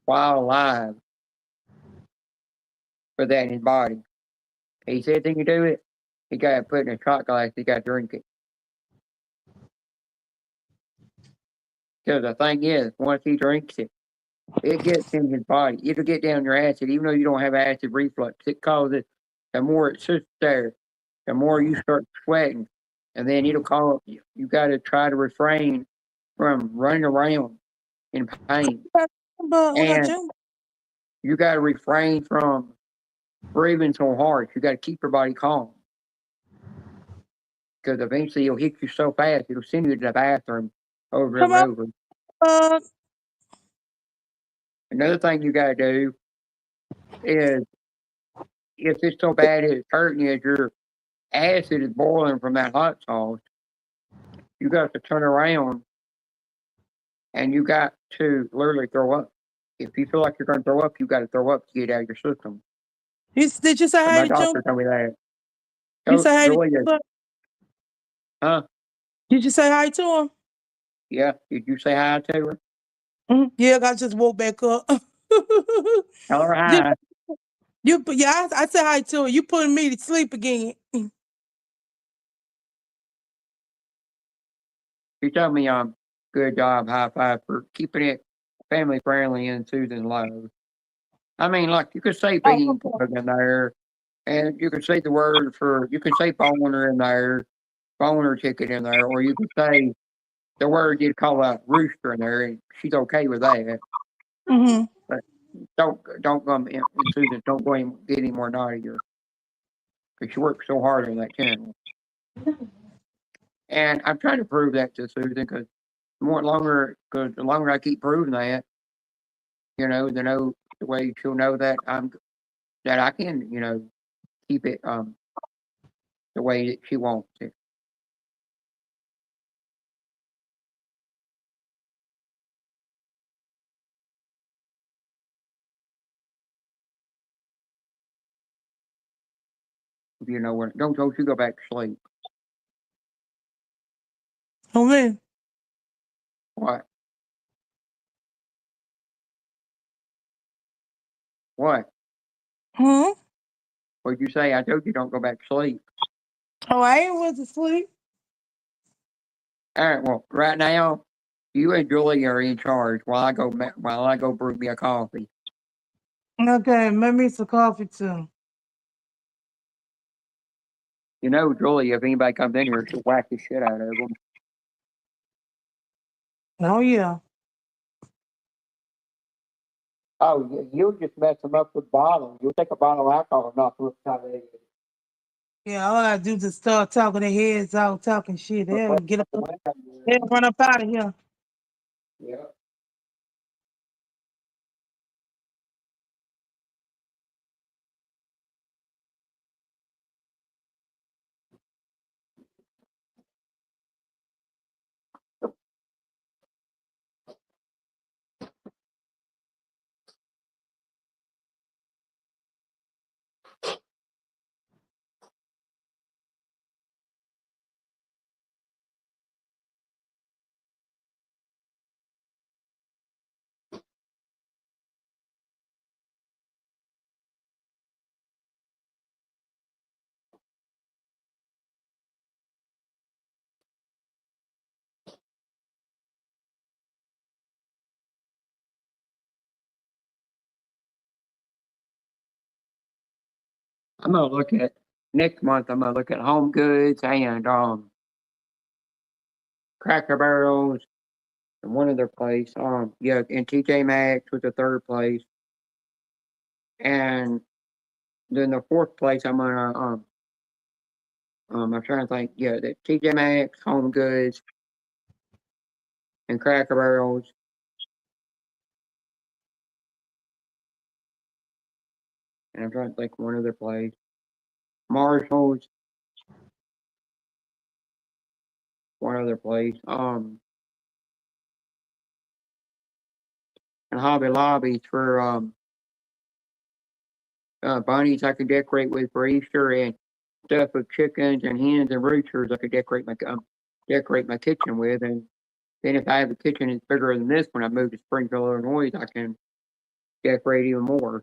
while alive for that in his body. He says he can do it. He got to put it in a shot glass. He got to drink it. Because the thing is, once he drinks it, it gets in his body. It'll get down your acid, even though you don't have acid reflux. It causes, the more it sits there, the more you start sweating. And then it'll cause you got to try to refrain from running around in pain. And you got to refrain from breathing so hard. You got to keep your body calm. Because eventually it'll hit you so fast, it'll send you to the bathroom over and over. Another thing you got to do is, if it's so bad it's hurting you, as your acid is boiling from that hot sauce, you got to turn around and you got to literally throw up. If you feel like you're going to throw up, you got to throw up to get it out of your system. Did you say And hi my to doctor June? told me that. You say hi Julia, to huh? Did you say hi to him? Yeah. Did you say hi to her? Yeah, I just woke back up. Tell her hi. I said hi to her. You putting me to sleep again. She told me good job, high five for keeping it family friendly and Susan low. I mean, like, you could say feeding plug in there, and you could say the word you could say boner in there, boner ticket in there, or you could say the word you'd call a rooster in there, and she's okay with that. Mm-hmm. But don't go in, Susan, don't go and get any more naughtier, because she works so hard on that channel. And I'm trying to prove that to Susan, because the longer I keep proving that, the way she'll know that I can, keep it the way that she wants it. If you know what, don't you go back to sleep. Oh man. What? What? Hmm? What'd you say? I told you don't go back to sleep. Oh, I ain't went to sleep. All right. Well, right now, you and Julie are in charge while I go brew me a coffee. Okay, make me some coffee too. Julie, if anybody comes in here, she'll whack the shit out of them. Oh yeah. Oh, you'll just mess them up with bottles. You'll take a bottle of alcohol and knock them upside the head. Yeah, all I do is start talking their heads out, talking shit. They'll get up, they'll Yeah. run up out of here. Yeah. I'm gonna look at next month. I'm gonna look at Home Goods and Cracker Barrels and one other place. Yeah, and TJ Maxx was the third place, and then the fourth place I'm gonna I'm trying to think. Yeah, the TJ Maxx, Home Goods, and Cracker Barrels. And I'm trying to think one other place. Marshalls, one other place. And Hobby Lobby for bunnies I could decorate with for Easter and stuff with chickens and hens and roosters I could decorate my kitchen with. And then if I have a kitchen that's bigger than this when I move to Springfield, Illinois, I can decorate even more.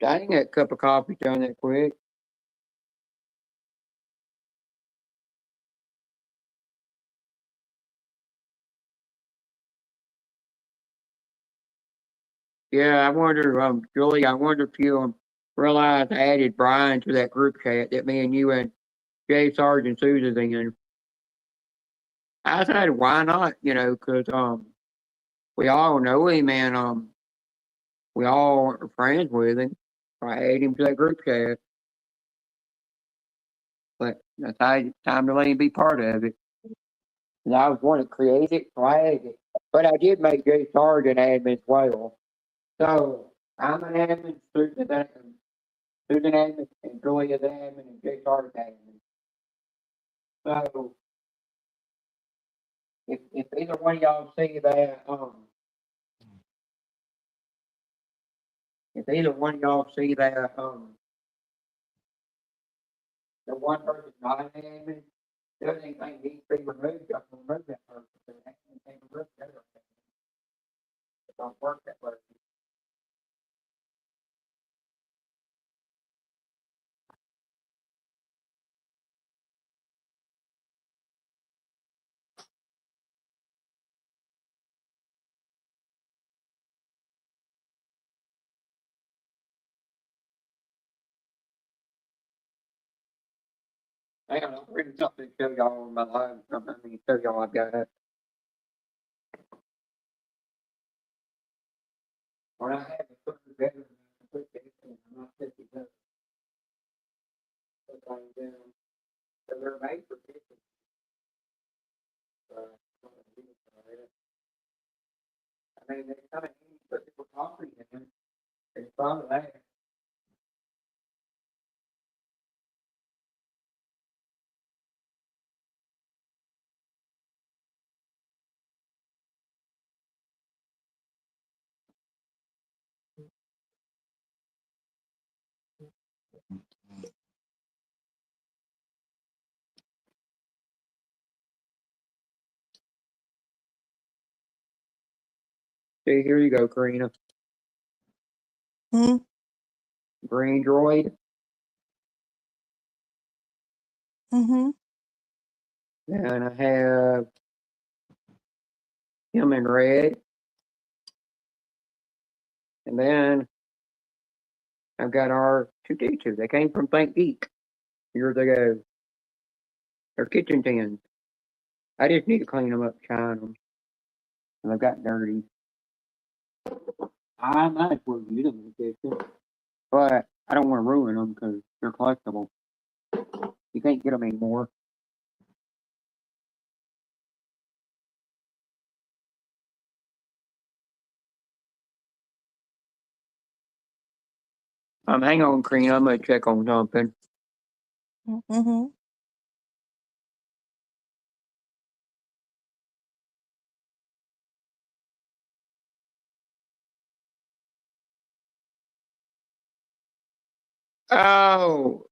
Dang, that cup of coffee done that quick. Yeah, I wonder, Julie, I wonder if you realized I added Brian to that group chat that me and you and Jay Sarge and Susan's in. I said, why not? You know, because we all know him and we all are friends with him. I added him to that group chat. But I decided it's time to let him be part of it. And I was one that created it, so I added it. But I did make Jay Sarge an admin as well. So I'm an admin, Susan admin, and Julie is admin, and Jay Sarge is admin. So if either one of y'all see that, if either one of y'all see that, the one person's not an admin, does anything needs to be removed, y'all can remove that person. So that can be removed, the other admin. It don't work that way. Hang on, I'll bring something to show y'all in my life. I mean, show y'all I've got it. When I have to put the better, I put this in, I'm not 50 bucks. Put things in, so they're made for 50. I mean, they kind of need to put people coffee in them. It's probably that. See, here you go, Karina. Hmm? Green droid. Mm-hmm. And I have him in red. And then I've got our 2D2. They came from Think Geek. Here they go. They're kitchen tins. I just need to clean them up, shine them. And they've got dirty. I might as well use them in the kitchen. But I don't want to ruin them because they're collectible. You can't get them anymore. Hang on, Karina. I'm gonna check on something. Mm-hmm. Oh,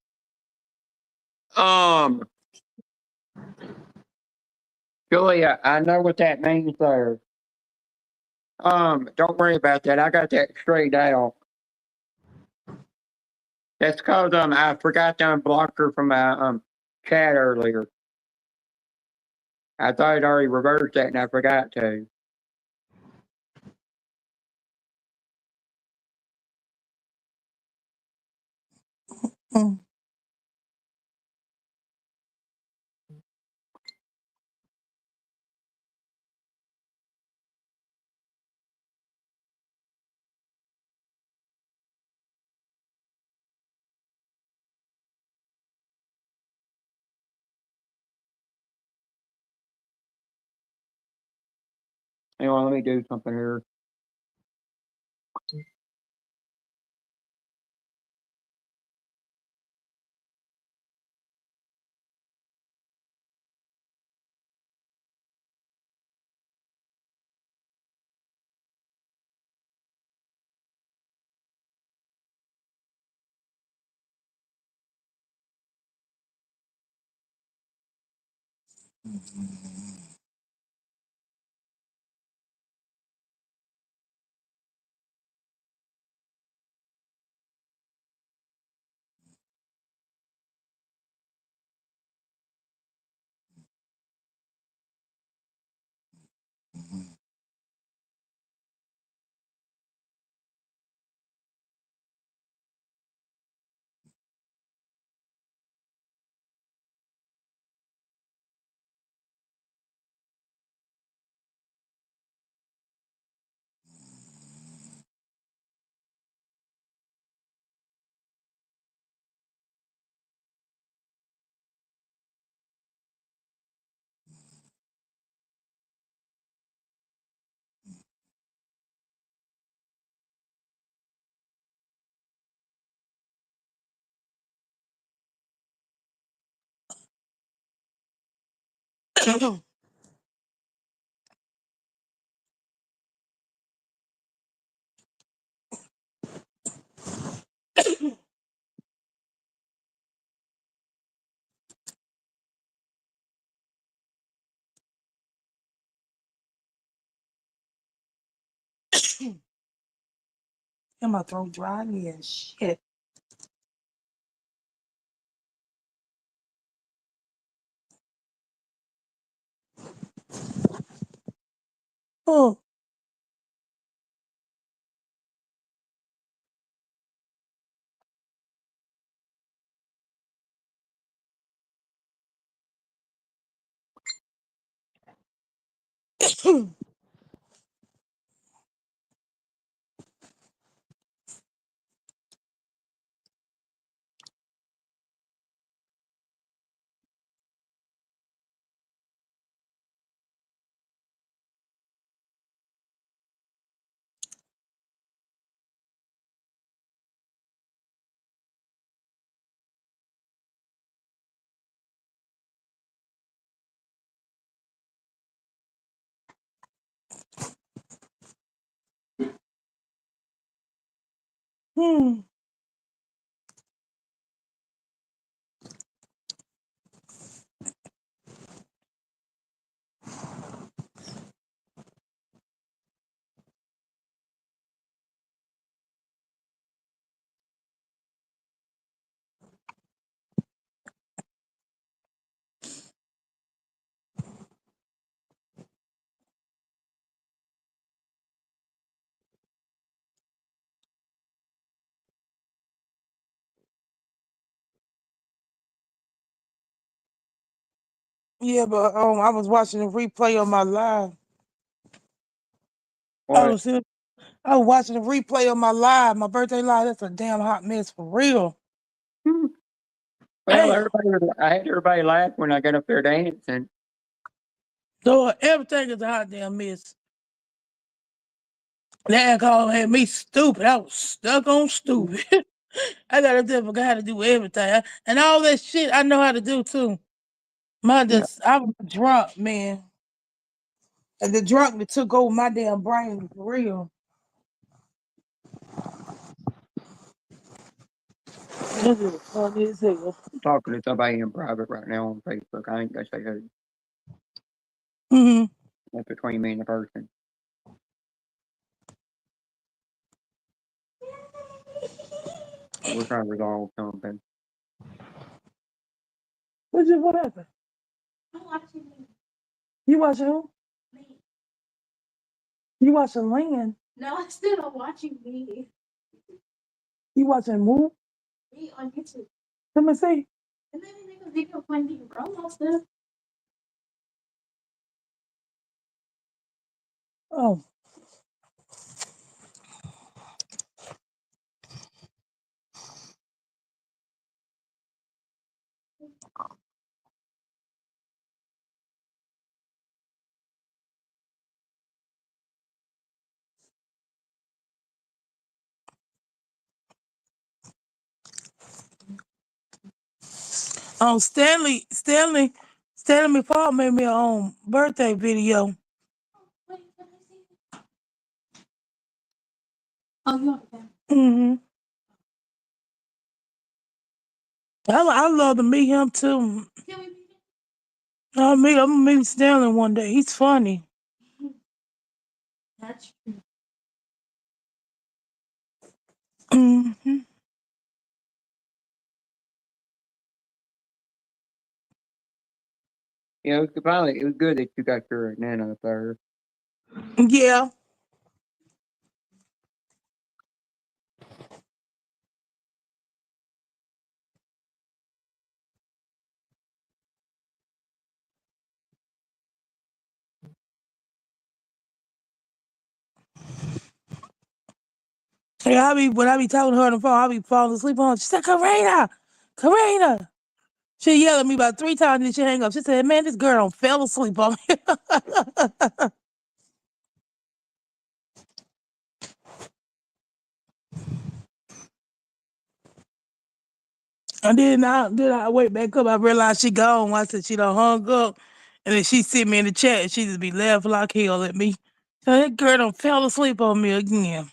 Julia, I know what that means there. Don't worry about that. I got that straight out. That's cause I forgot to unblock her from my chat earlier. I thought I'd already reversed that and I forgot to. Mm. Hang on, let me do something here. And my throat dry again. Shit. Oh. Hmm. Yeah, but I was watching a replay of my live. I What? was sitting- I was watching a replay of my live, my birthday live. That's a damn hot mess for real. Well, Damn. I had everybody laugh when I got up there dancing. So everything is a hot damn mess. That call had me stupid. I was stuck on stupid. I got up there, forgot how to do everything. And all that shit I know how to do too. Yeah. I was drunk, man. And the drunk that took over my damn brain for real. This is funny as hell. I'm talking to somebody in private right now on Facebook. I ain't gonna say who. Mm-hmm. That's between me and the person. We're trying to resolve something. What happened? You watching who? You watching Land? No, I'm still watching me. You watching Move? Me on YouTube. Let me see. And then they make a video finding Roblox stuff. Oh, Stanley McFall made me a birthday video. Wait, can I see it? Oh, you want that? Mm-hmm. I love to meet him too. Can we meet it? I'm gonna meet Stanley one day. He's funny. That's true. Mm-hmm. You know, it was good that you got your nana up there. Yeah. Yeah, when I be talking to her on the phone, I be falling asleep on her. She said, Karina. She yelled at me about 3 times and she hang up. She said, man, this girl don't fell asleep on me. And then I wake back up. I realized she gone. I said she done hung up. And then she see me in the chat and she just be laughing like hell at me. So that girl done fell asleep on me again.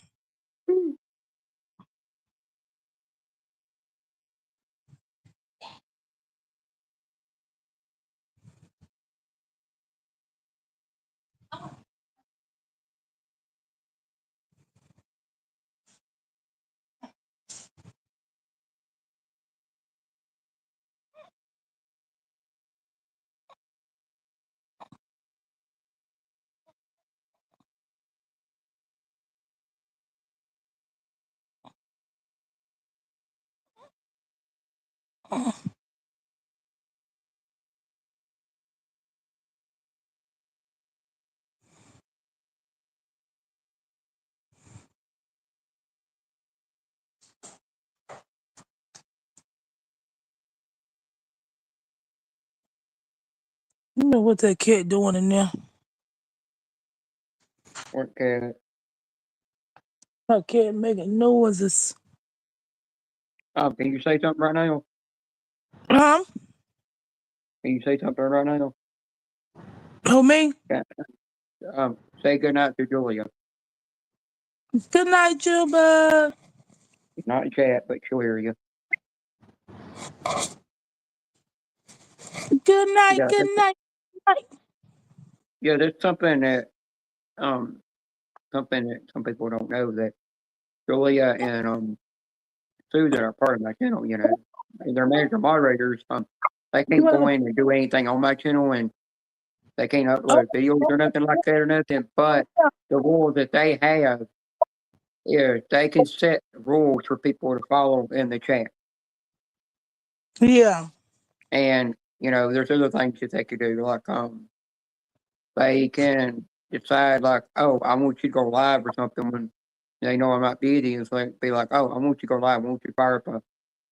You know what that cat doing in there? What cat? Her cat making noises. Can you say something right now? Huh? Can you say something right now? Who, me? Yeah. Say good night to Julia. Good night, Juba. Not in chat, but she'll hear you. Good night, Yeah, good night, good night. yeah. There's um something that some people don't know, that Julia and Susan are part of my channel. You know, and they're major moderators. They can't go in and do anything on my channel, and they can't upload videos or nothing like that or nothing. But the rules that they have is they can set rules for people to follow in the chat. Yeah. And, you know, there's other things that they could do, like they can decide like, oh, I want you to go live or something when they know I'm not busy, and so be like, oh, I want you to go live, I want you to fire up a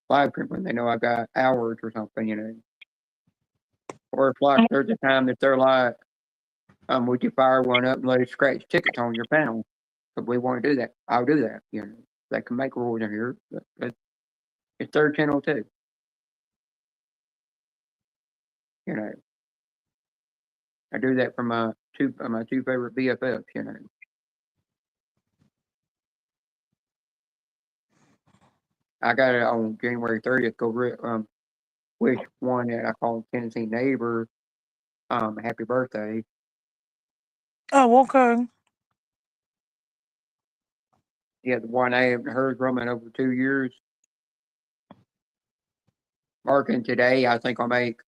live stream when they know I got hours or something, you know. Or if like there's a time that they're like, would you fire one up and let us scratch tickets on your panel? If we want to do that, I'll do that. You know, they can make rules in here, but it's their channel too. You know, I do that for my two favorite BFFs. You know, I got it on January 30th. Go wish one that I call Tennessee neighbor happy birthday. Oh, okay. Yeah, the one I haven't heard from in over 2 years. Marking today, I think makes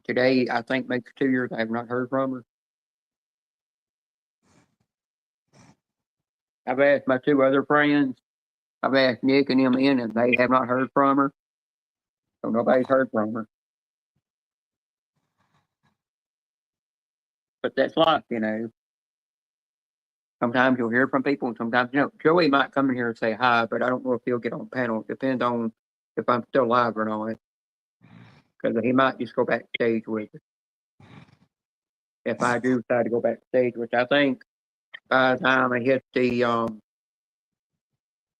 2 years I have not heard from her. I've asked my 2 other friends. I've asked Nick and them in, and they have not heard from her. So nobody's heard from her. But that's life, you know. Sometimes you'll hear from people, and sometimes you know. Joey might come in here and say hi, but I don't know if he'll get on panel. It depends on if I'm still live or not. Because he might just go backstage with us. If I do decide to go backstage, which I think by the time I hit the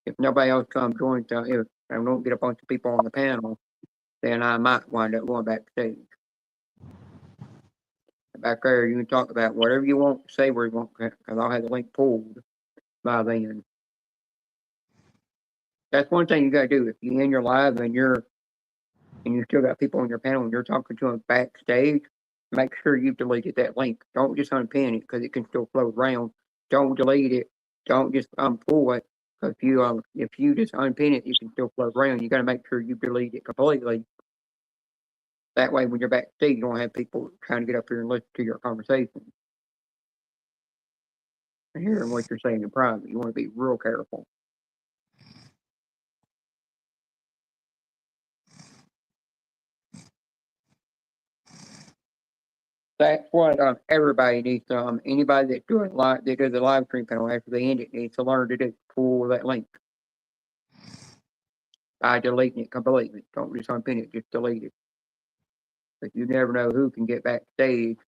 if nobody else comes join, if I don't get a bunch of people on the panel, then I might wind up going backstage. Back there, you can talk about whatever you want to say where you want, because I'll have the link pulled by then. That's one thing you got to do. If you in your live and you still got people on your panel and you're talking to them backstage, make sure you've deleted that link. Don't just unpin it because it can still float around. Don't delete it. Don't just pull it. If you just unpin it, you can still float around. You got to make sure you delete it completely. That way, when you're backstage, you don't have people trying to get up here and listen to your conversation and hearing what you're saying in private. You want to be real careful. That's what everybody needs to. Anybody that's doing that does a live stream panel after they end it needs to learn to do. Pull that link by deleting it completely. Don't just unpin it, just delete it. But you never know who can get backstage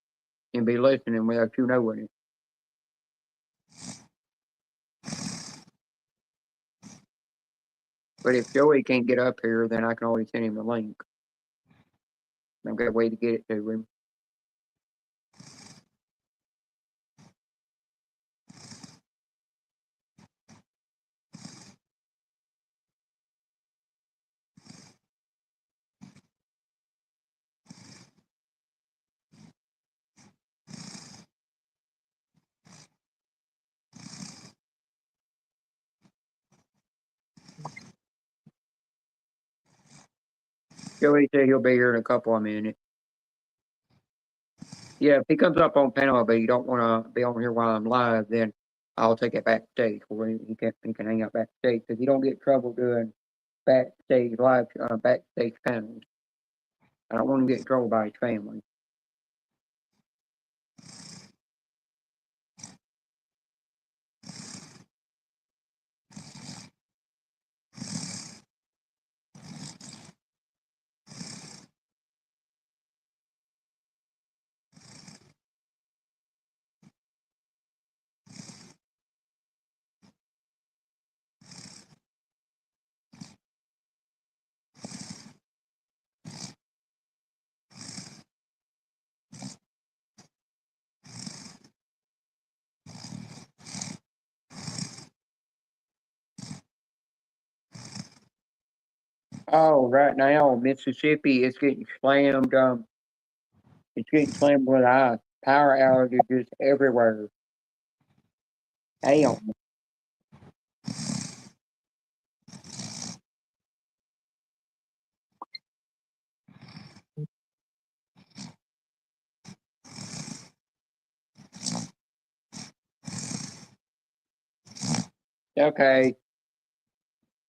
and be listening without you knowing it. But if Joey can't get up here, then I can always send him the link. I've got a way to get it to him. Joey said he'll be here in a couple of minutes. Yeah, if he comes up on panel, but you don't want to be on here while I'm live, then I'll take it backstage where he can hang out backstage because you don't get trouble doing backstage live backstage panels. I don't want him to get in trouble by his family. Oh, right now Mississippi is getting slammed. It's getting slammed with ice. Power outages everywhere. Damn. Okay,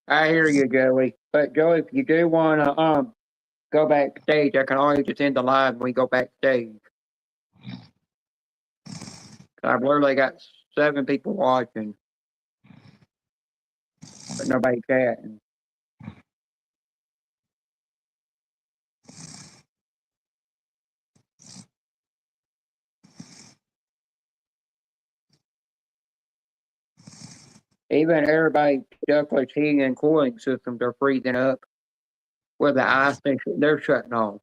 I hear you, Joey. But Joey, if you do want to go backstage, I can always just end the live when we go backstage. I've literally got 7 people watching, but nobody chatting. Even everybody ductless heating and cooling systems are freezing up with the ice they're shutting off.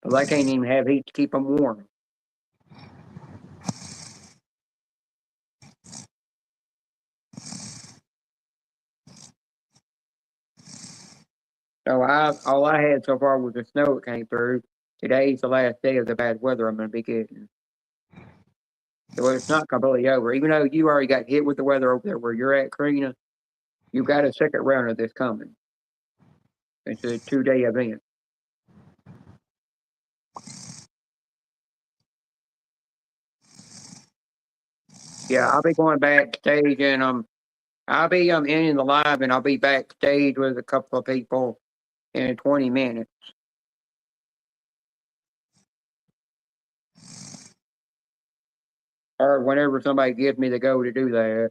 So they can't even have heat to keep them warm. So all I had so far was the snow that came through. Today's the last day of the bad weather I'm going to be getting. So it's not completely over. Even though you already got hit with the weather over there where you're at, Karina, you got a second round of this coming. It's a 2-day event. Yeah, I'll be going backstage and I'll be ending the live, and I'll be backstage with a couple of people in 20 minutes. Or whenever somebody gives me the go to do that.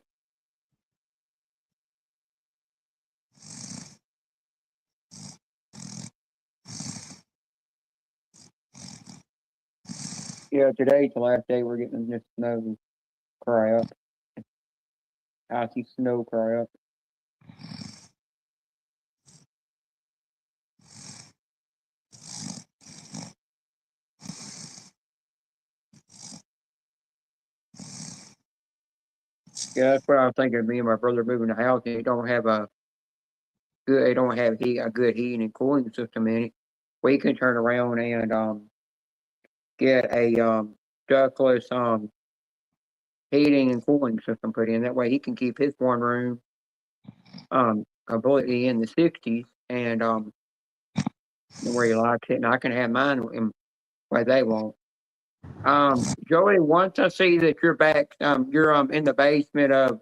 Yeah, today's the last day we're getting this snow crap. Icy snow crap. Yeah, that's what I was thinking of me and my brother moving the house, and it don't have a good heating and cooling system in it. We can turn around and get a ductless heating and cooling system put in. That way he can keep his one room completely in the 60s and where he likes it, and I can have mine in where they won't. Joey, once I see that you're back, you're in the basement of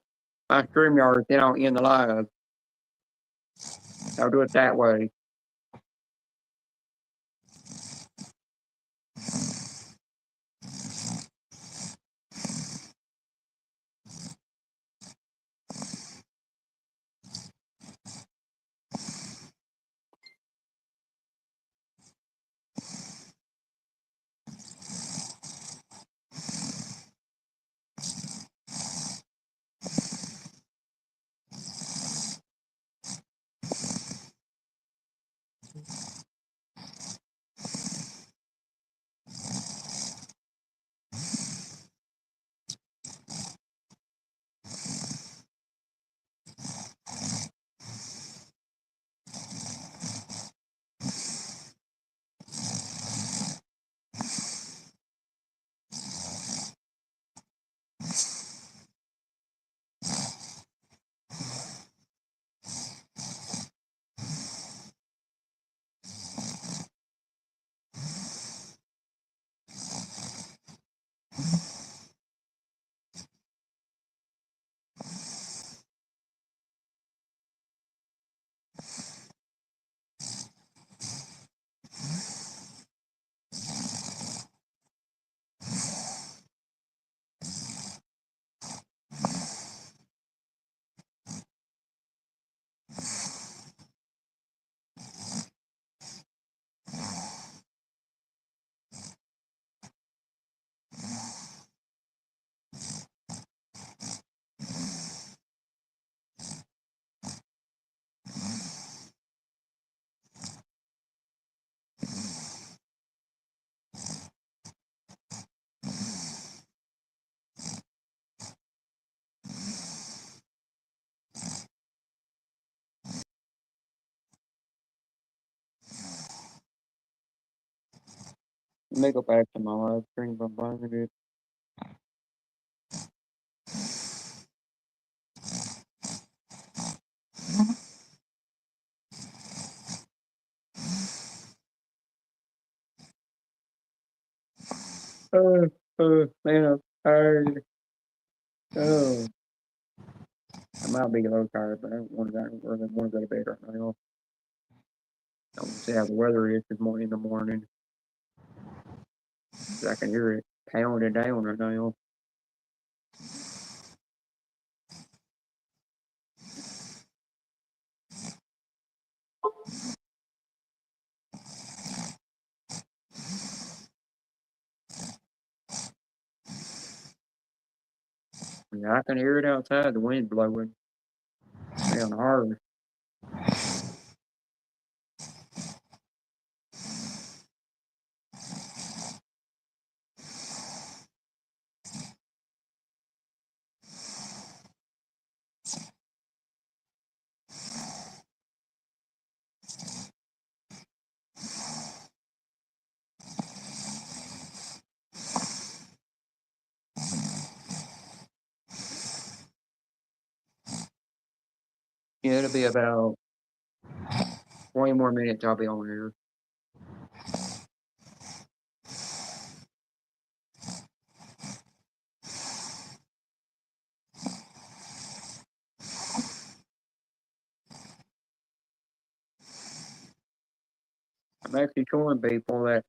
my StreamYard, then I'll end the live. I'll do it that way. Let me go back to my live stream. I'm finding it. Man, I'm tired. Oh, I might be a little tired, but I don't want to go to bed right now. I want to see how the weather is this morning in the morning. I can hear it pounding down right now. Yeah, I can hear it outside. The wind blowing down hard. Yeah, it'll be about 20 more minutes. I'll be on here. I'm actually showing people that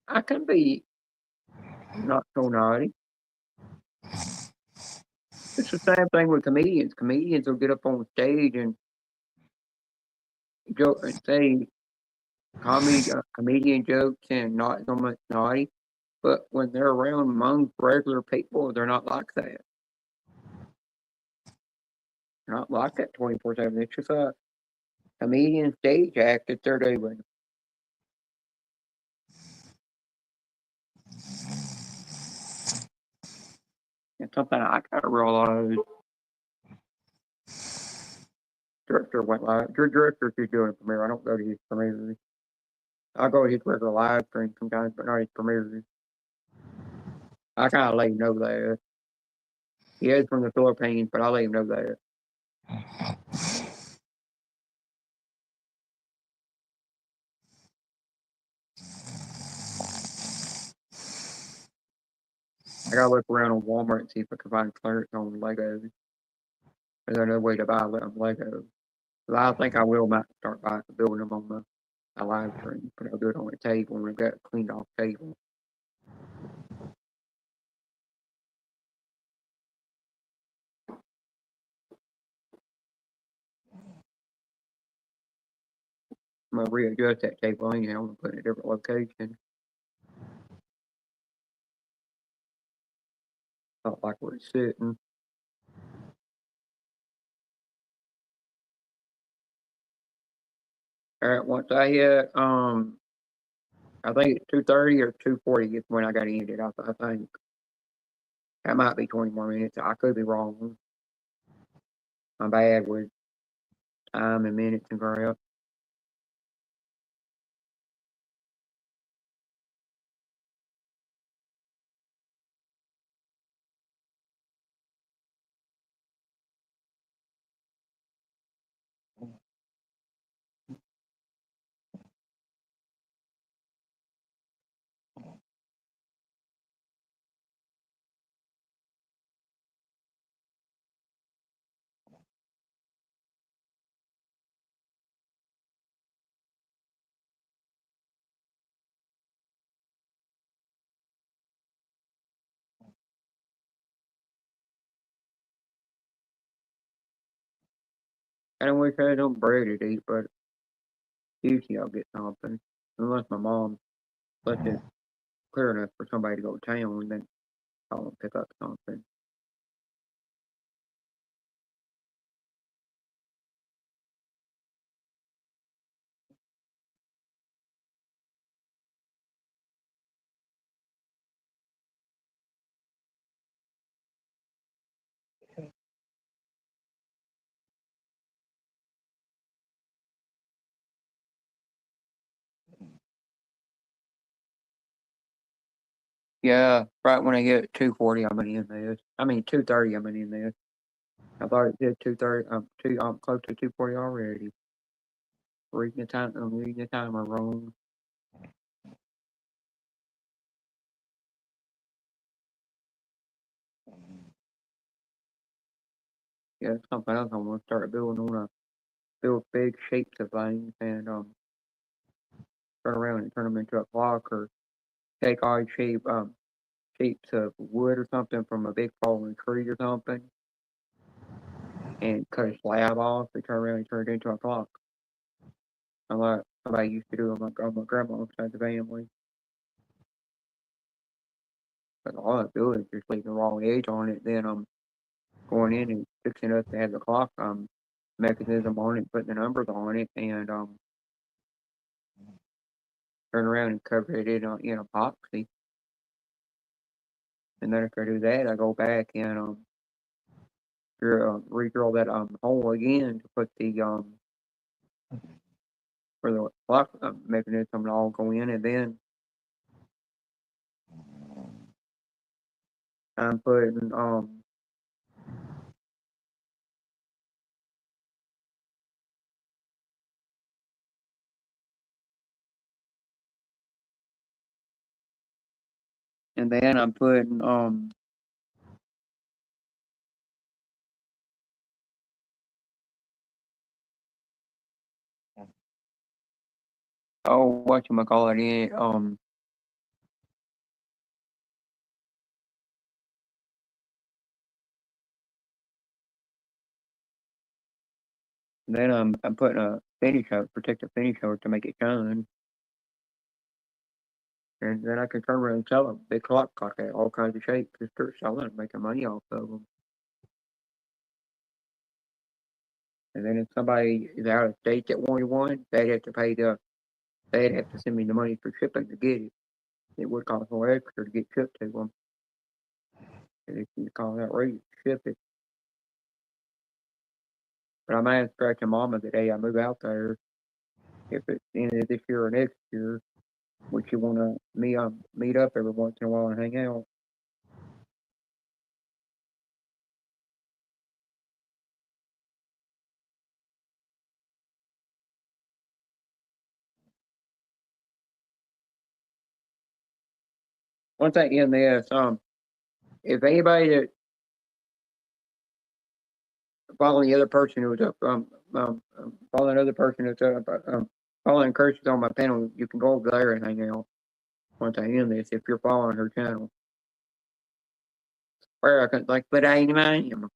I can be not so naughty. It's the same thing with comedians. Comedians will get up on stage and joke and say comedian jokes and not so much naughty. But when they're around among regular people, they're not like that. They're not like that 24/7. It's just a comedian stage act that they're doing. It's something I gotta realize. Director went live. Your director's just doing premiere. I don't go to his premieres. I go to his regular live stream sometimes, but not his premieres. I kind of let him know that. He is from the Philippines, but I let him know that. I gotta look around on Walmart and see if I can find clearance on Legos. Is there no way to buy Legos? But I think I will might start building them on a live stream, but I'll do it on a table and we've got a cleaned off table. I'm gonna readjust that table anyhow. I'm gonna put it in a different location. Not like where it's sitting. All right, once I hit I think it's 2:30 or 2:40 is when I got ended. I think that might be 20 more minutes. I could be wrong. I'm bad with time and minutes and crap. I don't wish I had no bread to eat, but usually I'll get something. Unless my mom left it clear enough for somebody to go to town, and then I'll pick up something. Yeah, right when I get 2:40, I'm in this. I mean 2:30, I'm in this. I thought it said 2:30. I'm close to 2:40 already. Reading the time. I'm reading the timer wrong. Yeah, it's something else I'm gonna start building on. Build big shapes of things and turn around and turn them into a clock, or take odd shapes of wood or something from a big fallen tree or something, and cut a slab off and turn around and turn it into a clock. I like somebody used to do on my grandma's side of the family. But all I do is just leave the raw edge on it, then I'm going in and fixing up to have the clock mechanism on it, putting the numbers on it, and turn around and cover it in epoxy. And then after I do that, I go back and re-drill that hole again to put the for the clock mechanism to all go in, and then I'm putting and then I'm putting whatchamacallit, in, then I'm putting a finish over, protective finish over to make it shine. And then I can turn around and sell them. Big clock like that, all kinds of shapes. Just start selling and making money off of them. And then if somebody is out of state that wanted one, they'd have to send me the money for shipping to get it. It would cost more extra to get shipped to them. And if you call that rate, ship it. But I might have scratching Mama the day I move out there. If it's the end of this year or next year, would you want to meet up every once in a while and hang out? One thing in this, if anybody that following the other person who's up, following another person that's up, following Kirsten on my panel, you can go over there and hang out. Once I end this, if you're following her channel, where I can like, but I ain't mind him.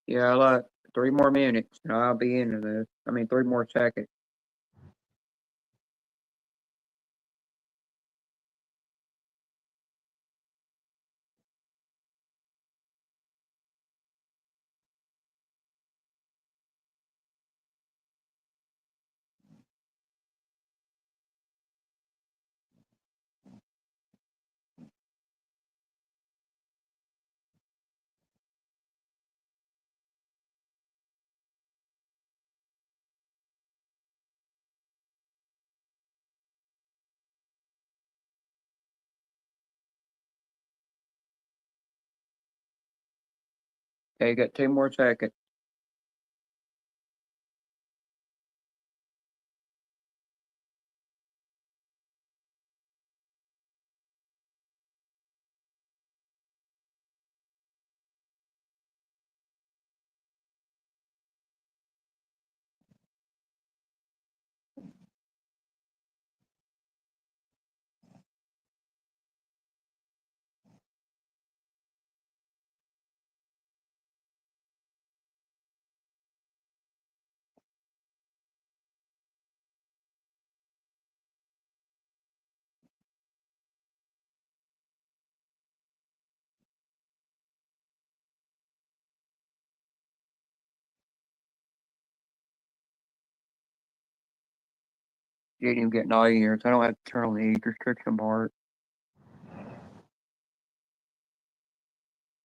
Yeah, I like 3 more minutes and I'll be into this. I mean, 3 more seconds. Okay, you got 2 more seconds. Didn't even get 9 years. I don't have to turn on the age restriction part.